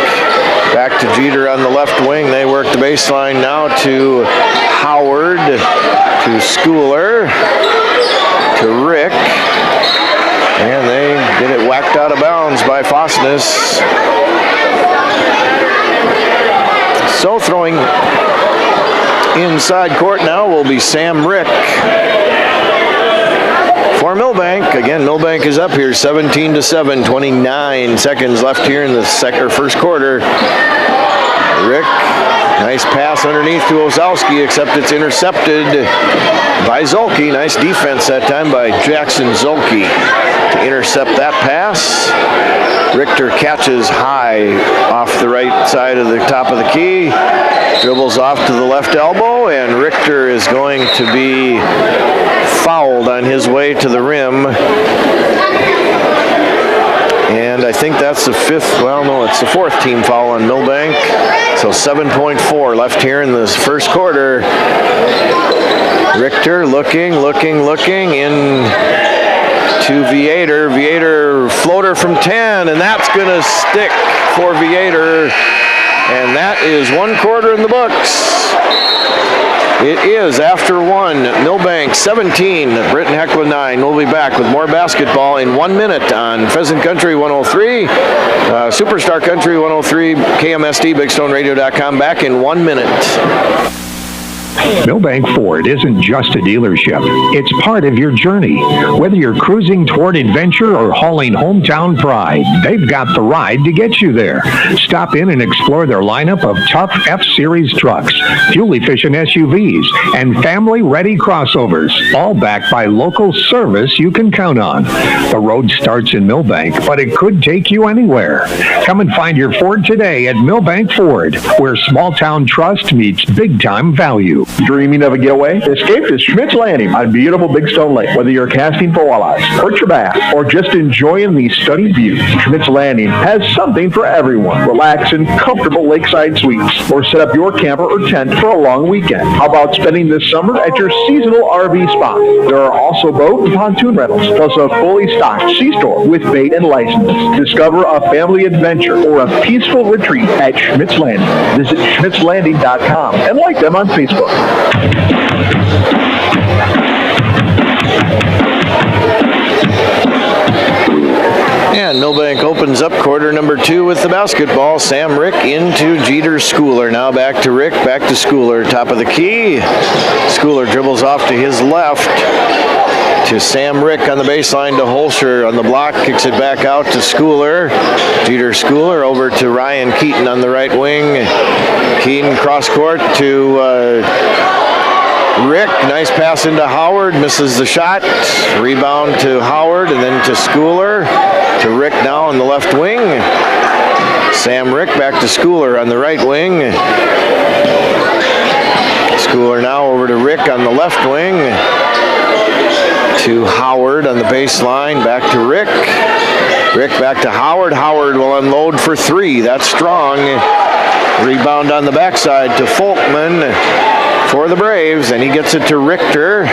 Back to Jeter on the left wing. They work the baseline now to Howard, to Schooler, to Rick. And they get it whacked out of bounds by Fosness. So throwing inside court now will be Sam Rick. For Milbank, again, Milbank is up here 17-7, 29 seconds left here in the first quarter. Rick, nice pass underneath to Osowski, except it's intercepted by Zolke. Nice defense that time by Jackson Zolke to intercept that pass. Richter catches high off the right side of the top of the key, dribbles off to the left elbow, and Richter is going to be fouled on his way to the rim. And I think that's the it's the fourth team foul on Milbank. So 7.4 left here in this first quarter. Richter looking in to Viator. Viator floater from 10, and that's going to stick for Viator. And that is 1 quarter in the books. It is after 1. Milbank 17, Britton-Hecla 9. We'll be back with more basketball in 1 minute on Pheasant Country 103, Superstar Country 103, KMSD, BigStoneRadio.com. Back in 1 minute. Milbank Ford isn't just a dealership. It's part of your journey. Whether you're cruising toward adventure or hauling hometown pride, they've got the ride to get you there. Stop in and explore their lineup of tough F-Series trucks, fuel-efficient SUVs, and family-ready crossovers, all backed by local service you can count on. The road starts in Milbank, but it could take you anywhere. Come and find your Ford today at Milbank Ford, where small-town trust meets big-time value. Dreaming of a getaway? Escape to Schmidt's Landing on beautiful Big Stone Lake. Whether you're casting for walleyes, perch or bass, or just enjoying these stunning views, Schmidt's Landing has something for everyone. Relax in comfortable lakeside suites, or set up your camper or tent for a long weekend. How about spending this summer at your seasonal RV spot? There are also boat and pontoon rentals, plus a fully stocked C-store with bait and license. Discover a family adventure or a peaceful retreat at Schmidt's Landing. Visit schmidtslanding.com and like them on Facebook. And Milbank opens up quarter number 2 with the basketball. Sam Rick into Jeter Schooler. Now back to Rick, back to Schooler. Top of the key. Schooler dribbles off to his left to Sam Rick on the baseline to Holscher on the block. Kicks it back out to Schooler. Jeter Schooler over to Ryan Keaton on the right wing. Keaton cross court to Rick. Nice pass into Howard. Misses the shot. Rebound to Howard and then to Schooler. To Rick now on the left wing. Sam Rick back to Schooler on the right wing. Schooler now over to Rick on the left wing. To Howard on the baseline. Back to Rick. Rick back to Howard. Howard will unload for 3. That's strong. Rebound on the backside to Folkman for the Braves, and he gets it to Richter.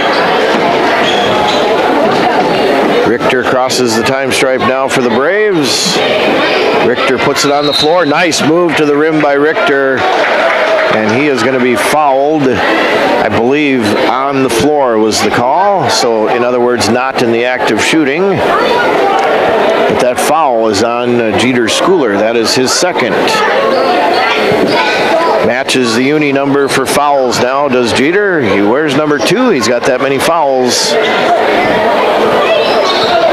Richter crosses the time stripe now for the Braves. Richter puts it on the floor. Nice move to the rim by Richter, and he is going to be fouled. I believe on the floor was the call, so in other words, not in the act of shooting. But that foul is on Jeter Schooler. That is his second. Matches the uni number for fouls now, does Jeter. He wears number 2. He's got that many fouls.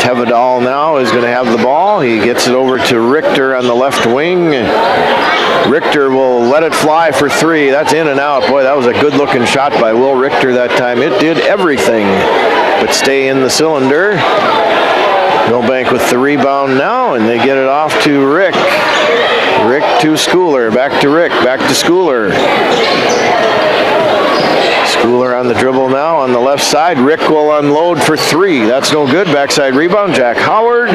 Tevedal now is going to have the ball. He gets it over to Richter on the left wing. Richter will let it fly for 3. That's in and out. Boy, that was a good-looking shot by Will Richter that time. It did everything but stay in the cylinder. Milbank with the rebound now, and they get it off to Rick. Rick to Schooler, back to Rick, back to Schooler. Schooler on the dribble now on the left side. Rick will unload for 3. That's no good. Backside rebound, Jack Howard.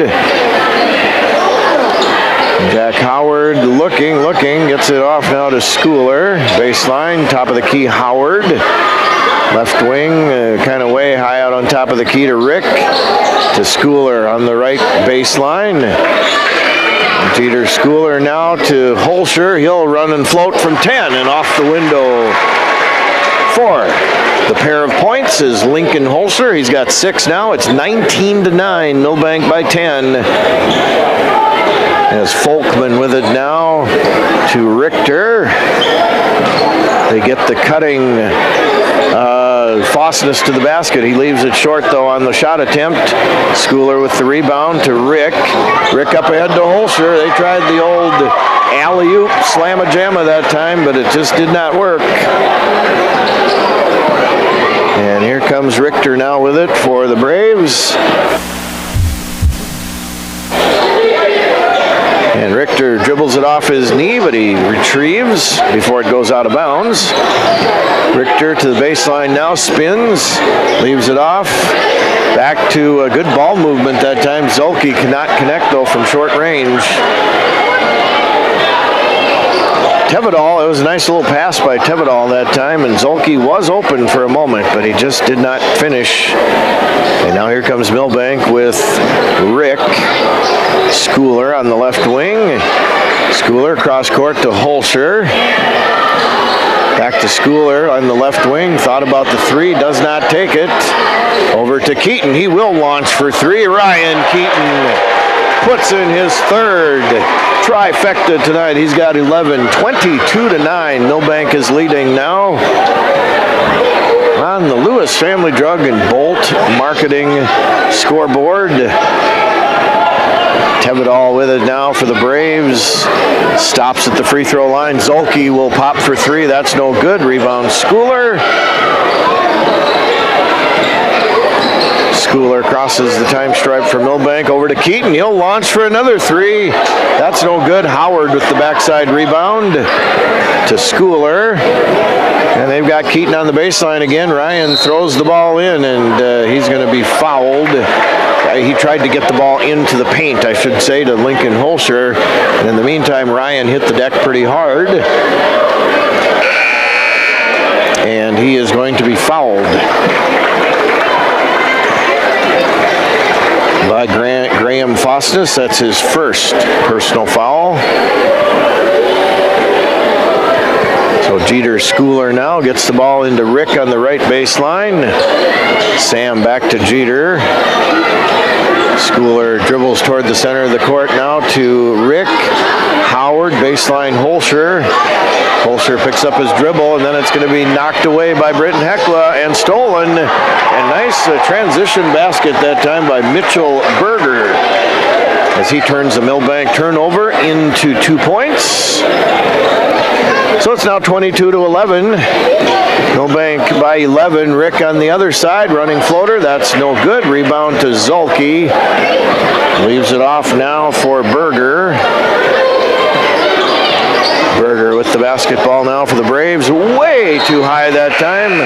Jack Howard looking, gets it off now to Schooler. Baseline, top of the key, Howard. Left wing, kind of way high out on top of the key to Rick. To Schooler on the right baseline. Jeter Schooler now to Holscher. He'll run and float from 10 and off the window. 4. The pair of points is Lincoln Holscher. He's got 6 now. It's 19-9. Milbank by 10. As Folkman with it now to Richter. They get the cutting Fossness to the basket. He leaves it short, though, on the shot attempt. Schooler with the rebound to Rick. Rick up ahead to Holscher. They tried the old alley-oop slamma-jamma that time, but it just did not work. And here comes Richter now with it for the Braves. Richter dribbles it off his knee, but he retrieves before it goes out of bounds. Richter to the baseline now, spins, leaves it off. Back to a good ball movement that time. Zolke cannot connect, though, from short range. Tevedal, it was a nice little pass by Tevedal that time, and Zolke was open for a moment, but he just did not finish. And now here comes Milbank with Rick. Schooler on the left wing. Schooler cross court to Holscher. Back to Schooler on the left wing. Thought about the three, does not take it. Over to Keaton. He will launch for three. Ryan Keaton puts in his third trifecta tonight. He's got 11, 22-9. Milbank is leading now on the Lewis Family Drug and Bolt Marketing scoreboard. Tevedal with it now for the Braves. Stops at the free throw line. Zolke will pop for three. That's no good. Rebound Schooler. Schooler crosses the time stripe for Milbank. Over to Keaton. He'll launch for another three. That's no good. Howard with the backside rebound to Schooler. And they've got Keaton on the baseline again. Ryan throws the ball in, and he's going to be fouled. He tried to get the ball into the paint, I should say, to Lincoln Holscher. And in the meantime, Ryan hit the deck pretty hard. And he is going to be fouled by Graham Fosness. That's his first personal foul. So Jeter Schooler now gets the ball into Rick on the right baseline. Sam back to Jeter. Schooler dribbles toward the center of the court now to Rick. Howard, baseline Holscher. Holscher picks up his dribble, and then it's going to be knocked away by Britton-Hecla and stolen. And nice transition basket that time by Mitchell Berger as he turns the Milbank turnover into 2 points. So it's now 22-11. Milbank by 11. Rick on the other side, running floater. That's no good. Rebound to Zolke. Leaves it off now for Berger. Berger with the basketball now for the Braves. Way too high that time.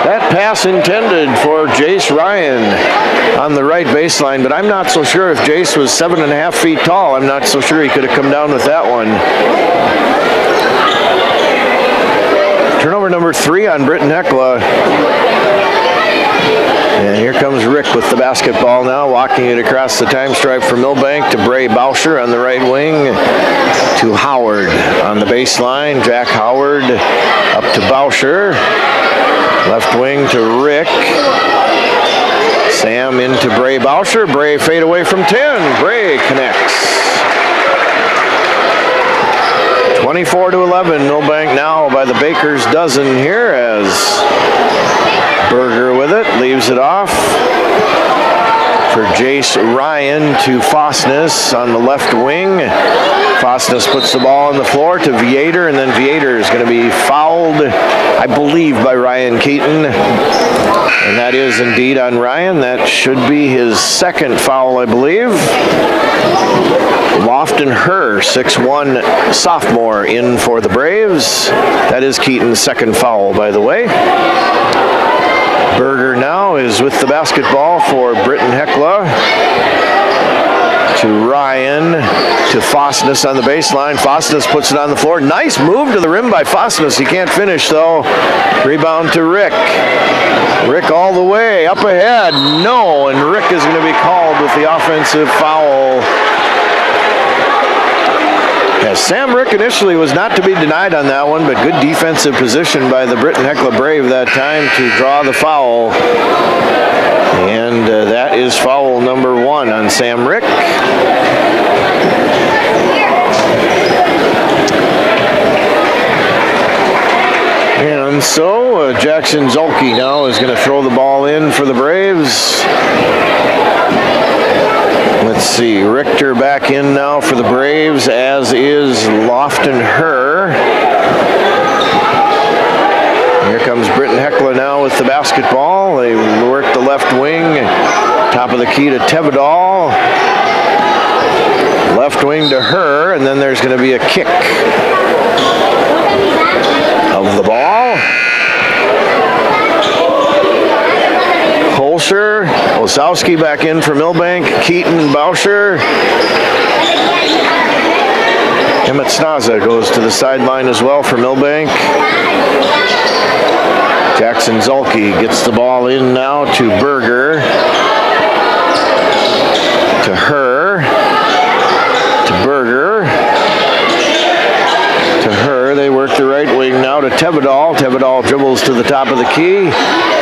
That pass intended for Jace Ryan on the right baseline, but I'm not so sure if Jace was 7.5 feet tall. I'm not so sure he could have come down with that one. Turnover number 3 on Britton-Hecla. And here comes Rick with the basketball now, walking it across the time stripe for Milbank to Bray Bauscher on the right wing, to Howard on the baseline. Jack Howard up to Bauscher. Left wing to Rick. Sam into Bray Bauscher. Bray fade away from 10. Bray connects. 24-11. Milbank now by the baker's dozen here as Berger with it. Leaves it off for Jace Ryan to Fosness on the left wing. Fosness puts the ball on the floor to Viator, and then Viator is going to be fouled, I believe, by Ryan Keaton. And that is indeed on Ryan. That should be his second foul, I believe. Lofton Herr, 6'1", sophomore, in for the Braves. That is Keaton's second foul, by the way. Berger now is with the basketball for Britton-Hecla. To Ryan, to Fosness on the baseline. Fosness puts it on the floor. Nice move to the rim by Fosness. He can't finish, though. Rebound to Rick. Rick all the way, up ahead. No, and Rick is going to be called with the offensive foul. Yes, Sam Rick initially was not to be denied on that one, but good defensive position by the Britton-Hecla Brave that time to draw the foul. And that is foul number 1 on Sam Rick. And so Jackson Zolke now is going to throw the ball in for the Braves. Let's see, Richter back in now for the Braves, as is Lofton Herr. Here comes Britton-Hecla now with the basketball. They work the left wing, top of the key to Tevedal. Left left wing to her, and then there's going to be a kick of the ball. Holscher, Osowski back in for Milbank, Keaton, Bauscher. Emmett Snaza goes to the sideline as well for Milbank. Jackson Zulke gets the ball in now to Berger. To her. To Berger. To her. They work the right wing now to Tevedal. Tevedal dribbles to the top of the key.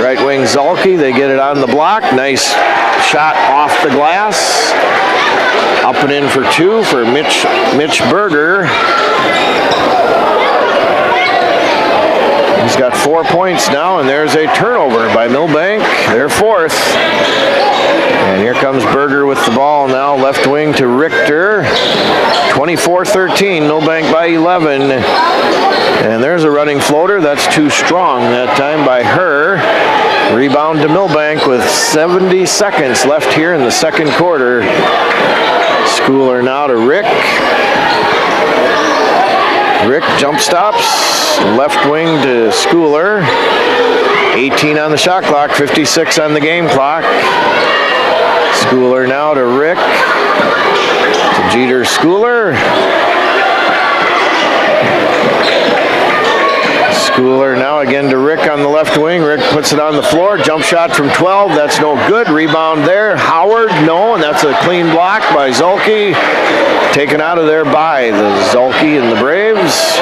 Right wing Zulke. They get it on the block. Nice shot off the glass. Up and in for two for Mitch Berger. He's got 4 points now, and there's a turnover by Milbank, their fourth. And here comes Berger with the ball now, left wing to Richter. 24-13, Milbank by 11. And there's a running floater. That's too strong that time by her. Rebound to Milbank with 70 seconds left here in the second quarter. Schooler now to Rick. Rick jump stops, left wing to Schooler. 18 on the shot clock, 56 on the game clock. Schooler now to Rick. To Jeter Schooler. Schooler now again to Rick on the left wing. Rick puts it on the floor. Jump shot from 12. That's no good. Rebound there. Howard, no. And that's a clean block by Zulke. Taken out of there by the Zulke and the Braves.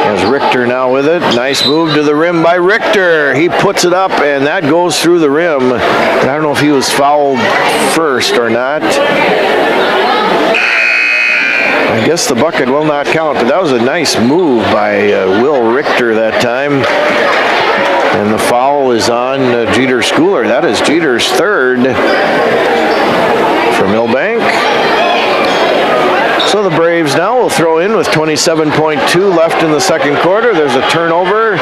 There's Richter now with it. Nice move to the rim by Richter. He puts it up, and that goes through the rim. I don't know if he was fouled first or not. I guess the bucket will not count, but that was a nice move by Will Richter that time. And the foul is on Jeter Schooler. That is Jeter's third for Milbank. So the Braves now will throw in with 27.2 left in the second quarter. There's a turnover.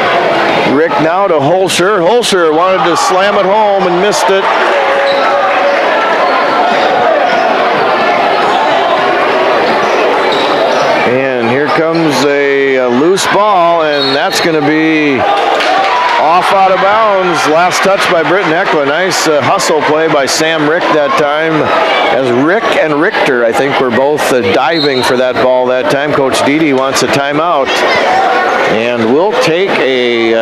Rick now to Holscher. Holscher wanted to slam it home and missed it. And here comes a loose ball, and that's going to be off out of bounds. Last touch by Britton-Hecla. Nice hustle play by Sam Rick that time. As Rick and Richter, I think, were both diving for that ball that time. Coach Dede wants a timeout. And we'll take a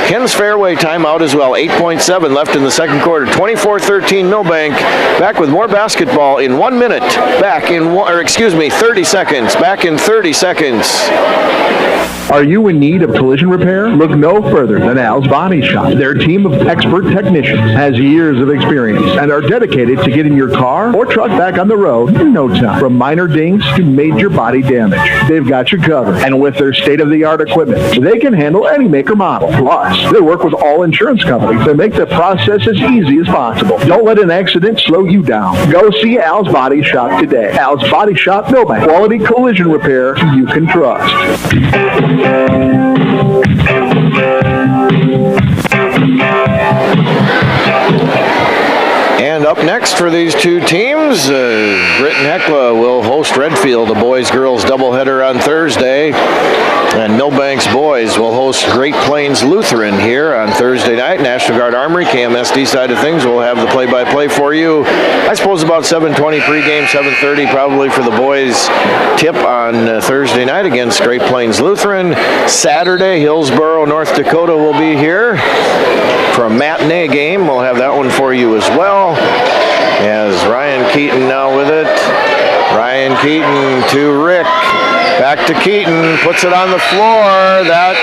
Ken's Fairway timeout as well. 8.7 left in the second quarter. 24-13 Milbank. Back with more basketball in 1 minute. 30 seconds. Back in 30 seconds. Are you in need of collision repair? Look no further than Al's Body Shop. Their team of expert technicians has years of experience and are dedicated to getting your car or truck back on the road in no time. From minor dings to major body damage, they've got you covered. And with their state-of-the-art equipment, they can handle any make or model. Plus, they work with all insurance companies to make the process as easy as possible. Don't let an accident slow you down. Go see Al's Body Shop today. Al's Body Shop, Milbank. Quality collision repair you can trust. And up next for these two teams, Britton-Hecla will host Redfield, a boys-girls doubleheader on Thursday. And Milbank's boys will host Great Plains Lutheran here on Thursday night. National Guard Armory, KMSD side of things, will have the play-by-play for you. I suppose about 7:20 pregame, 7:30 probably for the boys tip on Thursday night against Great Plains Lutheran. Saturday, Hillsboro, North Dakota will be here for a matinee game. We'll have that one for you as well. As Ryan Keaton now with it. Ryan Keaton to Rick. Back to Keaton, puts it on the floor. That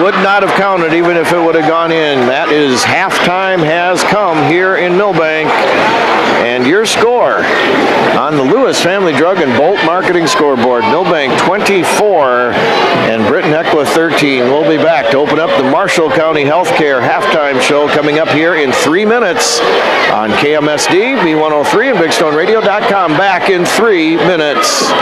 would not have counted even if it would have gone in. That is halftime has come here in Milbank. And your score on the Lewis Family Drug and Bolt Marketing Scoreboard, Milbank 24 and Britton-Hecla 13. We'll be back to open up the Marshall County Healthcare halftime show coming up here in 3 minutes on KMSD B103 and BigStoneRadio.com. Back in 3 minutes.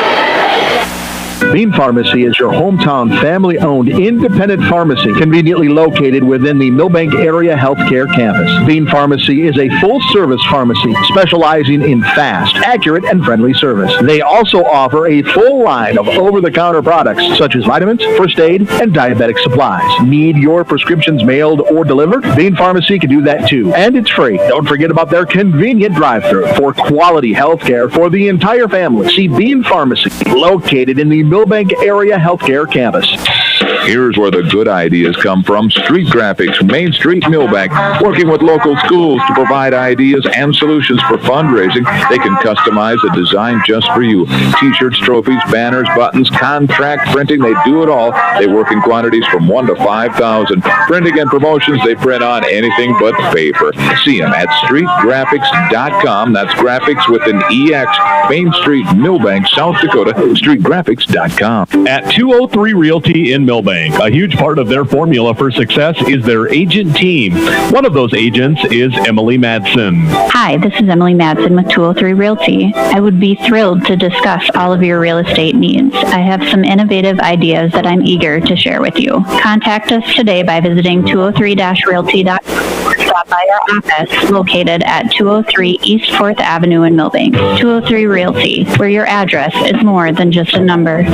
Bean Pharmacy is your hometown family-owned independent pharmacy conveniently located within the Milbank Area Healthcare Campus. Bean Pharmacy is a full-service pharmacy specializing in fast, accurate, and friendly service. They also offer a full line of over-the-counter products such as vitamins, first aid, and diabetic supplies. Need your prescriptions mailed or delivered? Bean Pharmacy can do that too, and it's free. Don't forget about their convenient drive-thru for quality health care for the entire family. See Bean Pharmacy, located in the Milbank Area Healthcare Campus. Here's where the good ideas come from. Street Graphics, Main Street, Milbank. Working with local schools to provide ideas and solutions for fundraising. They can customize a design just for you. T-shirts, trophies, banners, buttons, contract printing, they do it all. They work in quantities from 1 to 5,000. Printing and promotions, they print on anything but paper. See them at streetgraphics.com. That's graphics with an EX. Main Street, Milbank, South Dakota. Streetgraphics.com. At 203 Realty in Milbank, a huge part of their formula for success is their agent team. One of those agents is Emily Madsen. Hi, this is Emily Madsen with 203 Realty. I would be thrilled to discuss all of your real estate needs. I have some innovative ideas that I'm eager to share with you. Contact us today by visiting 203-realty.com or stop by our office located at 203 East 4th Avenue in Milbank. 203 Realty, where your address is more than just a number.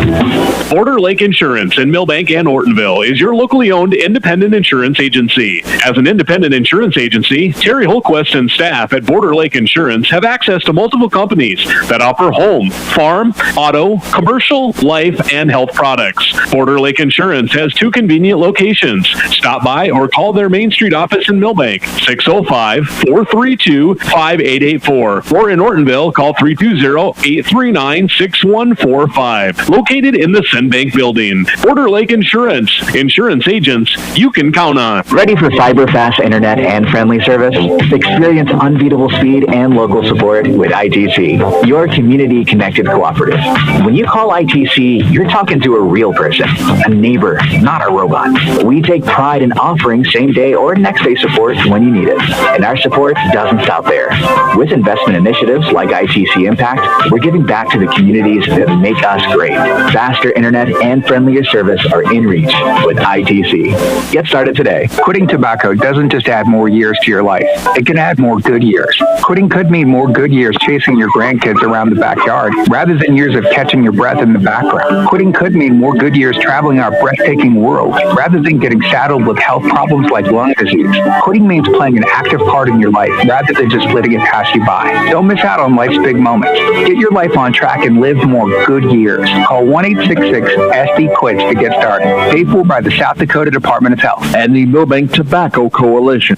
Border Lake Insurance in Milbank and Ortonville is your locally owned independent insurance agency. As an independent insurance agency, Terry Holquist and staff at Border Lake Insurance have access to multiple companies that offer home, farm, auto, commercial, life, and health products. Border Lake Insurance has 2 convenient locations. Stop by or call their Main Street office in Milbank, 605-432-5884. Or in Ortonville, call 320-839-6145. Located in the Senbank building. Border Lake Insurance. Insurance agents you can count on. Ready for fiber-fast internet and friendly service? Experience unbeatable speed and local support with ITC, your community-connected cooperative. When you call ITC, you're talking to a real person, a neighbor, not a robot. We take pride in offering same-day or next-day support when you need it, and our support doesn't stop there. With investment initiatives like ITC Impact, we're giving back to the communities that make us great. Faster internet and friendlier service are in reach with ITC. Get started today. Quitting tobacco doesn't just add more years to your life. It can add more good years. Quitting could mean more good years chasing your grandkids around the backyard rather than years of catching your breath in the background. Quitting could mean more good years traveling our breathtaking world rather than getting saddled with health problems like lung disease. Quitting means playing an active part in your life rather than just letting it pass you by. Don't miss out on life's big moments. Get your life on track and live more good years. Call 1-866-SD-QUITS to get started. Paid for by the South Dakota Department of Health and the Milbank Tobacco Coalition.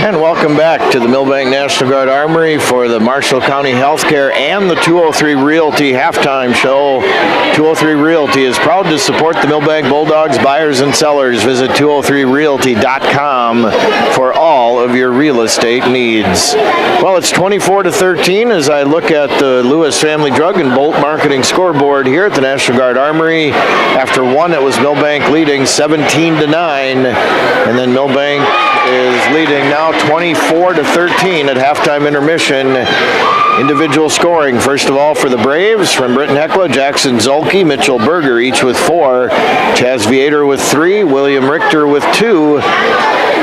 And welcome back to the Milbank National Guard Armory for the Marshall County Healthcare and the 203 Realty halftime show. 203 Realty is proud to support the Milbank Bulldogs buyers and sellers. Visit 203realty.com for all of your real estate needs. Well, it's 24-13 as I look at the Lewis Family Drug and Bolt Marketing scoreboard here at the National Guard Armory. After one, it was Milbank leading 17-9, and then Milbank is leading now 24-13 at halftime intermission. Individual scoring, first of all, for the Braves, from Britton-Hecla, Jackson Zolke, Mitchell Berger, each with 4. Chaz Viator with 3, William Richter with 2.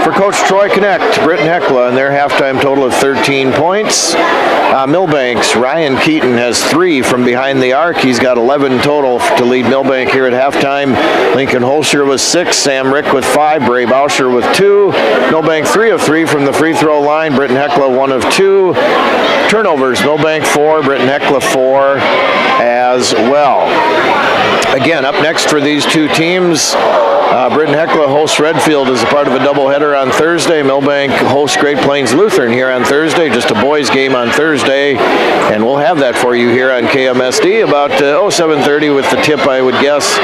For Coach Troy Connect, Britton-Hecla, and their halftime total of 13 points. Milbank's Ryan Keaton has 3 from behind the arc. He's got 11 total to lead Milbank here at halftime. Lincoln Holscher with 6, Sam Rick with 5, Bray Bauscher with 2. Milbank 3 of 3 from the free throw line. Britton-Hecla 1 of 2. Turnovers, Milbank 4, Britton-Hecla 4 as well. Again, up next for these two teams, Britton-Hecla hosts Redfield as a part of a doubleheader on Thursday. Milbank hosts Great Plains Lutheran here on Thursday, just a boys game on Thursday, and we'll have that for you here on KMSD about 7:30 with the tip, I would guess,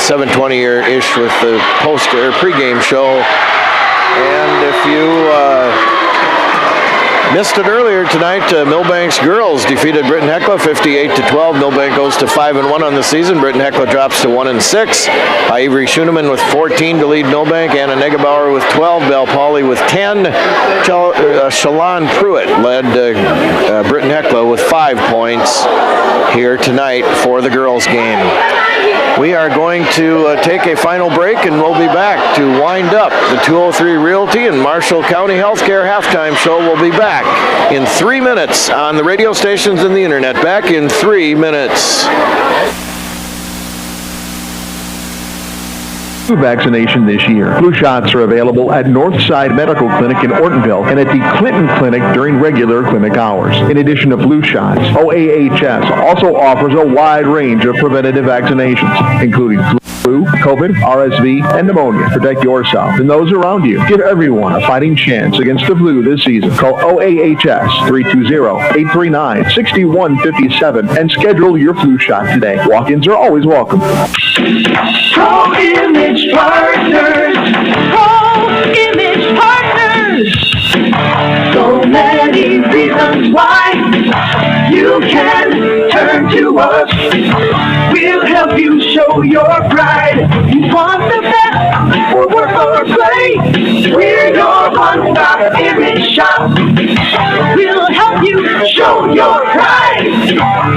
7:20-ish with the post or pregame show. And if you Missed it earlier tonight. Milbank's girls defeated Britton-Hecla 58-12. Milbank goes to 5-1 on the season. Britton-Hecla drops to 1-6. Ivory Schoenemann with 14 to lead Milbank. Anna Negebauer with 12. Belle Pauley with 10. Shalon Pruitt led Britton-Hecla with 5 points here tonight for the girls' game. We are going to take a final break, and we'll be back to wind up the 203 Realty and Marshall County Healthcare halftime show. We'll be back in 3 minutes on the radio stations and the internet. Back in 3 minutes. Flu vaccination this year. Flu shots are available at Northside Medical Clinic in Ortonville and at the Clinton Clinic during regular clinic hours. In addition to flu shots, OAHS also offers a wide range of preventative vaccinations, including flu, COVID, RSV, and pneumonia. Protect yourself and those around you. Give everyone a fighting chance against the flu this season. Call OAHS 320-839-6157 and schedule your flu shot today. Walk-ins are always welcome. Pro Image Partners. Pro Image Partners. So many reasons why you can turn to us. We'll help you show your pride. You want the best for work or play. We're your one-stop image shop. We'll help you show your pride.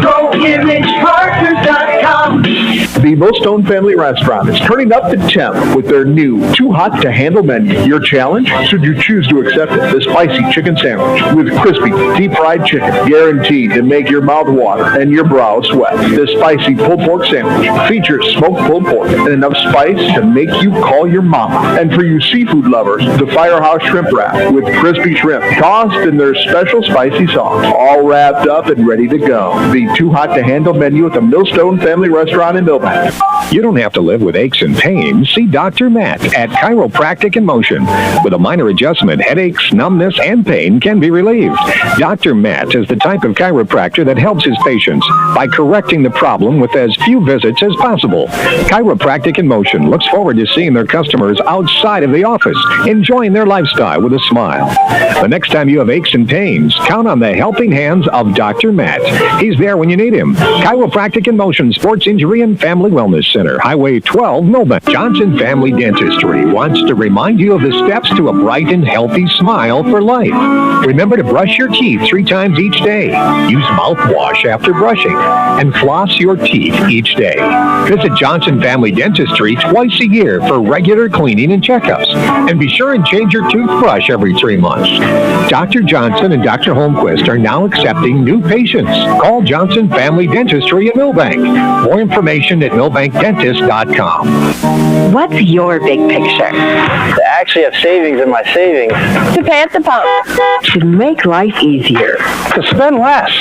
ProImagePartners.com. The Millstone Family Restaurant is turning up the temp with their new Too Hot to Handle menu. Your challenge, should you choose to accept it, the spicy chicken sandwich with crispy, deep-fried chicken, guaranteed to make your mouth water and your brow sweat. The spicy pulled pork sandwich features smoked pulled pork and enough spice to make you call your mama. And for you seafood lovers, the Firehouse Shrimp Wrap with crispy shrimp tossed in their special spicy sauce, all wrapped up and ready to go. The Too Hot to Handle menu at the Millstone Family Restaurant in Milbank. You don't have to live with aches and pains. See Dr. Matt at Chiropractic in Motion. With a minor adjustment, headaches, numbness, and pain can be relieved. Dr. Matt is the type of chiropractor that helps his patients by correcting the problem with as few visits as possible. Chiropractic in Motion looks forward to seeing their customers outside of the office, enjoying their lifestyle with a smile. The next time you have aches and pains, count on the helping hands of Dr. Matt. He's there when you need him. Chiropractic in Motion Sports Injury and Family Wellness Center, Highway 12, Milbank. Johnson Family Dentistry wants to remind you of the steps to a bright and healthy smile for life. Remember to brush your teeth 3 times each day. Use mouthwash after brushing. And floss your teeth each day. Visit Johnson Family Dentistry twice a year for regular cleaning and checkups. And be sure and change your toothbrush every 3 months. Dr. Johnson and Dr. Holmquist are now accepting new patients. Call Johnson Family Dentistry in Milbank. More information at milbankdentist.com. What's your big picture? To actually have savings in my savings. To pay at the pump. To make life easier. To spend less.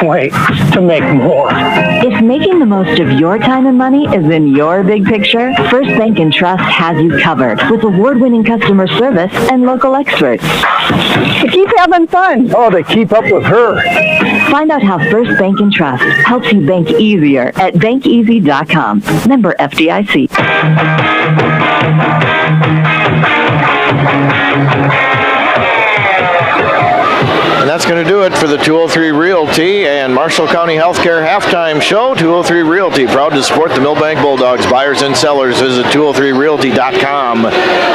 Wait, to make more. If making the most of your time and money is in your big picture, First Bank & Trust has you covered with award-winning customer service and local experts. To keep having fun. Oh, to keep up with her. Find out how First Bank & Trust helps you bank easier at bankeasy.com. Member FDIC. And that's going to do it for the 203 Realty and Marshall County Healthcare halftime show. 203 Realty, proud to support the Milbank Bulldogs. Buyers and sellers, visit 203realty.com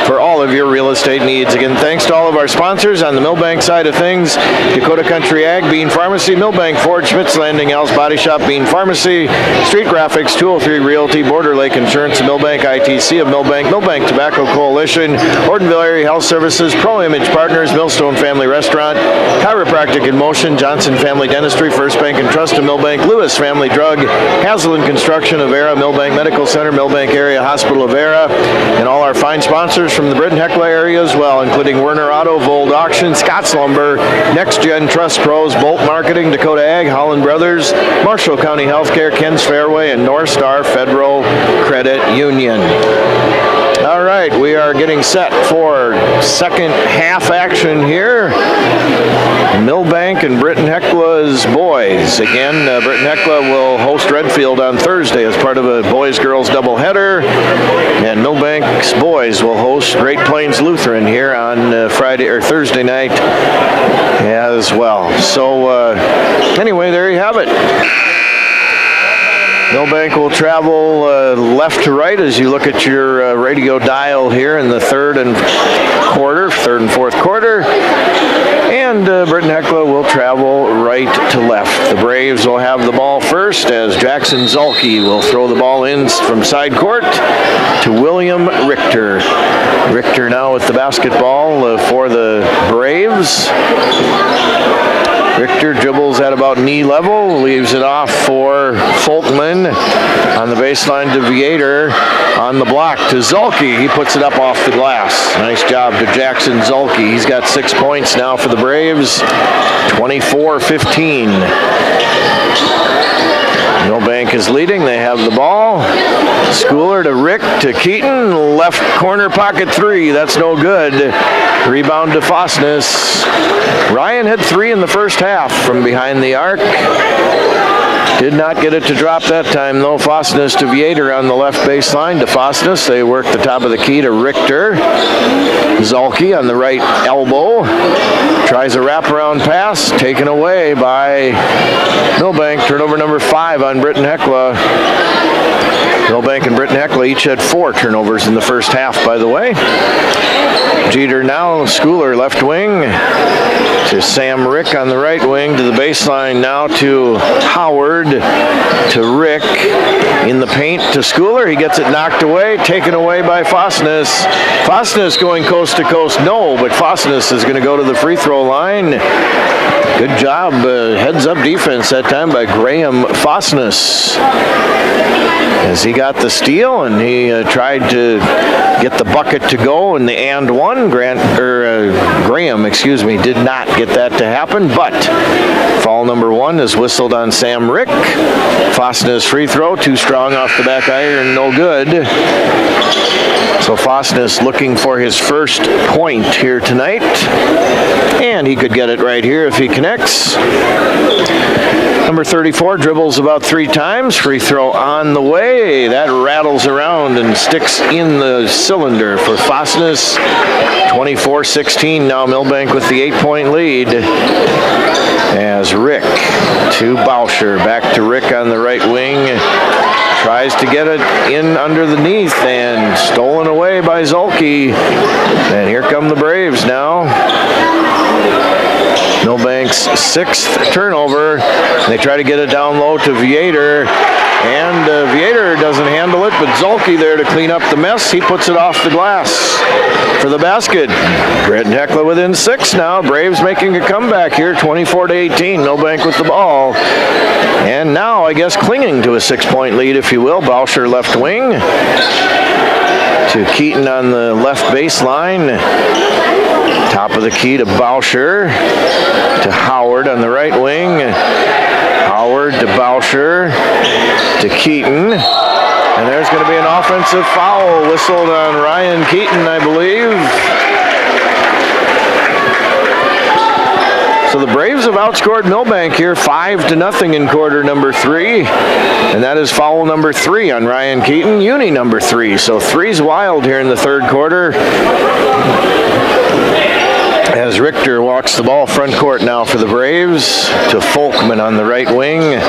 for all of your real estate needs. Again, thanks to all of our sponsors on the Milbank side of things. Dakota Country Ag, Bean Pharmacy, Milbank Ford, Schmitz Landing, Al's Body Shop, Bean Pharmacy, Street Graphics, 203 Realty, Border Lake Insurance, Milbank ITC of Milbank, Milbank Tobacco Coalition, Ortonville Area Health Services, Pro Image Partners, Millstone Family Restaurant, Chiropractic in Motion, Johnson Family Dentistry, First Bank and Trust of Milbank, Lewis Family Drug, Hazelin Construction of Era, Milbank Medical Center, Milbank Area Hospital of Era, and all our fine sponsors from the Britton-Hecla area as well, including Werner Auto, Vold Auction, Scott's Lumber, Next Gen Trust Pros, Bolt Marketing, Dakota Ag, Holland Brothers, Marshall County Healthcare, Ken's Fairway, and North Star Federal Credit Union. All right, we are getting set for second half action here. Milbank and Britton-Hecla's boys. Again, Britton-Hecla will host Redfield on Thursday as part of a boys-girls doubleheader, and Milbank's boys will host Great Plains Lutheran here on Thursday night as well. So anyway, there you have it. Milbank will travel left to right as you look at your radio dial here in the third and fourth quarter. And Britton-Hecla will travel right to left. The Braves will have the ball first as Jackson Zulke will throw the ball in from side court to William Richter. Richter now with the basketball for the Braves. Richter dribbles at about knee level, leaves it off for Folkman on the baseline to Viator on the block to Zulke. He puts it up off the glass. Nice job to Jackson Zulke. He's got 6 points now for the Braves, 24-15. Milbank is leading. They have the ball. Schooler to Rick to Keaton. Left corner pocket three. That's no good. Rebound to Fosness. Ryan had 3 in the first half from behind the arc. Did not get it to drop that time, though. Fosness to Viator on the left baseline to Fosness. They work the top of the key to Richter. Zulke on the right elbow. Tries a wraparound pass. Taken away by Milbank. Turnover number 5 on Britton-Hecla. Milbank and Britton-Hecla each had 4 turnovers in the first half, by the way. Jeter now. Schooler left wing to Sam Rick on the right wing to the baseline now to Howard to Rick in the paint to Schooler. He gets it knocked away, taken away by Fosness. Fosness going coast to coast, no, but Fosness is going to go to the free throw line. Good job, heads up defense that time by Graham Fosness. As he got the steal and he tried to get the bucket to go in the and one. Graham, did not get that to happen, but foul number 1 is whistled on Sam Rick. Fosness free throw, too strong off the back iron, no good. So Fosness looking for his first point here tonight, and he could get it right here if he connects. Number 34 dribbles about 3 times. Free throw on the way. That rattles around and sticks in the cylinder for Fosness. 24-16 now. Milbank with the 8-point lead. As Rick to Bauscher. Back to Rick on the right wing. Tries to get it in underneath and stolen away by Zulke. And here come the Braves now. Milbank's 6th turnover. They try to get it down low to Viator. And Viator doesn't handle it, but Zulke there to clean up the mess. He puts it off the glass for the basket. Britton-Hecla within 6 now. Braves making a comeback here, 24-18. Milbank with the ball. And now, I guess, clinging to a 6-point lead, if you will. Bauscher left wing to Keaton on the left baseline. Top of the key to Bauscher to Howard on the right wing. Howard to Bauscher to Keaton. And there's going to be an offensive foul whistled on Ryan Keaton, I believe. So the Braves have outscored Milbank here 5-0 in quarter number 3. And that is foul number 3 on Ryan Keaton, uni number 3. So 3's wild here in the third quarter. As Richter walks the ball front court now for the Braves to Folkman on the right wing.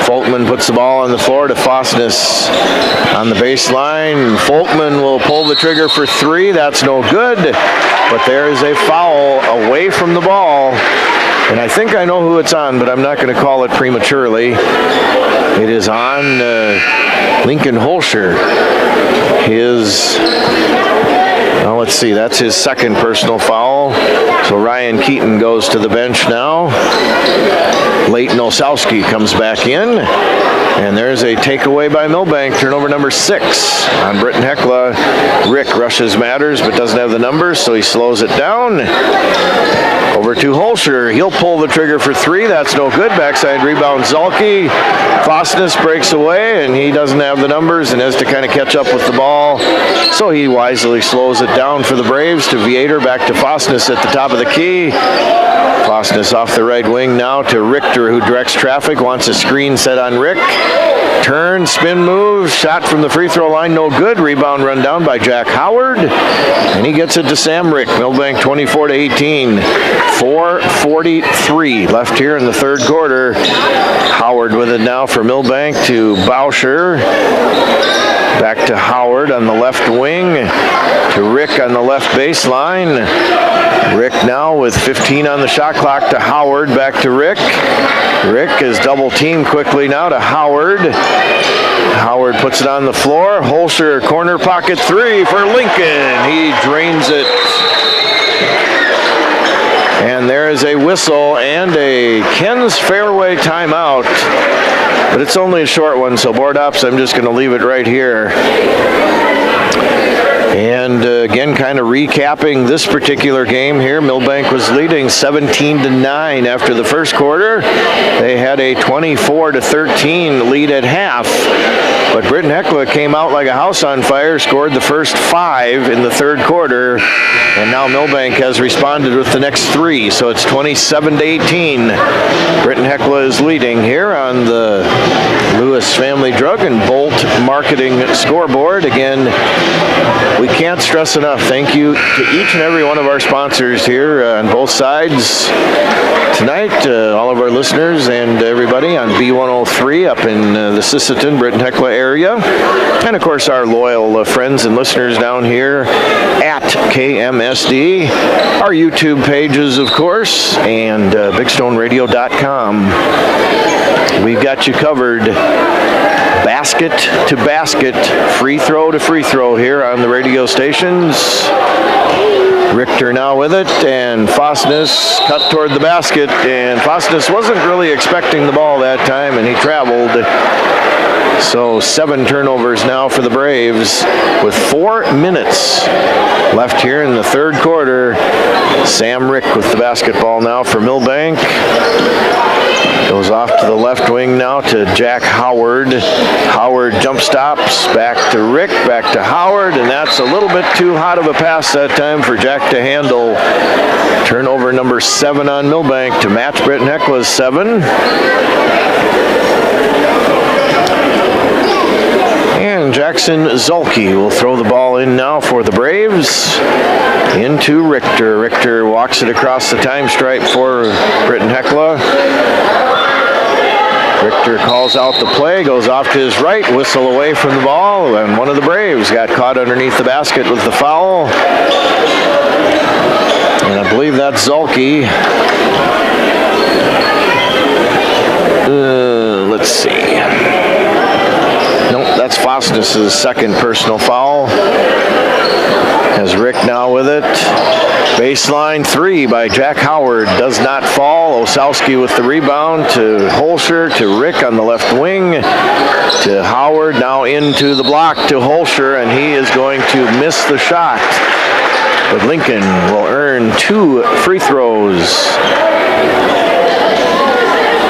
Folkman puts the ball on the floor to Fosness on the baseline. Folkman will pull the trigger for 3. That's no good. But there is a foul away from the ball. And I think I know who it's on, but I'm not going to call it prematurely. It is on Lincoln Holscher. Well, let's see, that's his second personal foul. So Ryan Keaton goes to the bench now. Leighton Osowski comes back in. And there's a takeaway by Milbank, turnover number 6 on Britton-Hecla. Rick rushes matters but doesn't have the numbers, so he slows it down. Over to Holscher. He'll pull the trigger for 3. That's no good. Backside rebound Zulke. Fosness breaks away, and he doesn't have the numbers and has to kind of catch up with the ball. So he wisely slows it down for the Braves to Viator. Back to Fosness at the top of the key. Fosness off the right wing now to Richter, who directs traffic. Wants a screen set on Rick. Turn, spin move, shot from the free throw line, no good. Rebound run down by Jack Howard, and he gets it to Sam Rick. Milbank 24-18. 4:43 left here in the third quarter. Howard with it now for Milbank to Bauscher. Back to Howard on the left wing, to Rick on the left baseline. Rick now with 15 on the shot clock to Howard, back to Rick. Rick is double teamed quickly now to Howard. Howard puts it on the floor. Holscher, corner pocket three for Lincoln. He drains it. And there is a whistle and a Ken's Fairway timeout. But it's only a short one, so board ops, I'm just going to leave it right here. And again, kind of recapping this particular game here, Milbank was leading 17-9 after the first quarter. They had a 24-13 lead at half. But Britton-Hecla came out like a house on fire, scored the first 5 in the third quarter, and now Milbank has responded with the next 3, so it's 27-18. Britton-Hecla is leading here on the Lewis Family Drug and Bolt Marketing scoreboard. Again, we can't stress enough, thank you to each and every one of our sponsors here on both sides tonight, all of our listeners and everybody on B103 up in the Sisseton, Britton-Hecla area, and of course our loyal friends and listeners down here at KMSD, our YouTube pages of course, and BigStoneRadio.com. We've got you covered basket to basket, free throw to free throw here on the radio stations. Richter now with it, and Fosness cut toward the basket, and Fosness wasn't really expecting the ball that time, and he traveled. So 7 turnovers now for the Braves with 4 minutes left here in the third quarter. Sam Rick with the basketball now for Milbank. Goes off to the left wing now to Jack Howard. Howard jump stops, back to Rick, back to Howard, and that's a little bit too hot of a pass that time for Jack to handle. Turnover number 7 on Milbank to match Britton-Hecla's 7. And Jackson Zulke will throw the ball in now for the Braves. Into Richter. Richter walks it across the time stripe for Britton-Hecla. Richter calls out the play, goes off to his right, whistle away from the ball, and one of the Braves got caught underneath the basket with the foul. And I believe that's Zulke. Let's see. Nope, that's Fosness' second personal foul. Has Rick now with it. Baseline 3 by Jack Howard. Does not fall. Osowski with the rebound to Holscher, to Rick on the left wing, to Howard, now into the block to Holscher, and he is going to miss the shot. But Lincoln will earn 2 free throws.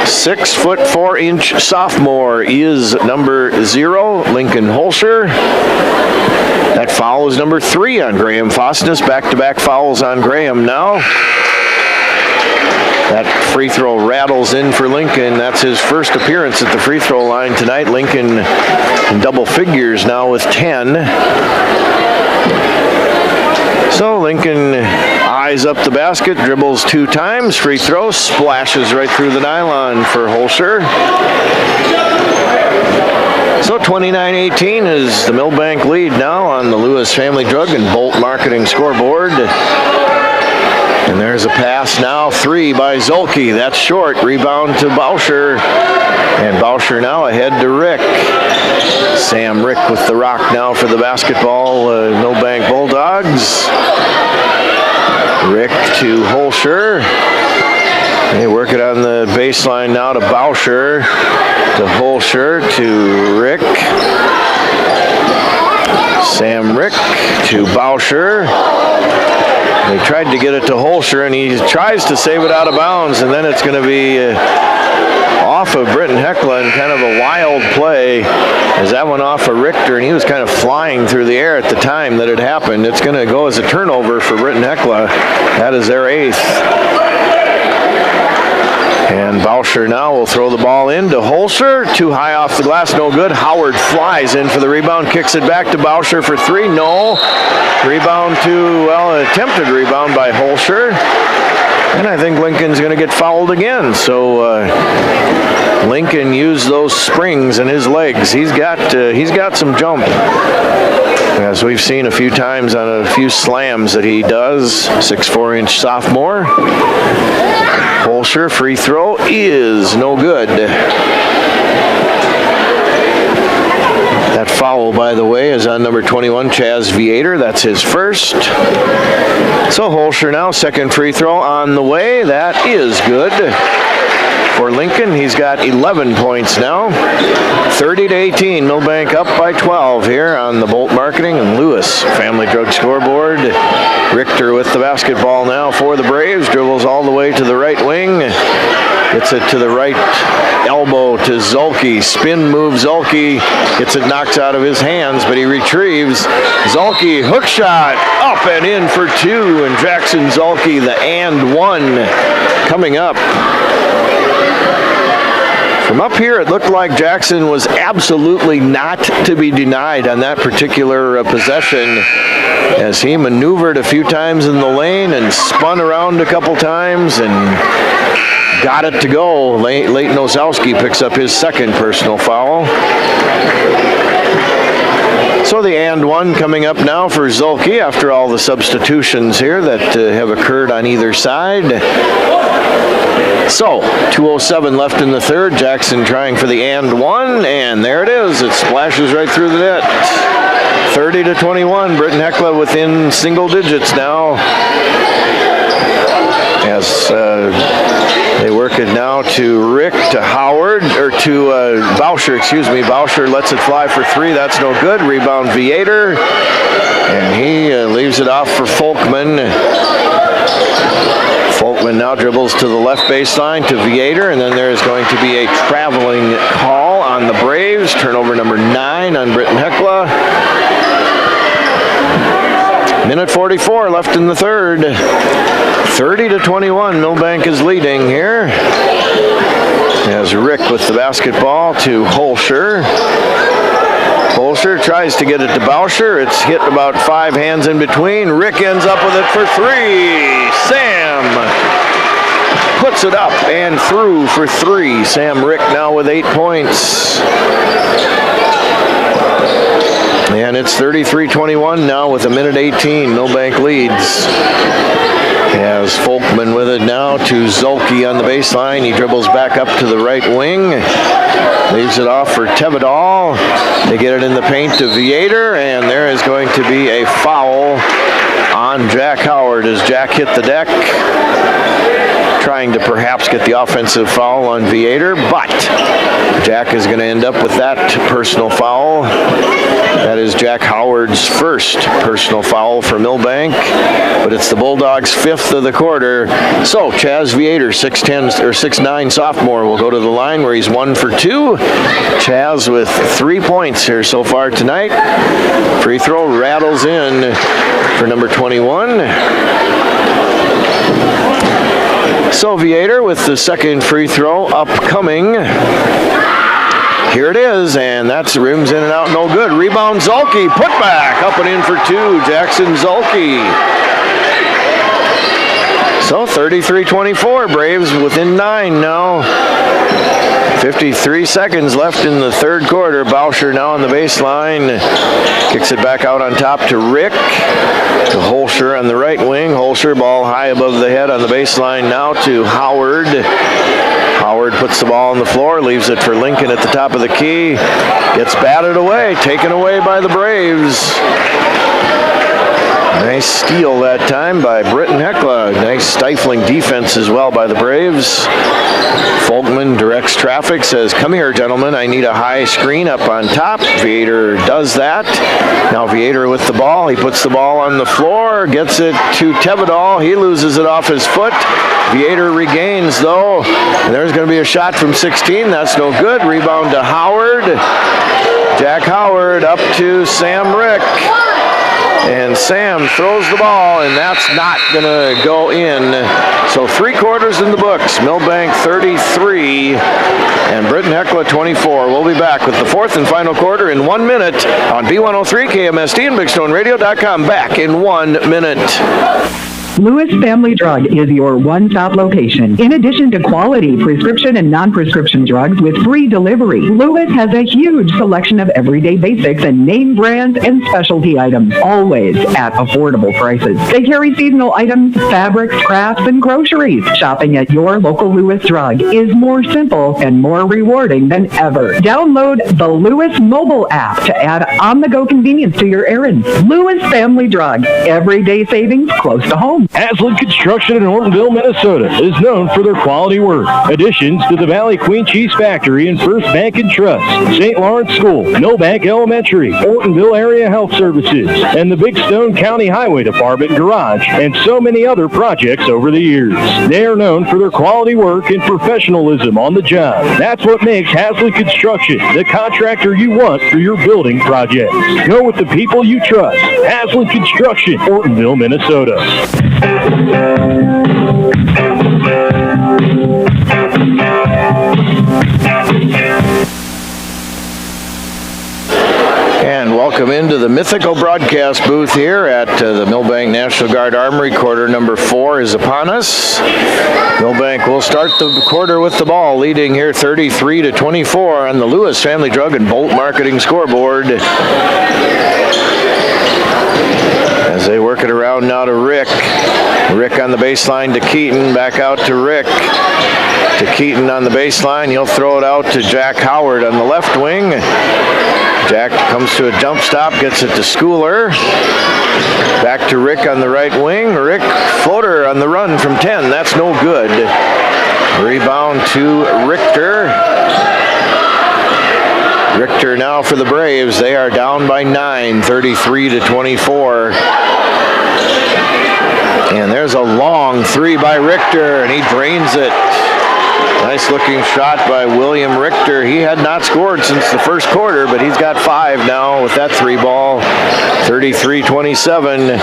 6'4" sophomore is number 0, Lincoln Holscher. That foul is number 3 on Graham Fosness. Back-to-back fouls on Graham now. That free throw rattles in for Lincoln. That's his first appearance at the free throw line tonight. Lincoln in double figures now with 10. So Lincoln eyes up the basket, dribbles 2 times, free throw, splashes right through the nylon for Holscher. So 29-18 is the Milbank lead now on the Lewis Family Drug and Bolt Marketing scoreboard. And there's a pass now, 3 by Zulke. That's short. Rebound to Bauscher. And Bauscher now ahead to Rick. Sam Rick with the rock now for the basketball Milbank Bulldogs. Rick to Holscher. They work it on the baseline now to Bauscher. To Holscher to Rick. Sam Rick to Bauscher. They tried to get it to Holscher, and he tries to save it out of bounds, and then it's going to be off of Britton-Hecla, and kind of a wild play as that went off of Richter, and he was kind of flying through the air at the time that it happened. It's going to go as a turnover for Britton-Hecla. That is their 8th. And Bauscher Holscher now will throw the ball in to Holscher. Too high off the glass, no good. Howard flies in for the rebound, kicks it back to Bauscher for three. No. Rebound attempted rebound by Holscher. And I think Lincoln's going to get fouled again. So Lincoln used those springs in his legs. He's got some jump, as we've seen a few times on a few slams that he does. 6'4" sophomore. Holscher, free throw is no good. That foul, by the way, is on number 21, Chaz Viator. That's his first. So Holscher now, second free throw on the way. That is good. For Lincoln, he's got 11 points now. 30-18, Milbank up by 12 here on the Bolt Marketing and Lewis Family Drug Scoreboard. Richter with the basketball now for the Braves. Dribbles all the way to the right wing. Gets it to the right elbow to Zulke. Spin move Zulke. Gets it knocked out of his hands, but he retrieves. Zulke, hook shot, up and in for two. And Jackson Zulke, the and one, coming up. From up here, it looked like Jackson was absolutely not to be denied on that particular possession, as he maneuvered a few times in the lane and spun around a couple times and got it to go. Leighton Ozowski picks up his second personal foul. So the and one coming up now for Zulke after all the substitutions here that have occurred on either side. So, 2:07 left in the third. Jackson trying for the and one, and there it is. It splashes right through the net. 30-21. Britton-Hecla within single digits now. As they work it now to Rick, to Howard, or to Bauscher, excuse me. Bauscher lets it fly for three. That's no good. Rebound Viator. And he leaves it off for Folkman. Folkman now dribbles to the left baseline to Viator, and then there is going to be a traveling call on the Braves. Turnover number 9 on Britton-Hecla. Minute 44 left in the third. 30-21, Milbank is leading here. As Rick with the basketball to Holscher. Holscher tries to get it to Bauscher. It's hit about 5 hands in between. Rick ends up with it for three. Sam puts it up and through for three. Sam Rick now with 8 points. And it's 33-21 now with a minute 18. Milbank leads. Has Folkman with it now to Zulke on the baseline. He dribbles back up to the right wing. Leaves it off for Tevedal. They get it in the paint to Viator, and there is going to be a foul on Jack Howard as Jack hit the deck, trying to perhaps get the offensive foul on Viator, but Jack is going to end up with that personal foul. That is Jack Howard's first personal foul for Milbank, but it's the Bulldogs' 5th of the quarter. So Chaz Viator, 6'10" or 6'9" sophomore, will go to the line where he's 1 for 2. Chaz with 3 points here so far tonight. Free throw rattles in for number 21. So Viator with the second free throw upcoming. Here it is, and that's rims in and out, no good. Rebound Zulke, put back, up and in for 2, Jackson Zulke. So 33-24, Braves within 9 now. 53 seconds left in the third quarter. Bauscher now on the baseline. Kicks it back out on top to Rick. To Holscher on the right wing. Holscher, ball high above the head on the baseline now to Howard. Howard puts the ball on the floor, leaves it for Lincoln at the top of the key. Gets batted away, taken away by the Braves. Nice steal that time by Britton-Hecla. Nice stifling defense as well by the Braves. Folkman directs traffic, says, "Come here, gentlemen. I need a high screen up on top." Viator does that. Now Viator with the ball. He puts the ball on the floor, gets it to Tevedal. He loses it off his foot. Viator regains, though. And there's going to be a shot from 16. That's no good. Rebound to Howard. Jack Howard up to Sam Rick. And Sam throws the ball, and that's not going to go in. So 3 quarters in the books. Milbank 33 and Britton-Hecla 24. We'll be back with the 4th and final quarter in 1 minute on B103 KMSD and BigStoneRadio.com. Back in 1 minute. Lewis Family Drug is your one-stop location. In addition to quality prescription and non-prescription drugs with free delivery, Lewis has a huge selection of everyday basics and name brands and specialty items, always at affordable prices. They carry seasonal items, fabrics, crafts, and groceries. Shopping at your local Lewis Drug is more simple and more rewarding than ever. Download the Lewis mobile app to add on-the-go convenience to your errands. Lewis Family Drug, everyday savings close to home. Haslett Construction in Ortonville, Minnesota is known for their quality work. Additions to the Valley Queen Cheese Factory and First Bank and Trust, St. Lawrence School, Milbank Elementary, Ortonville Area Health Services, and the Big Stone County Highway Department Garage, and so many other projects over the years. They are known for their quality work and professionalism on the job. That's what makes Haslett Construction the contractor you want for your building projects. Go with the people you trust. Haslett Construction, Ortonville, Minnesota. And welcome into the mythical broadcast booth here at the Milbank National Guard Armory. Quarter number 4 is upon us. Milbank will start the quarter with the ball, leading here 33-24 on the Lewis Family Drug and Bolt Marketing scoreboard. As they work it around now to Rick. Rick on the baseline to Keaton, back out to Rick. To Keaton on the baseline, he'll throw it out to Jack Howard on the left wing. Jack comes to a jump stop, gets it to Schooler. Back to Rick on the right wing. Rick, floater on the run from 10, that's no good. Rebound to Richter. Richter now for the Braves. They are down by 9, 33-24. And there's a long 3 by Richter, and he drains it. Nice looking shot by William Richter. He had not scored since the first quarter, but he's got 5 now with that 3 ball. 33-27.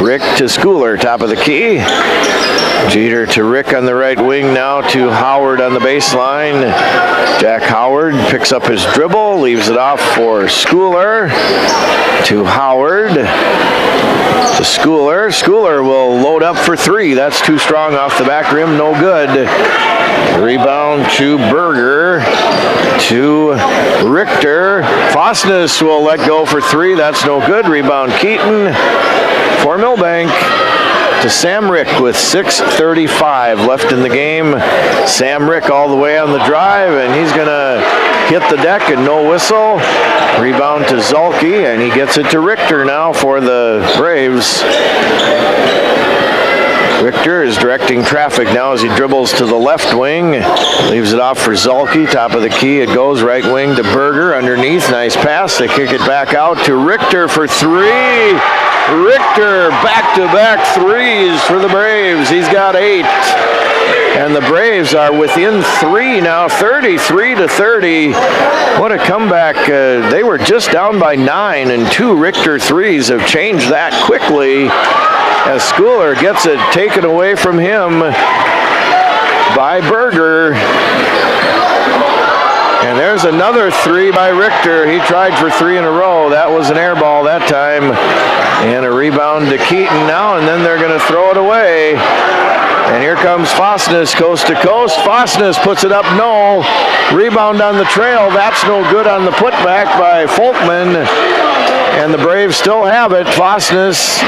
Rick to Schooler, top of the key. Jeter to Rick on the right wing now to Howard on the baseline. Jack Howard picks up his dribble, leaves it off for Schooler. To Howard. To Schooler. Schooler will load up for 3. That's too strong off the back rim, no good. Rebound to Berger. To Richter. Fosness will let go for 3. That's no good. Rebound Keaton for Milbank. To Sam Rick with 6:35 left in the game. Sam Rick all the way on the drive, and he's going to hit the deck and no whistle. Rebound to Zolke, and he gets it to Richter now for the Braves. Richter is directing traffic now as he dribbles to the left wing. Leaves it off for Zolke. Top of the key it goes. Right wing to Berger. Underneath. Nice pass. They kick it back out to Richter for 3. Richter back-to-back 3s for the Braves. He's got 8. And the Braves are within 3 now, 33-30. What a comeback. They were just down by 9, and 2 Richter 3s have changed that quickly as Schooler gets it taken away from him by Berger. And there's another 3 by Richter. He tried for 3 in a row. That was an air ball that time. And a rebound to Keaton now, and then they're going to throw it away. And here comes Fosness, coast to coast. Fosness puts it up, no. Rebound on the trail. That's no good on the putback by Folkman. And the Braves still have it. Fosness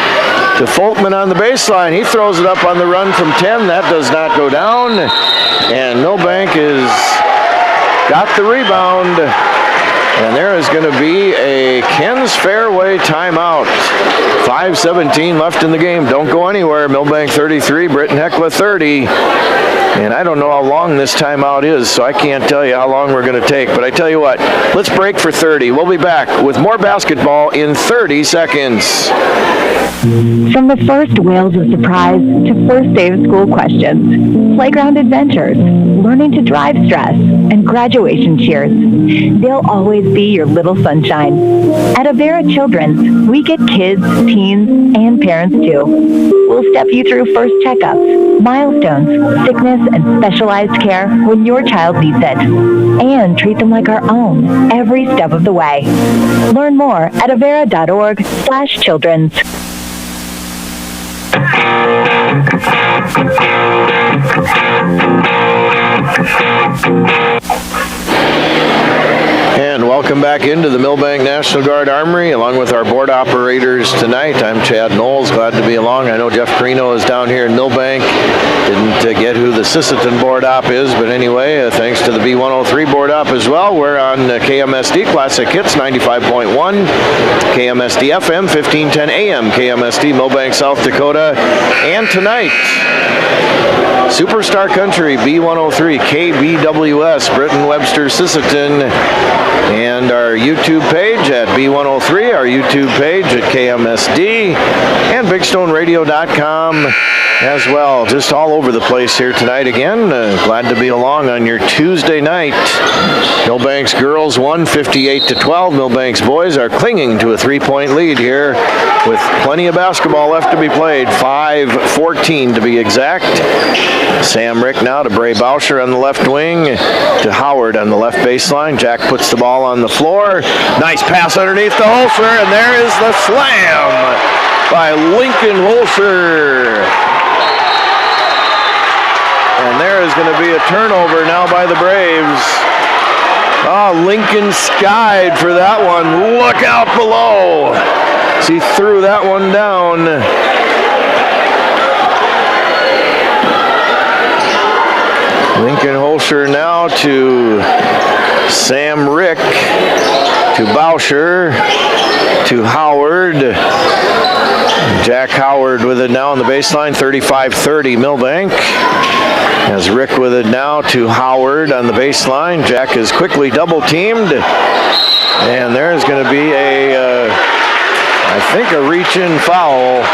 to Folkman on the baseline. He throws it up on the run from 10. That does not go down. And Milbank is got the rebound. And there is going to be a Ken's Fairway timeout. 5:17 left in the game. Don't go anywhere. Milbank 33, Britton-Hecla 30. And I don't know how long this timeout is, so I can't tell you how long we're going to take. But I tell you what, let's break for 30. We'll be back with more basketball in 30 seconds. From the first wails of surprise to first day of school questions, playground adventures, learning to drive stress, and graduation cheers, they'll always be your little sunshine. At Avera Children's, we get kids, teens, and parents too. We'll step you through first checkups, milestones, sickness, and specialized care when your child needs it, and treat them like our own every step of the way. Learn more at avera.org/children's. And welcome back into the Milbank National Guard Armory, along with our board operators tonight. I'm Chad Knowles, glad to be along. I know Jeff Carino is down here in Milbank. Didn't get who the Sisseton board op is, but anyway, thanks to the B103 board op as well. We're on KMSD Classic Hits 95.1, KMSD FM 1510 AM, KMSD Milbank, South Dakota, and tonight, Superstar Country B103 KBWS, Britton, Webster, Sisseton, and our YouTube page at B103, our YouTube page at KMSD, and BigStoneRadio.com as well. Just all over the place here tonight again. Glad to be along on your Tuesday night. Milbank's girls won 58-12. Milbank's boys are clinging to a 3-point lead here with plenty of basketball left to be played. 5:14 to be exact. Sam Rick now to Bray Bauscher on the left wing, to Howard on the left baseline. Jack puts the ball on the floor. Nice pass underneath to Holzer, and there is the slam by Lincoln Holzer. And there is going to be a turnover now by the Braves. Oh, Lincoln skied for that one. Look out below. So he threw that one down. Lincoln Holzer now to Sam Rick, to Bauscher, to Howard. Jack Howard with it now on the baseline, 35-30 Milbank. As Rick with it now to Howard on the baseline. Jack is quickly double teamed. And there's going to be I think a reach-in foul.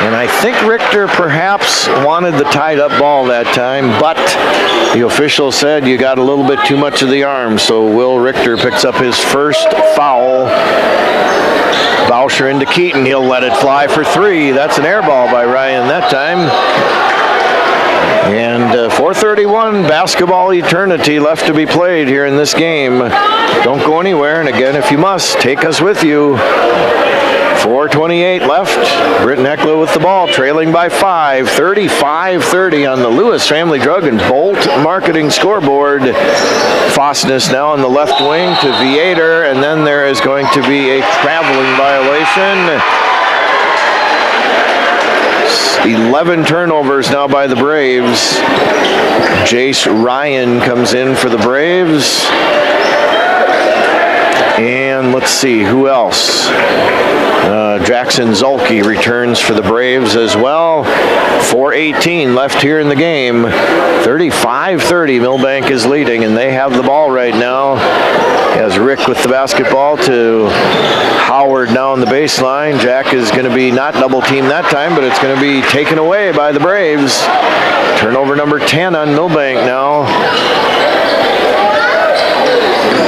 And I think Richter perhaps wanted the tied-up ball that time, but the official said you got a little bit too much of the arm, so Will Richter picks up his first foul. Bauscher into Keaton. He'll let it fly for three. That's an air ball by Ryan that time. And 4:31 basketball eternity left to be played here in this game. Don't go anywhere, and again, if you must, take us with you. 4:28 left. Britton-Hecla with the ball, trailing by 5. 35-30 on the Lewis Family Drug and Bolt Marketing scoreboard. Fosness now on the left wing to Viator, and then there is going to be a traveling violation. 11 turnovers now by the Braves. Jace Ryan comes in for the Braves. And let's see, who else? Jackson Zulke returns for the Braves as well. 4:18 left here in the game. 35-30, Milbank is leading, and they have the ball right now. As Rick with the basketball to Howard now on the baseline. Jack is going to be not double teamed that time, but it's going to be taken away by the Braves. Turnover number 10 on Milbank now.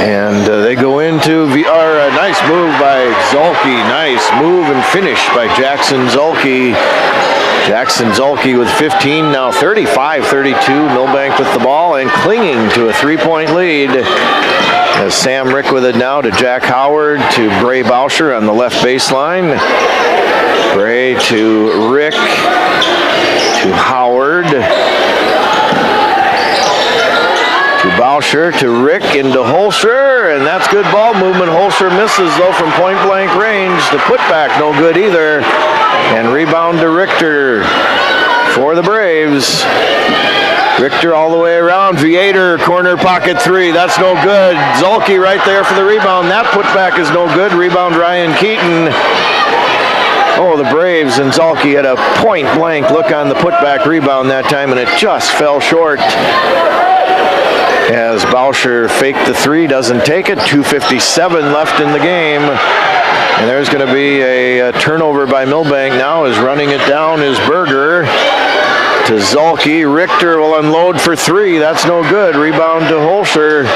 And they go into a nice move by Zulke. Nice move and finish by Jackson Zulke. Jackson Zulke with 15, now 35-32. Milbank with the ball and clinging to a 3-point lead. As Sam Rick with it now to Jack Howard to Bray Bauscher on the left baseline. Bray to Rick to Howard. To Bauscher, to Rick, into Holzer, and that's good ball movement. Holzer misses, though, from point-blank range. The putback, no good either. And rebound to Richter for the Braves. Richter all the way around. Viator, corner pocket three. That's no good. Zulke right there for the rebound. That putback is no good. Rebound Ryan Keaton. Oh, the Braves and Zalke had a point-blank look on the putback rebound that time, and it just fell short. As Bauscher faked the three, doesn't take it. 2:57 left in the game. And there's going to be a turnover by Milbank now, as running it down is Berger to Zalke. Richter will unload for three. That's no good. Rebound to Holscher.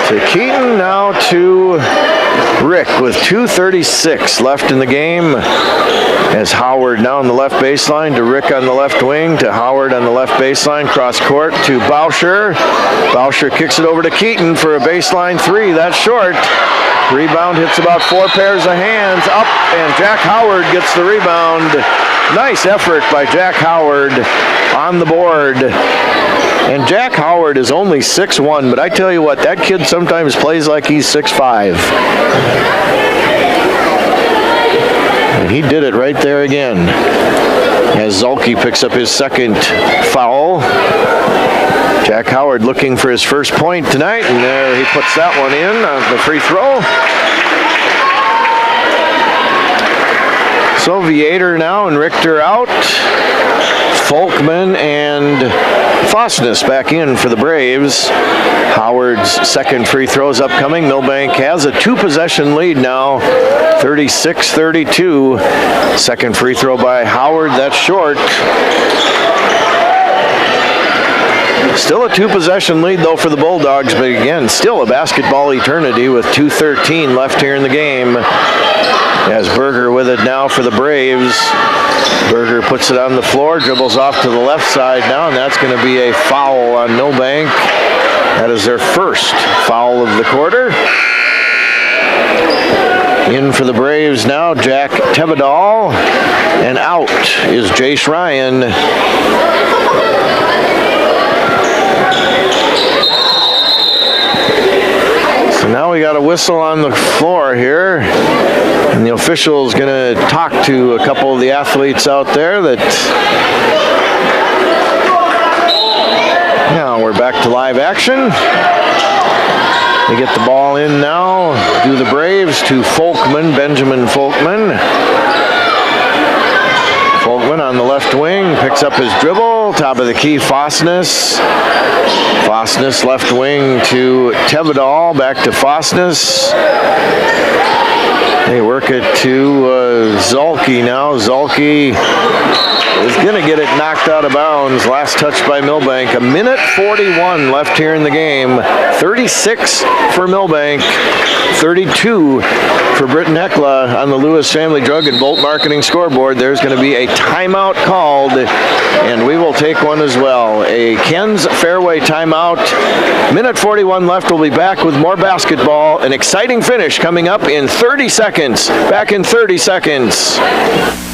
To Keaton, now to Rick with 2:36 left in the game. As Howard now on the left baseline to Rick on the left wing to Howard on the left baseline. Cross court to Bauscher. Bauscher kicks it over to Keaton for a baseline three. That's short. Rebound hits about 4 pairs of hands. Up, and Jack Howard gets the rebound. Nice effort by Jack Howard on the board. And Jack Howard is only 6'1", but I tell you what, that kid sometimes plays like he's 6'5". And he did it right there again. As Zalke picks up his second foul. Jack Howard looking for his first point tonight, and there he puts that one in on the free throw. So Viator now and Richter out. Folkman and Fosness back in for the Braves. Howard's second free throw is upcoming. Milbank has a 2-possession lead now, 36-32. Second free throw by Howard, that's short. Still a 2-possession lead, though, for the Bulldogs, but again, still a basketball eternity with 2:13 left here in the game. As Berger with it now for the Braves. Berger puts it on the floor, dribbles off to the left side now, and that's going to be a foul on Milbank. That is their first foul of the quarter. In for the Braves now, Jack Tevedal, and out is Jace Ryan. So now we got a whistle on the floor here, and the official is going to talk to a couple of the athletes out there that... Now we're back to live action. They get the ball in now, do the Braves to Folkman, Benjamin Folkman. Folkman on the left wing, picks up his dribble, top of the key, Fosness. Fosness left wing to Tevedal, back to Fosness. They work it to Zalke now. Zalke is going to get it knocked out of bounds. Last touch by Milbank. 1:41 left here in the game. 36 for Milbank, 32 for Britton-Hecla on the Lewis Family Drug and Bolt Marketing scoreboard. There's going to be a timeout called, and we will take one as well. A Ken's Fairway timeout. 1:41 left. We'll be back with more basketball. An exciting finish coming up in 30 seconds. Back in 30 seconds.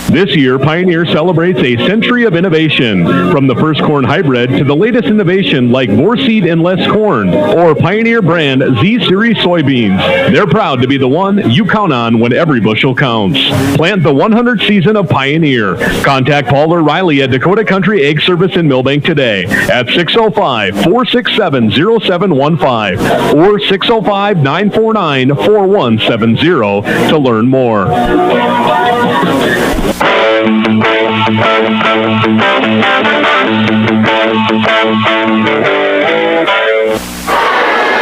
This year, Pioneer celebrates a century of innovation. From the first corn hybrid to the latest innovation like Vorseed and Less Corn, or Pioneer brand Z-Series soybeans. They're proud to be the one you count on when every bushel counts. Plant the 100th season of Pioneer. Contact Paul or Riley at Dakota Country Egg Service in Milbank today at 605-467-0715 or 605-949-4170 to learn more.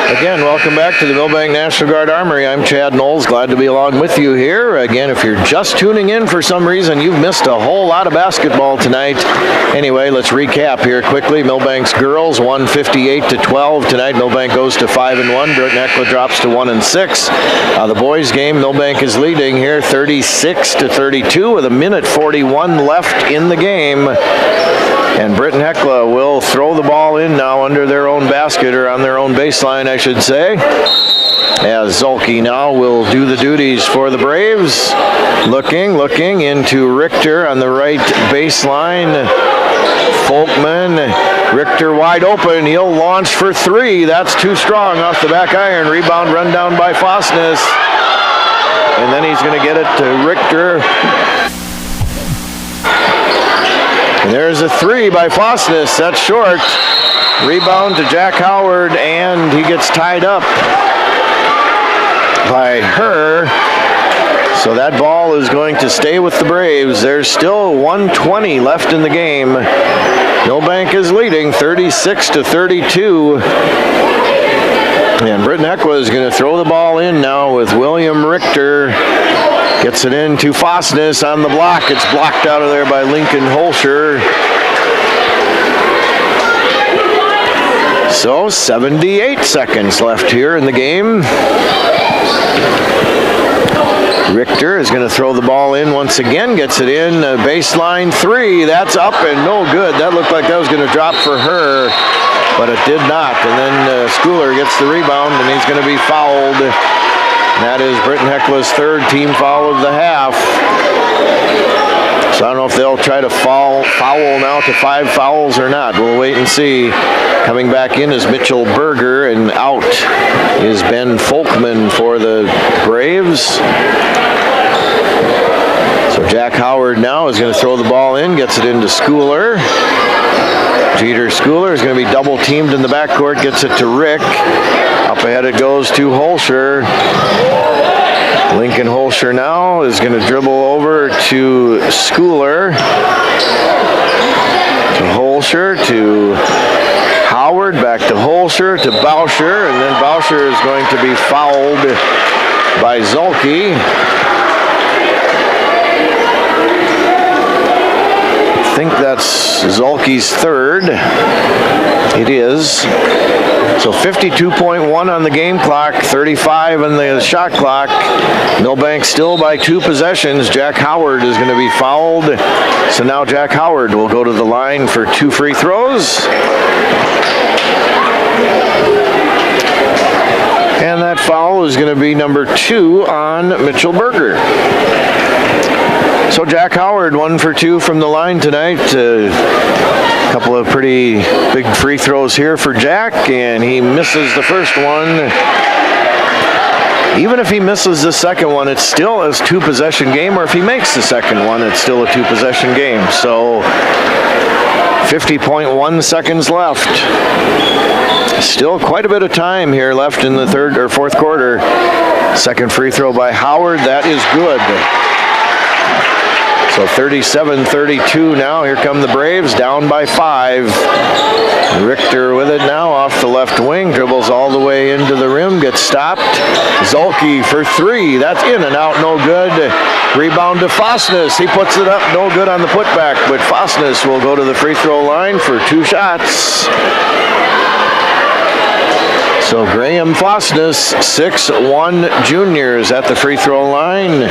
Again, welcome back to the Milbank National Guard Armory. I'm Chad Knowles, glad to be along with you here. Again, if you're just tuning in for some reason, you've missed a whole lot of basketball tonight. Anyway, let's recap here quickly. Milbank's girls won 58-12 tonight. Milbank goes to 5-1. Britton-Hecla drops to 1-6. The boys game, Milbank is leading here 36-32 with 1:41 left in the game. And Britton-Hecla will throw the ball in now under their own basket, or on their own baseline, I should say. As Zalke now will do the duties for the Braves. Looking into Richter on the right baseline. Folkman, Richter wide open. He'll launch for three. That's too strong off the back iron. Rebound run down by Fosness. And then he's going to get it to Richter. And there's a three by Fosness. That's short. Rebound to Jack Howard, and he gets tied up. by her. So that ball is going to stay with the Braves. There's still 1:20 left in the game. Milbank is leading 36-32. And Britton-Hecla is going to throw the ball in now with William Richter. Gets it in to Fosness on the block. It's blocked out of there by Lincoln Holscher. So 78 seconds left here in the game. Richter is going to throw the ball in once again. Gets it in. Baseline three. That's up and no good. That looked like that was going to drop for her, but it did not. And then Schooler gets the rebound, and he's going to be fouled. That is Britton-Hecla's third team foul of the half. So I don't know if they'll try to foul now to 5 fouls or not. We'll wait and see. Coming back in is Mitchell Berger, and out is Ben Folkman for the Braves. So Jack Howard now is going to throw the ball in, gets it into Schooler. Jeter Schooler is going to be double teamed in the backcourt, gets it to Rick. Up ahead it goes to Holscher. Lincoln Holscher now is going to dribble over to Schooler. To Holscher, to Howard, back to Holscher, to Bauscher, and then Bauscher is going to be fouled by Zolke. I think that's Zolke's third. It is. So 52.1 on the game clock, 35 on the shot clock. Milbank still by 2 possessions. Jack Howard is going to be fouled. So now Jack Howard will go to the line for 2 free throws. And that foul is going to be number 2 on Mitchell Berger. So Jack Howard 1 for 2 from the line tonight. A couple of pretty big free throws here for Jack, and he misses the first one. Even if he misses the second one, it's still a 2-possession game, or if he makes the second one, it's still a 2-possession game. So 50.1 seconds left. Still quite a bit of time here left in the third or fourth quarter. Second free throw by Howard, that is good. So 37-32 now. Here come the Braves, down by 5. Richter with it now off the left wing, dribbles all the way into the rim, gets stopped. Zolke for 3. That's in and out, no good. Rebound to Fosness. He puts it up, no good on the putback, but Fosness will go to the free throw line for 2 shots. So Graham Fosness, 6'1" junior, is at the free throw line,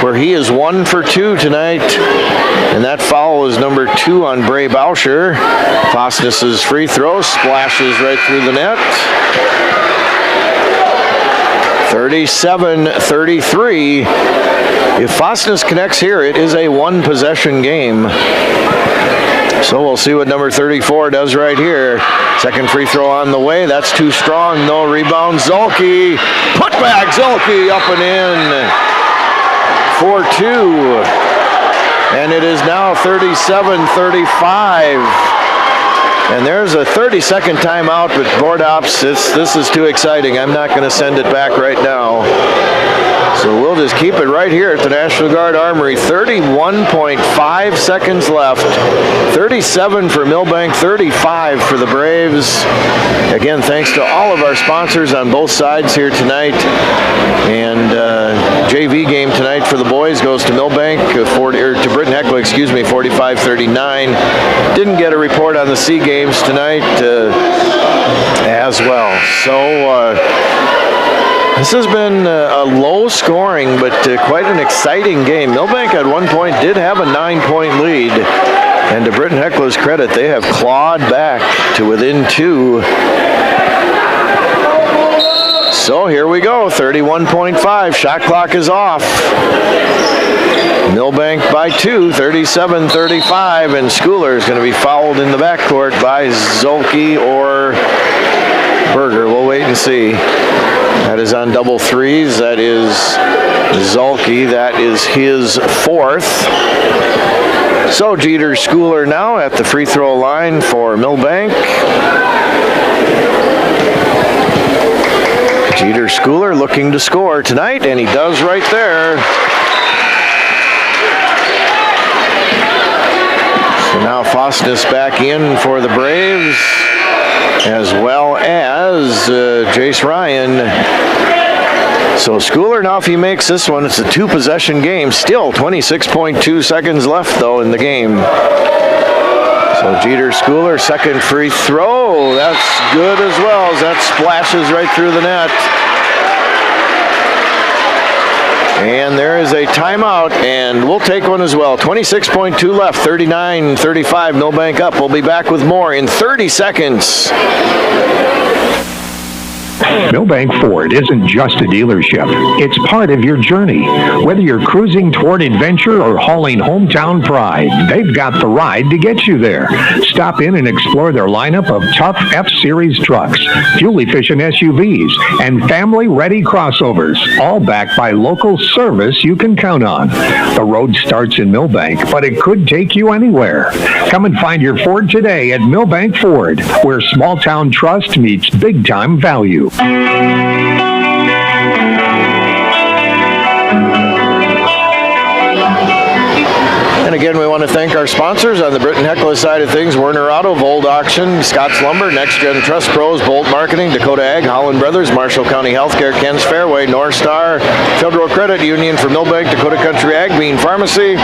where he is 1 for 2 tonight. And that foul is number 2 on Bray Bauscher. Fosness's free throw splashes right through the net. 37-33. If Fosness connects here, it is a 1-possession game. So we'll see what number 34 does right here. Second free throw on the way. That's too strong. No rebound. Zolke. Put back. Zolke up and in for 2. And it is now 37-35. And there's a 30-second timeout, but board ops, this is too exciting. I'm not going to send it back right now. So we'll just keep it right here at the National Guard Armory. 31.5 seconds left. 37 for Milbank, 35 for the Braves. Again, thanks to all of our sponsors on both sides here tonight. And JV game tonight for the boys goes to Milbank, to Britton-Hecla, 45-39. Didn't get a report on the C games tonight as well. So this has been a low scoring, but quite an exciting game. Milbank at one point did have a 9-point lead. And to Britton-Hecla's credit, they have clawed back to within 2. So here we go, 31.5, shot clock is off. Milbank by 2, 37-35, and Schooler is going to be fouled in the backcourt by Zolke or Berger. We'll wait and see. That is on double threes. That is Zolke. That is his 4th. So Jeter Schooler now at the free throw line for Milbank. Jeter Schooler looking to score tonight, and he does right there. So now Fosness back in for the Braves, as well as Jace Ryan. So Schooler, now if he makes this one, it's a two-possession game. Still 26.2 seconds left, though, in the game. So Jeter Schooler, second free throw. That's good as well, as that splashes right through the net. And there is a timeout, and we'll take one as well. 26.2 left, 39-35, Milbank up. We'll be back with more in 30 seconds. Milbank Ford isn't just a dealership. It's part of your journey. Whether you're cruising toward adventure or hauling hometown pride, they've got the ride to get you there. Stop in and explore their lineup of tough F-Series trucks, fuel-efficient SUVs, and family-ready crossovers, all backed by local service you can count on. The road starts in Milbank, but it could take you anywhere. Come and find your Ford today at Milbank Ford, where small-town trust meets big-time value. And again, we want to thank our sponsors on the Britton-Hecla side of things: Werner Auto, Vold Auction, Scott's Lumber, Next Gen Trust Pros, Bolt Marketing, Dakota Ag, Holland Brothers, Marshall County Healthcare, Ken's Fairway, North Star, Federal Credit Union for Milbank, Dakota Country Ag, Bean Pharmacy,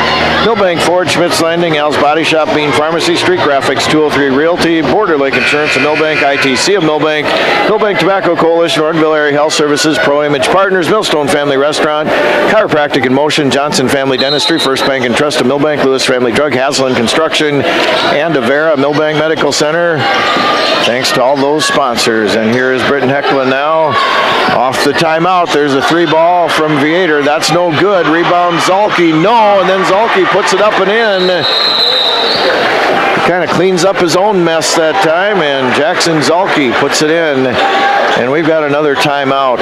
Milbank Ford, Schmitz Landing, Al's Body Shop, Bean Pharmacy, Street Graphics, 203 Realty, Border Lake Insurance of Milbank, ITC of Milbank, Milbank Tobacco Coalition, Ortonville Area Health Services, Pro Image Partners, Millstone Family Restaurant, Chiropractic in Motion, Johnson Family Dentistry, First Bank and Trust of Milbank, Lewis Family Drug, Haslam Construction, and Avera Milbank Medical Center. Thanks to all those sponsors. And here is Britton-Hecla now. Off the timeout, there's a three ball from Viator. That's no good. Rebound Zalke, no, and then Zalke puts it up and in. Kind of cleans up his own mess that time, and Jackson Zalke puts it in. And we've got another timeout.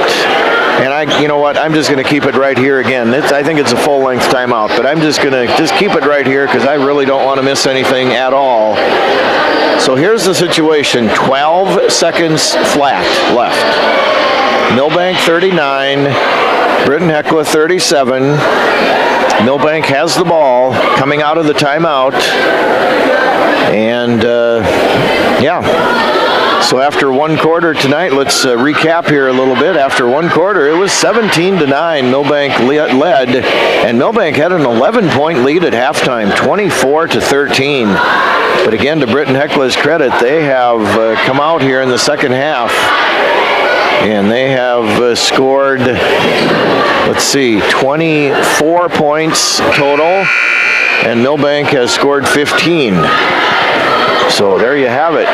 And you know what? I'm just going to keep it right here again. I think it's a full-length timeout, but I'm just going to keep it right here because I really don't want to miss anything at all. So here's the situation. 12 seconds flat left. Milbank 39, Britton-Hecla 37. Milbank has the ball coming out of the timeout. And, yeah. So after one quarter tonight, let's recap here a little bit. After one quarter, it was 17-9. Milbank led, and Milbank had an 11-point lead at halftime, 24-13. But again, to Britton-Hecla's credit, they have come out here in the second half, and they have scored, let's see, 24 points total, and Milbank has scored 15. So there you have it.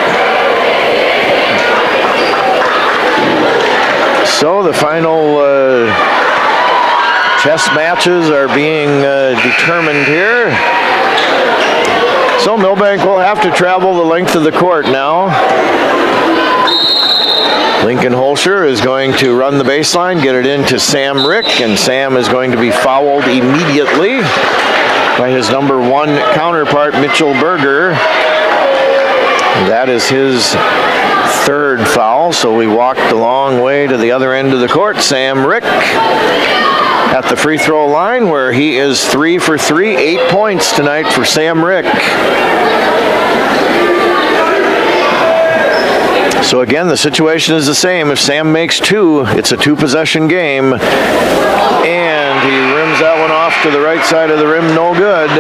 So the final chess matches are being determined here. So Milbank will have to travel the length of the court now. Lincoln Holscher is going to run the baseline, get it into Sam Rick, and Sam is going to be fouled immediately by his number one counterpart, Mitchell Berger. That is his third foul, so we walked a long way to the other end of the court. Sam Rick at the free throw line, where he is 3 for 3, 8 points tonight for Sam Rick. So again, the situation is the same. If Sam makes two, it's a two-possession game. And he rims that one off to the right side of the rim, no good.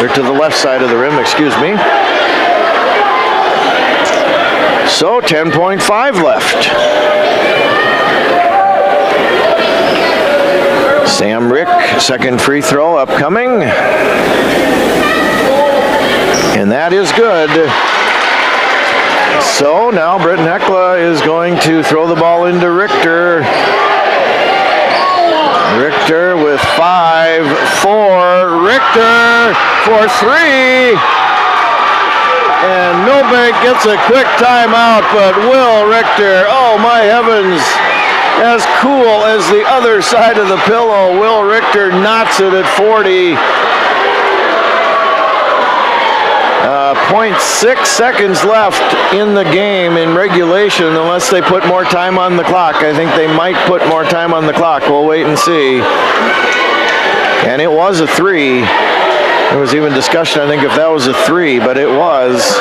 Or to the left side of the rim, excuse me. So 10.5 left. Sam Rick, second free throw upcoming. And that is good. So now Britton-Hecla is going to throw the ball into Richter. Richter with 5-4. Richter for 3. And Milbank gets a quick timeout, but Will Richter, oh my heavens, as cool as the other side of the pillow, Will Richter knots it at 40. .6 seconds left in the game in regulation, unless they put more time on the clock. I think they might put more time on the clock. We'll wait and see. And it was a 3. There was even discussion, I think, if that was a 3, but it was.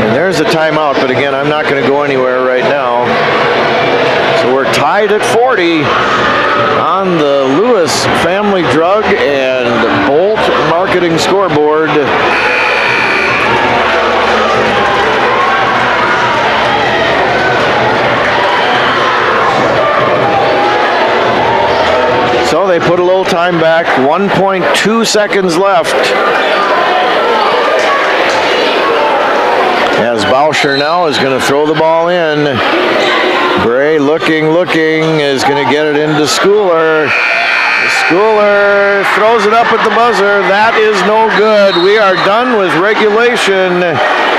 And there's a timeout, but again, I'm not going to go anywhere right now. So we're tied at 40 on the Lewis Family Drug and Bolt Marketing scoreboard. So they put a little time back, 1.2 seconds left. As Bauscher now is going to throw the ball in. Bray looking, is going to get it into Schooler. Schooler throws it up at the buzzer. That is no good. We are done with regulation,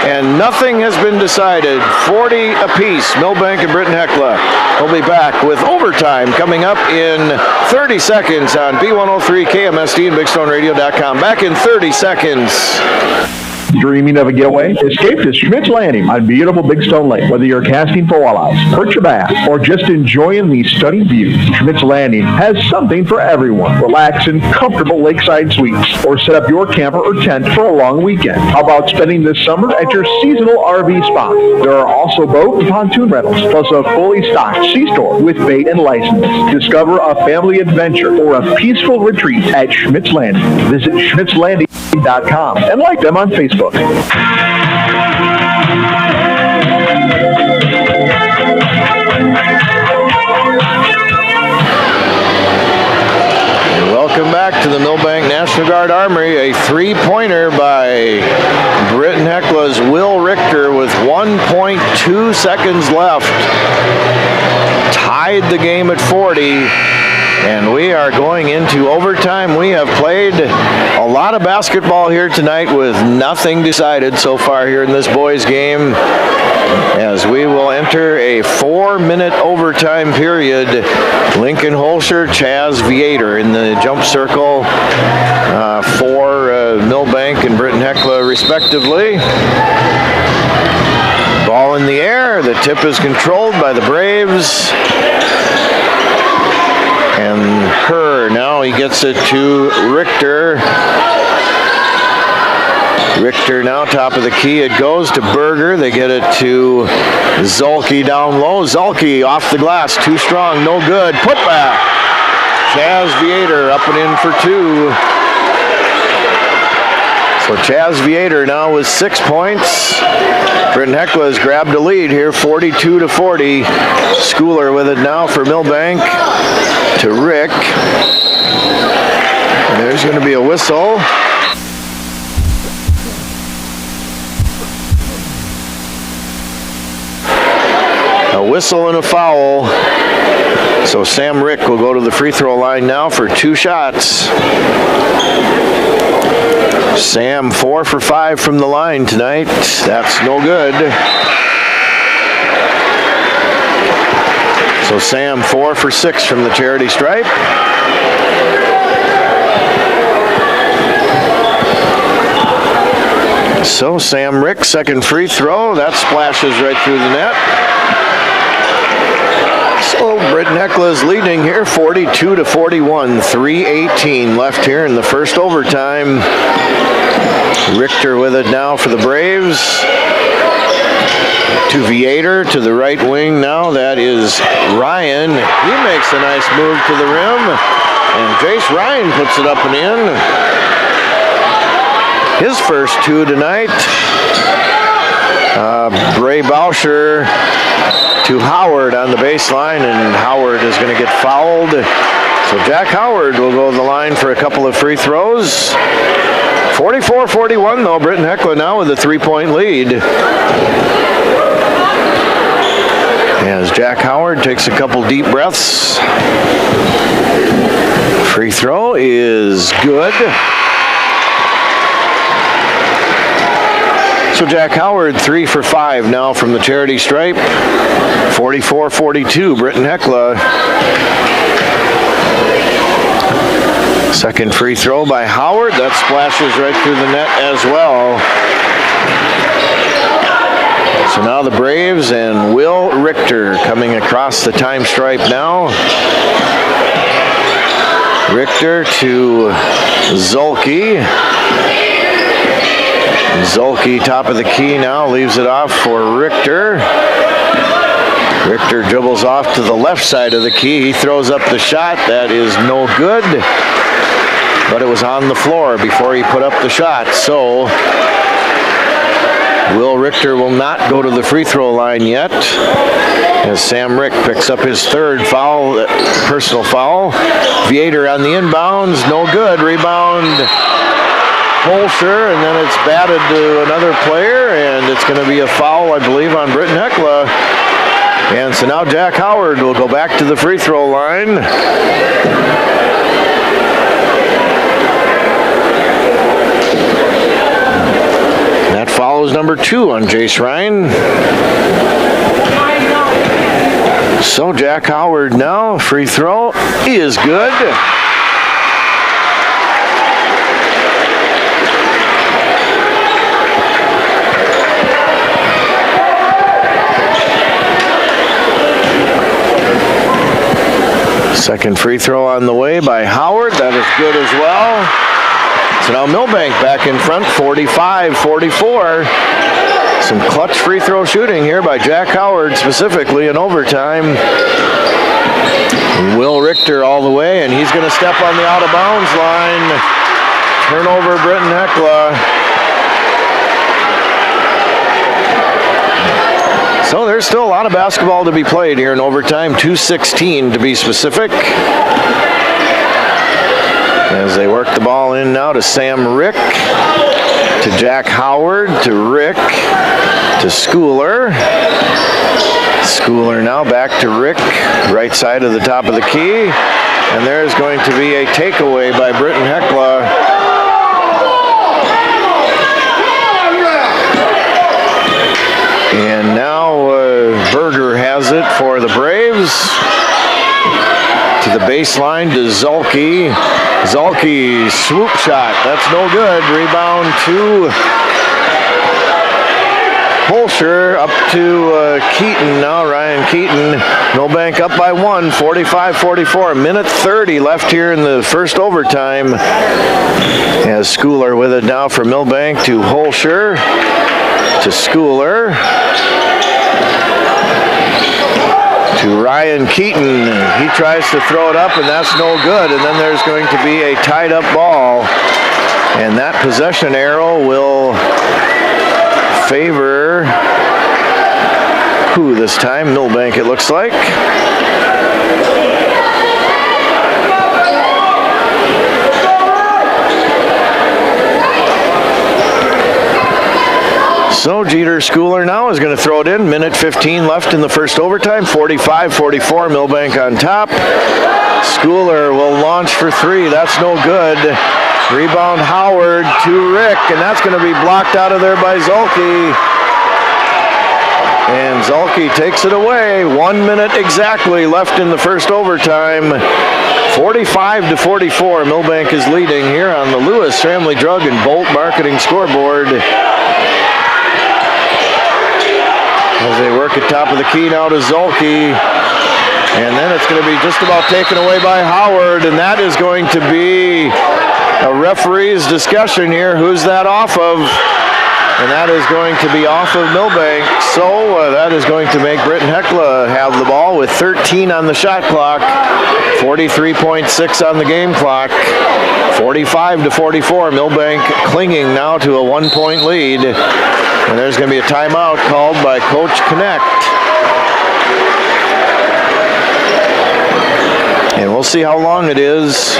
and nothing has been decided. 40 apiece, Milbank and Britton-Hecla. We'll be back with overtime coming up in 30 seconds on B103 KMSD and BigStoneRadio.com. Back in 30 seconds. Dreaming of a getaway? Escape to Schmidt's Landing on beautiful Big Stone Lake. Whether you're casting for walleyes, perch your bass, or just enjoying the stunning views, Schmidt's Landing has something for everyone. Relax in comfortable lakeside suites, or set up your camper or tent for a long weekend. How about spending this summer at your seasonal RV spot? There are also boat and pontoon rentals, plus a fully stocked C-store with bait and license. Discover a family adventure or a peaceful retreat at Schmidt's Landing. Visit schmidtslanding.com and like them on Facebook. Welcome back to the Milbank National Guard Armory. A three-pointer by Britton-Hecla's Will Richter with 1.2 seconds left. Tied the game at 40. And we are going into overtime. We have played a lot of basketball here tonight with nothing decided so far here in this boys game, as we will enter a 4-minute overtime period. Lincoln Holscher, Chaz Viator in the jump circle for Milbank and Britton-Hecla respectively. Ball in the air. The tip is controlled by the Braves. And now he gets it to Richter. Richter now top of the key. It goes to Berger. They get it to Zulke down low. Zulke off the glass. Too strong. No good. Put back. Chaz Viator up and in for 2. So Chaz Viator now with 6 points. Britton-Hecla has grabbed a lead here, 42-40. Schooler with it now for Milbank to Rick. And there's going to be a whistle. A whistle and a foul. So Sam Rick will go to the free throw line now for 2 shots. Sam 4 for 5 from the line tonight. That's no good. So Sam 4 for 6 from the charity stripe. So Sam Rick, second free throw. That splashes right through the net. So Britton-Hecla is leading here 42-41. 3:18 left here in the first overtime. Richter with it now for the Braves. To Viator to the right wing now. That is Ryan. He makes a nice move to the rim. And Jace Ryan puts it up and in. His first 2 tonight. Bray Bauscher to Howard on the baseline, and Howard is going to get fouled. So Jack Howard will go to the line for a couple of free throws. 44-41 though, Britton-Hecla now with a 3-point lead. As Jack Howard takes a couple deep breaths. Free throw is good. So Jack Howard, 3 for 5 now from the charity stripe. 44-42, Britton-Hecla. Second free throw by Howard. That splashes right through the net as well. So now the Braves and Will Richter coming across the time stripe now. Richter to Zulke. Zulke, top of the key now, leaves it off for Richter. Richter dribbles off to the left side of the key. He throws up the shot. That is no good. But it was on the floor before he put up the shot. So Will Richter will not go to the free throw line yet, as Sam Rick picks up his third foul, personal foul. Viator on the inbounds, no good. Rebound Holscher, and then it's batted to another player, and it's going to be a foul, I believe, on Britton-Hecla. And so now Jack Howard will go back to the free throw line. That follows number 2 on Jace Ryan. So Jack Howard now, free throw is good. Second free throw on the way by Howard. That is good as well. So now Milbank back in front, 45-44. Some clutch free throw shooting here by Jack Howard, specifically in overtime. Will Richter all the way, and he's going to step on the out-of-bounds line. Turnover, Britton-Hecla. So there's still a lot of basketball to be played here in overtime, 2:16 to be specific. As they work the ball in now to Sam Rick, to Jack Howard, to Rick, to Schooler. Schooler now back to Rick, right side of the top of the key. And there's going to be a takeaway by Britton-Hecla. And now Berger has it for the Braves. To the baseline to Zulke. Zulke, swoop shot. That's no good. Rebound to Holscher. Up to Keaton now. Ryan Keaton. Milbank up by 1. 45-44. Minute 30 left here in the first overtime. As Schooler with it now for Milbank to Holscher. To Schooler. To Ryan Keaton. He tries to throw it up, and that's no good. And then there's going to be a tied-up ball. And that possession arrow will favor who this time? Milbank, it looks like. So Jeter Schooler now is going to throw it in. Minute 15 left in the first overtime. 45-44, Milbank on top. Schooler will launch for 3. That's no good. Rebound Howard to Rick, and that's going to be blocked out of there by Zulke. And Zulke takes it away. 1 minute exactly left in the first overtime. 45-44, Milbank is leading here on the Lewis Family Drug and Bolt Marketing scoreboard. As they work at top of the key now to Zulke. And then it's going to be just about taken away by Howard, and that is going to be a referee's discussion here. Who's that off of? And that is going to be off of Milbank. So that is going to make Britton-Hecla have the ball with 13 on the shot clock, 43.6 on the game clock. 45-44, Milbank clinging now to a 1-point lead. And there's going to be a timeout called by Coach Connect. And we'll see how long it is.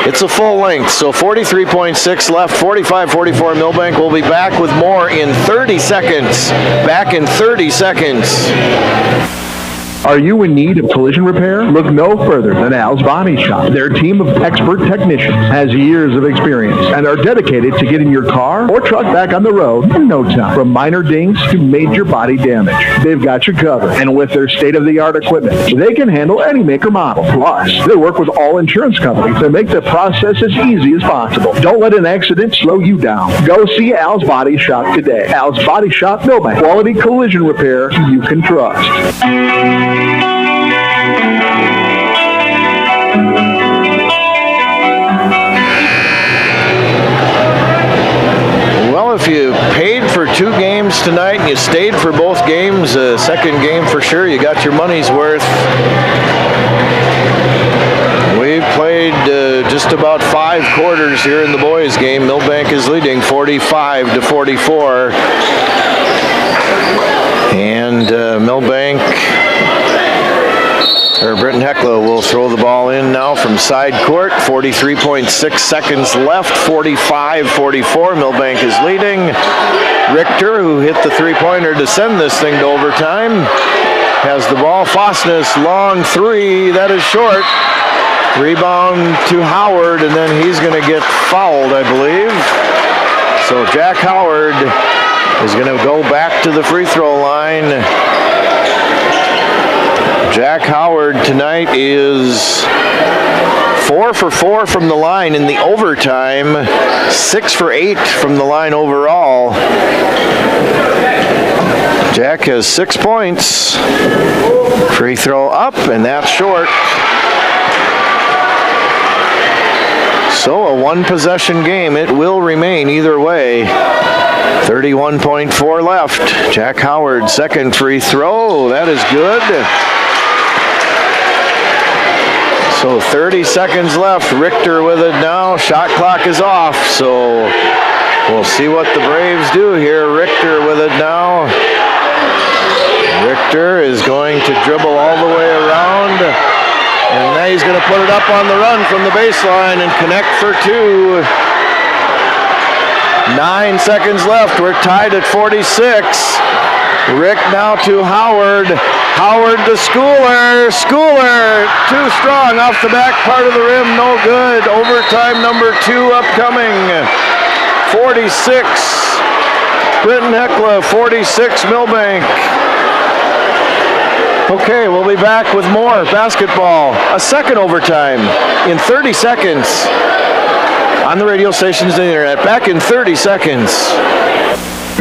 It's a full length, so 43.6 left, 45-44. Milbank will be back with more in 30 seconds. Back in 30 seconds. Are you in need of collision repair? Look no further than Al's Body Shop. Their team of expert technicians has years of experience and are dedicated to getting your car or truck back on the road in no time. From minor dings to major body damage, they've got you covered. And with their state-of-the-art equipment, they can handle any make or model. Plus, they work with all insurance companies to make the process as easy as possible. Don't let an accident slow you down. Go see Al's Body Shop today. Al's Body Shop, Milbank. Quality collision repair you can trust. Well, if you paid for 2 games tonight and you stayed for both games, second game for sure, you got your money's worth. We've played just about 5 quarters here in the boys' game. Milbank is leading 45-44. And Milbank, or Britton-Hecla will throw the ball in now from side court. 43.6 seconds left, 45-44. Milbank is leading. Richter, who hit the three-pointer to send this thing to overtime, has the ball. Fosness, long three, that is short. Rebound to Howard, and then he's going to get fouled, I believe. So Jack Howard is going to go back to the free throw line. Jack Howard tonight is 4 for 4 from the line in the overtime, 6 for 8 from the line overall. Jack has 6 points. Free throw up, and that's short. So a one-possession game. It will remain either way. 31.4 left. Jack Howard, second free throw. That is good. So 30 seconds left. Richter with it now. Shot clock is off. So we'll see what the Braves do here. Richter with it now. Richter is going to dribble all the way around. And now he's going to put it up on the run from the baseline and connect for 2. 9 seconds left. We're tied at 46. Rick now to Howard. Howard to Schooler. Schooler, too strong off the back part of the rim. No good. Overtime number 2 upcoming. 46. Britton-Hecla, 46 Milbank. Okay, we'll be back with more basketball. A second overtime in 30 seconds on the radio stations and the internet. Back in 30 seconds.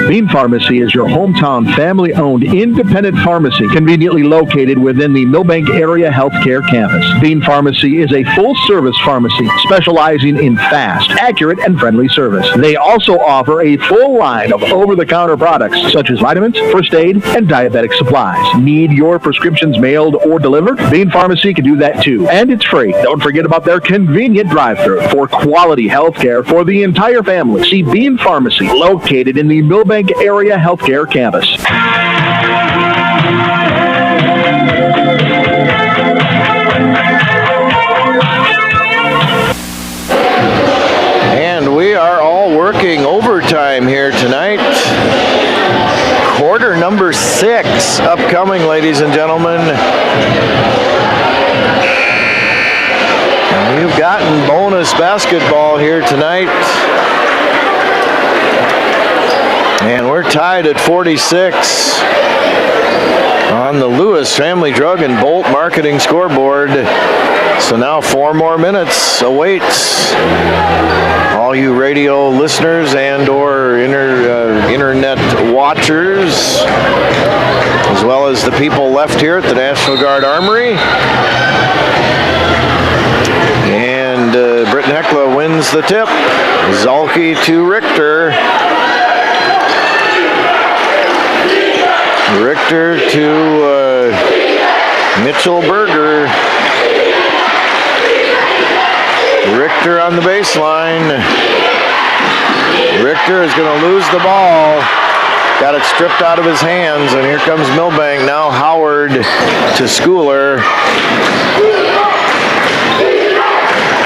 Bean Pharmacy is your hometown family-owned independent pharmacy conveniently located within the Milbank Area Healthcare Campus. Bean Pharmacy is a full-service pharmacy specializing in fast, accurate, and friendly service. They also offer a full line of over-the-counter products such as vitamins, first aid, and diabetic supplies. Need your prescriptions mailed or delivered? Bean Pharmacy can do that too, and it's free. Don't forget about their convenient drive-thru for quality healthcare for the entire family. See Bean Pharmacy, located in the Milbank Area Healthcare Campus. And we are all working overtime here tonight. Quarter number 6 upcoming, ladies and gentlemen. And we've gotten bonus basketball here tonight. And we're tied at 46 on the Lewis Family Drug and Bolt Marketing scoreboard. So now 4 more minutes awaits all you radio listeners and or internet watchers, as well as the people left here at the National Guard Armory. And Britton-Hecla wins the tip. Zalke to Richter. Richter to Mitchell Berger. Richter on the baseline. Richter is going to lose the ball. Got it stripped out of his hands, and here comes Milbank. Now Howard to Schooler.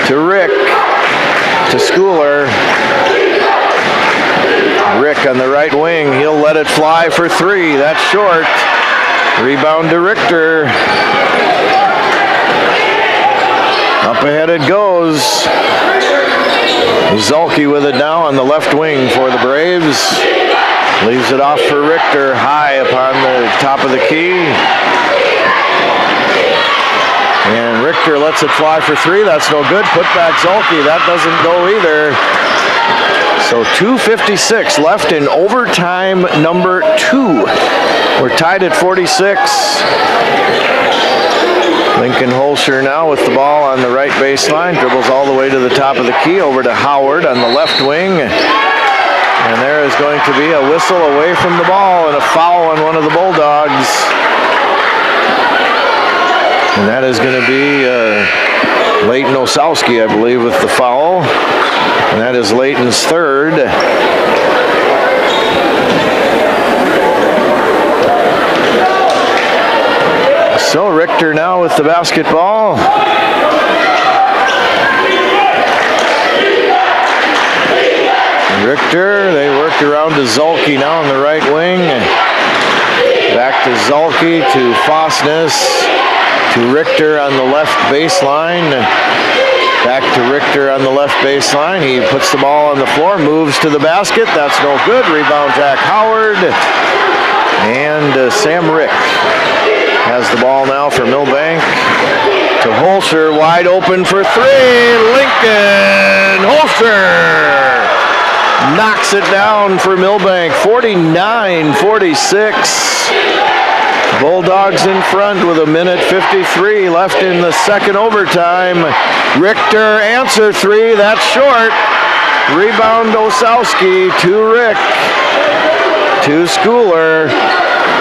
To Rick. To Schooler. Rick on the right wing. He'll let it fly for 3. That's short. Rebound to Richter. Up ahead it goes. Zolke with it now on the left wing for the Braves. Leaves it off for Richter, high upon the top of the key. And Richter lets it fly for three. That's no good. Put back Zolke. That doesn't go either. So 2:56 left in overtime number 2. We're tied at 46. Lincoln Holscher now with the ball on the right baseline. Dribbles all the way to the top of the key over to Howard on the left wing. And there is going to be a whistle away from the ball and a foul on one of the Bulldogs. And that is going to be Leighton Osowski, I believe, with the foul. And that is Leighton's third. So Richter now with the basketball. Richter, they work around to Zolke now on the right wing. Back to Zolke, to Fosness, to Richter on the left baseline. Back to Richter on the left baseline. He puts the ball on the floor, moves to the basket. That's no good. Rebound Jack Howard. And Sam Rick has the ball now for Milbank. To Holscher, wide open for three. Lincoln Holscher knocks it down for Milbank. 49-46. Bulldogs in front with 1:53 left in the second overtime. Richter answer three, that's short. Rebound Osowski to Rick, to Schooler.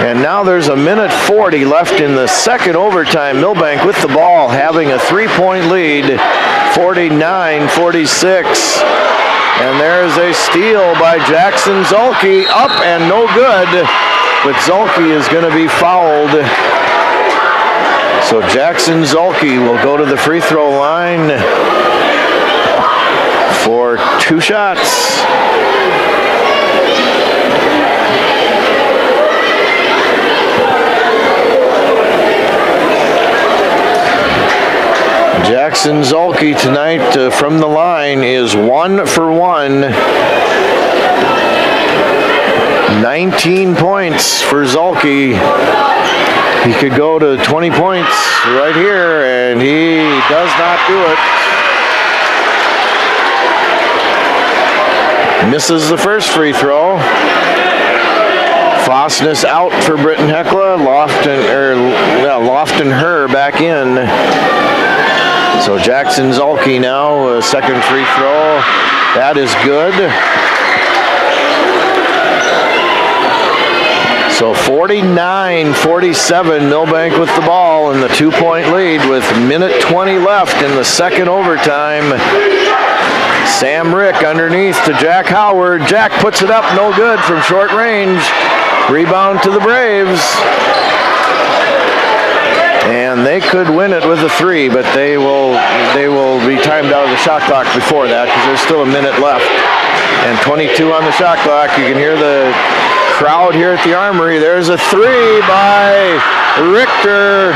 And now there's 1:40 left in the second overtime. Milbank with the ball, having a 3-point lead, 49-46. And there's a steal by Jackson Zolke, up and no good. But Zolke is going to be fouled. So Jackson Zolke will go to the free throw line for 2 shots. Jackson Zolke tonight from the line is 1 for 1. 19 points for Zolke. He could go to 20 points right here, and he does not do it. Misses the first free throw. Fosness out for Britton-Hecla. Lofton-Her back in. So Jackson Zolke now, second free throw. That is good. So 49-47, Milbank with the ball in the 2-point lead with 1:20 left in the second overtime. Sam Rick underneath to Jack Howard. Jack puts it up, no good from short range. Rebound to the Braves. And they could win it with a 3, but they will be timed out of the shot clock before that because there's still a minute left. And 22 on the shot clock. You can hear the crowd here at the Armory. There's a 3 by Richter.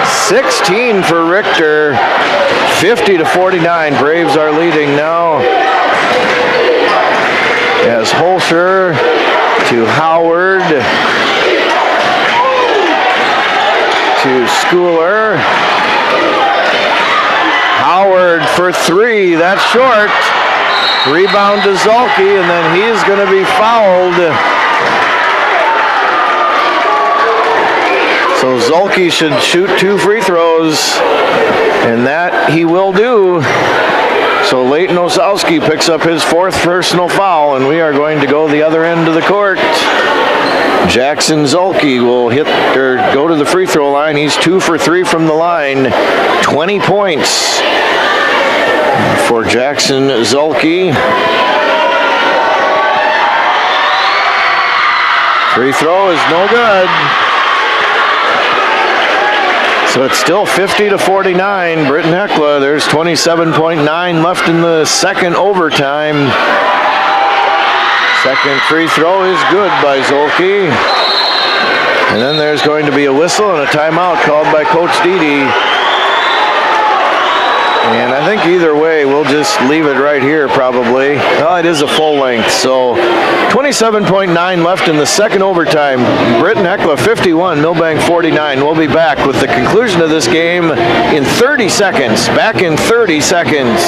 16 for Richter. 50-49. Braves are leading now. As Holscher to Howard to Schooler. Howard for 3. That's short. Rebound to Zolke, and then he's going to be fouled. So Zolke should shoot 2 free throws, and that he will do. So Leighton Osowski picks up his 4th personal foul, and we are going to go the other end of the court. Jackson Zolke will go to the free throw line. He's 2 for 3 from the line. 20 points for Jackson Zolke. Free throw is no good. So it's still 50-49. Britton-Hecla, there's 27.9 left in the second overtime. Second free throw is good by Zolke. And then there's going to be a whistle and a timeout called by Coach Dede. And I think either way, we'll just leave it right here probably. Well, it is a full length, so 27.9 left in the second overtime. Britton-Hecla 51, Milbank 49. We'll be back with the conclusion of this game in 30 seconds. Back in 30 seconds.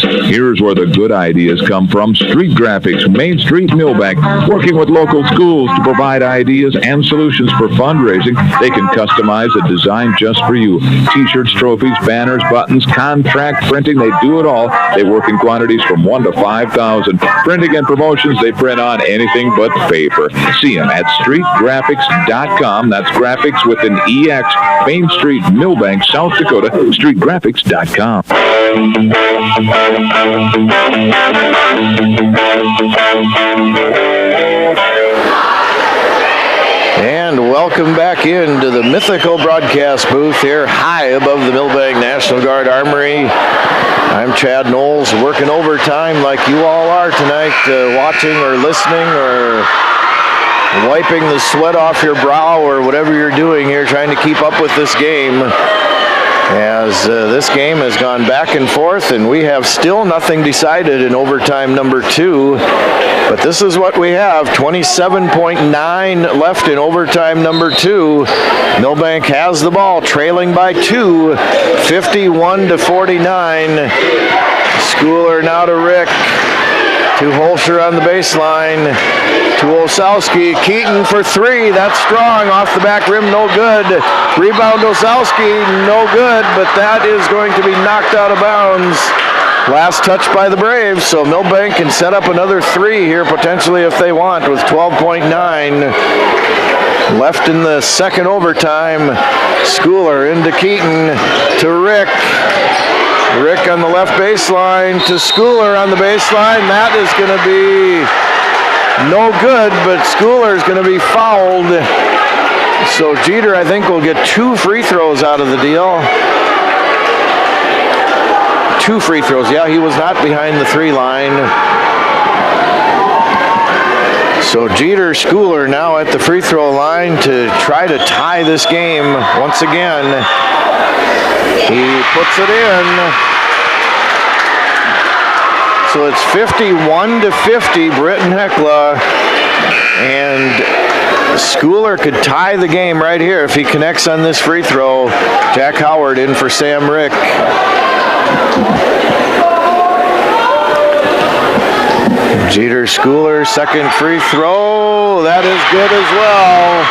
Here's where the good ideas come from. Street Graphics, Main Street, Milbank, working with local schools to provide ideas and solutions for fundraising. They can customize a design just for you. T-shirts, trophies, banners, buttons, contract printing, they do it all. They work in quantities from 1 to 5,000. Printing and promotions, they print on anything but paper. See them at streetgraphics.com. That's graphics with an EX. Main Street, Milbank, South Dakota, streetgraphics.com. And welcome back into the mythical broadcast booth here high above the Milbank National Guard Armory. I'm Chad Knowles, working overtime like you all are tonight, watching or listening or wiping the sweat off your brow or whatever you're doing here, trying to keep up with this game. As this game has gone back and forth, and we have still nothing decided in overtime number 2. But this is what we have, 27.9 left in overtime number 2. Milbank has the ball, trailing by 2, 51-49. Schooler now to Rick. To Holscher on the baseline. To Osowski. Keaton for 3. That's strong. Off the back rim, no good. Rebound Osowski, no good, but that is going to be knocked out of bounds. Last touch by the Braves, so Milbank can set up another 3 here potentially if they want with 12.9 left in the second overtime. Schooler into Keaton to Rick. Rick on the left baseline to Schooler on the baseline. That is going to be no good, but Schooler is going to be fouled. So Jeter, I think, will get 2 free throws out of the deal. 2 free throws. Yeah, he was not behind the 3 line. So Jeter, Schooler now at the free throw line to try to tie this game once again. He puts it in. So it's 51-50, Britton-Hecla. And Schooler could tie the game right here if he connects on this free throw. Jack Howard in for Sam Rick. Jeter, Schooler, second free throw. That is good as well.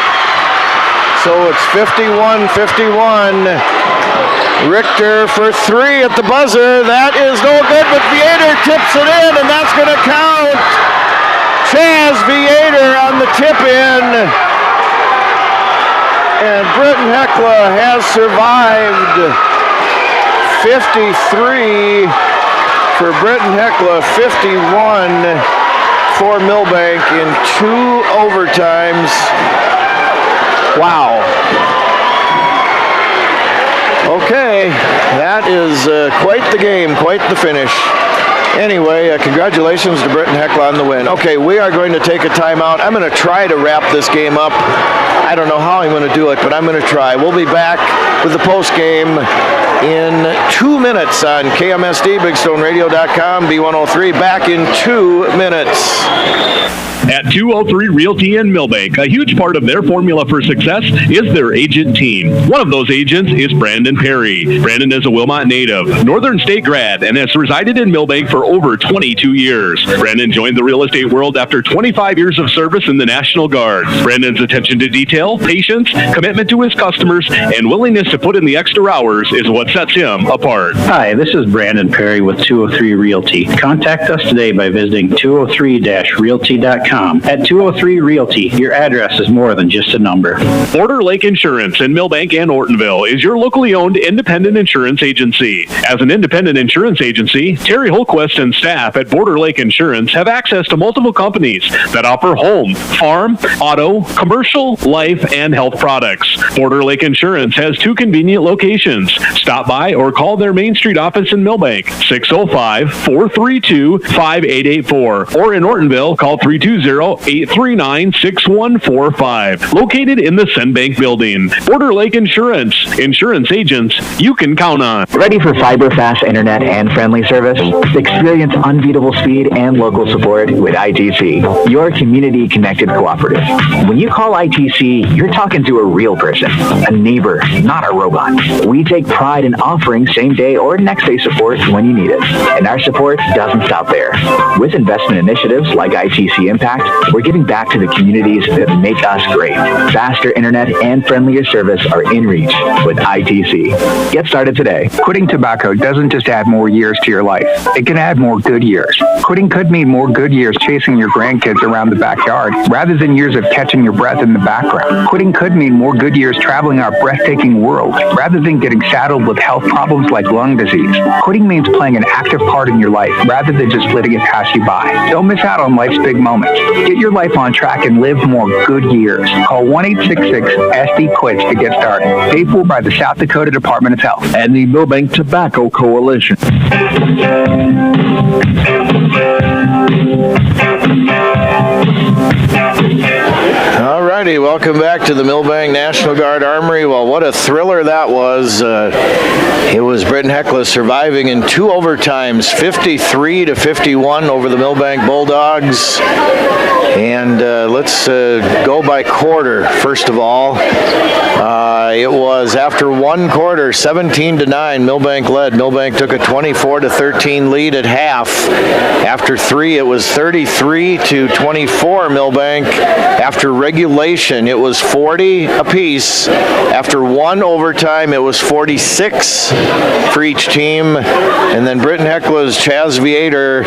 So it's 51-51. Richter for 3 at the buzzer. That is no good, but Vietor tips it in, and that's going to count. Chaz Vietor on the tip in. And Britton-Hecla has survived. 53 for Britton-Hecla, 51 for Milbank in 2 overtimes. Wow. Okay, that is quite the game, quite the finish. Anyway, congratulations to Britton-Hecla on the win. Okay, we are going to take a timeout. I'm going to try to wrap this game up. I don't know how I'm going to do it, but I'm going to try. We'll be back with the post game in 2 minutes on KMSD, BigStoneRadio.com, B103. Back in 2 minutes. At 203 Realty in Milbank, a huge part of their formula for success is their agent team. One of those agents is Brandon Perry. Brandon is a Wilmot native, Northern State grad, and has resided in Milbank for over 22 years. Brandon joined the real estate world after 25 years of service in the National Guard. Brandon's attention to detail, patience, commitment to his customers, and willingness to put in the extra hours is what sets him apart. Hi, this is Brandon Perry with 203 Realty. Contact us today by visiting 203-realty.com. realty.com. At 203 Realty, your address is more than just a number. Border Lake Insurance in Milbank and Ortonville is your locally owned independent insurance agency. As an independent insurance agency, Terry Holquist and staff at Border Lake Insurance have access to multiple companies that offer home, farm, auto, commercial, life, and health products. Border Lake Insurance has 2 convenient locations. Stop by or call their Main Street office in Milbank, 605-432-5884, or in Ortonville, call 320-839-6145. Located in the Senbank building. Border Lake Insurance. Insurance agents you can count on. Ready for fiber-fast internet and friendly service? Experience unbeatable speed and local support with ITC, your community-connected cooperative. When you call ITC, you're talking to a real person, a neighbor, not a robot. We take pride in offering same-day or next-day support when you need it. And our support doesn't stop there. With investment initiatives like ITC Impact, we're giving back to the communities that make us great. Faster internet and friendlier service are in reach with ITC. Get started today. Quitting tobacco doesn't just add more years to your life. It can add more good years. Quitting could mean more good years chasing your grandkids around the backyard rather than years of catching your breath in the background. Quitting could mean more good years traveling our breathtaking world rather than getting saddled with health problems like lung disease. Quitting means playing an active part in your life rather than just letting it pass you by. Don't miss out on life's big moments. Get your life on track and live more good years. Call 1-866-SD-QUITS to get started. Paid for by the South Dakota Department of Health and the Milbank Tobacco Coalition. All righty, welcome back to the Milbank National Guard Armory. Well, what a thriller that was. It was Britton-Hecla surviving in 2 overtimes, 53-51 over the Milbank Bulldogs. And let's go by quarter, first of all. It was after 1 quarter, 17-9, Milbank led. Milbank took a 24-13 lead at half. After 3, it was 33-24 Milbank. After regulation, it was 40 apiece. After 1 overtime, it was 46 for each team. And then Britton-Hecla's Chaz Viator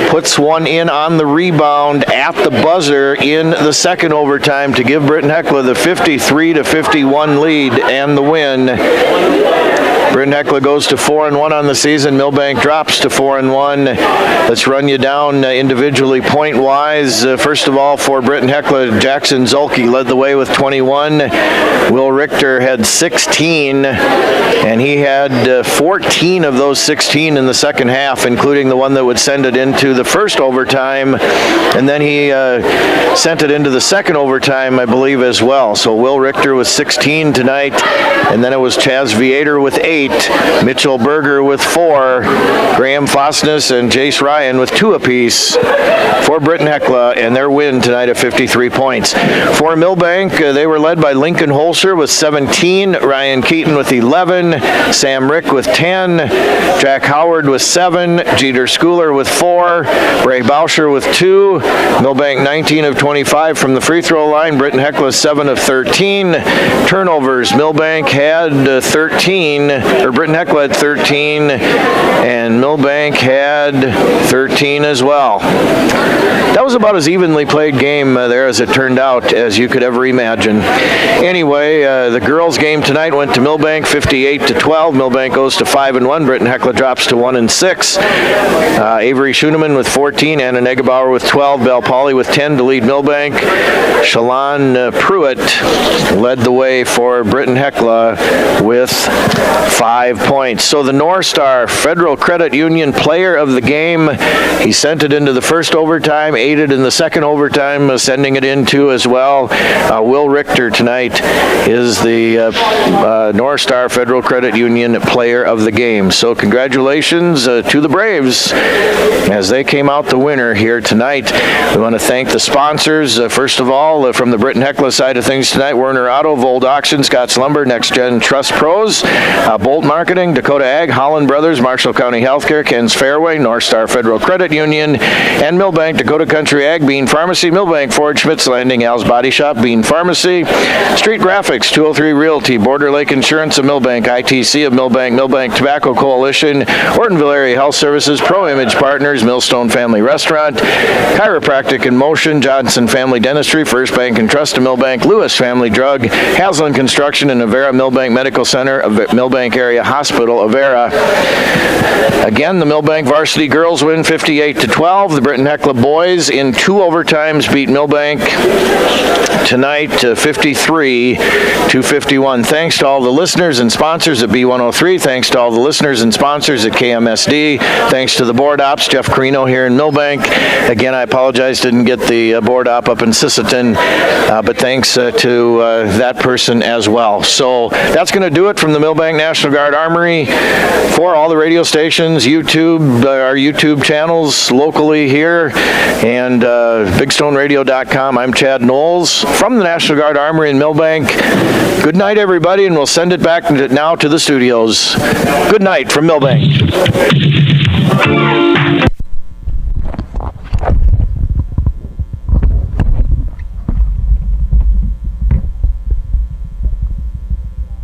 puts one in on the rebound at the buzzer in the 2nd overtime to give Britton-Hecla the 53-51 lead and the win. Britton-Hecla goes to 4-1 on the season. Milbank drops to 4-1. Let's run you down individually point-wise. First of all, for Britton-Hecla, Jackson Zolke led the way with 21. Will Richter had 16, and he had 14 of those 16 in the second half, including the one that would send it into the first overtime, and then he sent it into the second overtime, I believe, as well. So Will Richter with 16 tonight, and then it was Chaz Viator with 8. Mitchell Berger with 4, Graham Fosness and Jace Ryan with 2 apiece for Britton-Hecla, and their win tonight of 53 points. For Milbank, they were led by Lincoln Holzer with 17, Ryan Keaton with 11, Sam Rick with 10, Jack Howard with 7, Jeter Schooler with 4, Bray Bauscher with 2, Milbank 19 of 25 from the free throw line, Britton-Hecla 7 of 13. Turnovers, Milbank had 13, or Britton-Hecla had 13, and Milbank had 13 as well. That was about as evenly played game there as it turned out as you could ever imagine. Anyway, the girls' game tonight went to Milbank 58-12. Milbank goes to 5-1. Britton-Hecla drops to 1-6. Avery Schoeneman with 14, Anna Negebauer with 12, Belle Pauley with 10 to lead Milbank. Shalon Pruitt led the way for Britton-Hecla with 5 points. So the North Star Federal Credit Union player of the game, he sent it into the first overtime, aided in the second overtime, sending it into as well. Will Richter tonight is the North Star Federal Credit Union player of the game. So congratulations to the Braves as they came out the winner here tonight. We want to thank the sponsors. First of all, from the Britton-Hecla side of things tonight, Werner Auto, Vold Auction, Scott's Lumber, Next Gen Trust Pros, Bolt Marketing, Dakota Ag, Holland Brothers, Marshall County Healthcare, Ken's Fairway, North Star Federal Credit Union, and Milbank, Dakota Country Ag, Bean Pharmacy, Milbank, Ford, Schmitz Landing, Al's Body Shop, Bean Pharmacy, Street Graphics, 203 Realty, Border Lake Insurance of Milbank, ITC of Milbank, Milbank Tobacco Coalition, Ortonville Area Health Services, Pro Image Partners, Millstone Family Restaurant, Chiropractic in Motion, Johnson Family Dentistry, First Bank and Trust of Milbank, Lewis Family Drug, Haslam Construction, and Avera Milbank Medical Center, Milbank Area Hospital, Avera. Again, the Milbank varsity girls win 58-12. The Britton-Hecla boys in 2 overtimes beat Milbank tonight 53-51. Thanks to all the listeners and sponsors at B103. Thanks to all the listeners and sponsors at KMSD. Thanks to the board ops, Jeff Carino here in Milbank. Again, I apologize, didn't get the board op up in Sisseton, but thanks to that person as well. So that's going to do it from the Milbank National Guard Armory. For all the radio stations, YouTube, our YouTube channels locally here, and BigStoneRadio.com. I'm Chad Knowles from the National Guard Armory in Milbank. Good night, everybody, and we'll send it back now to the studios. Good night from Milbank.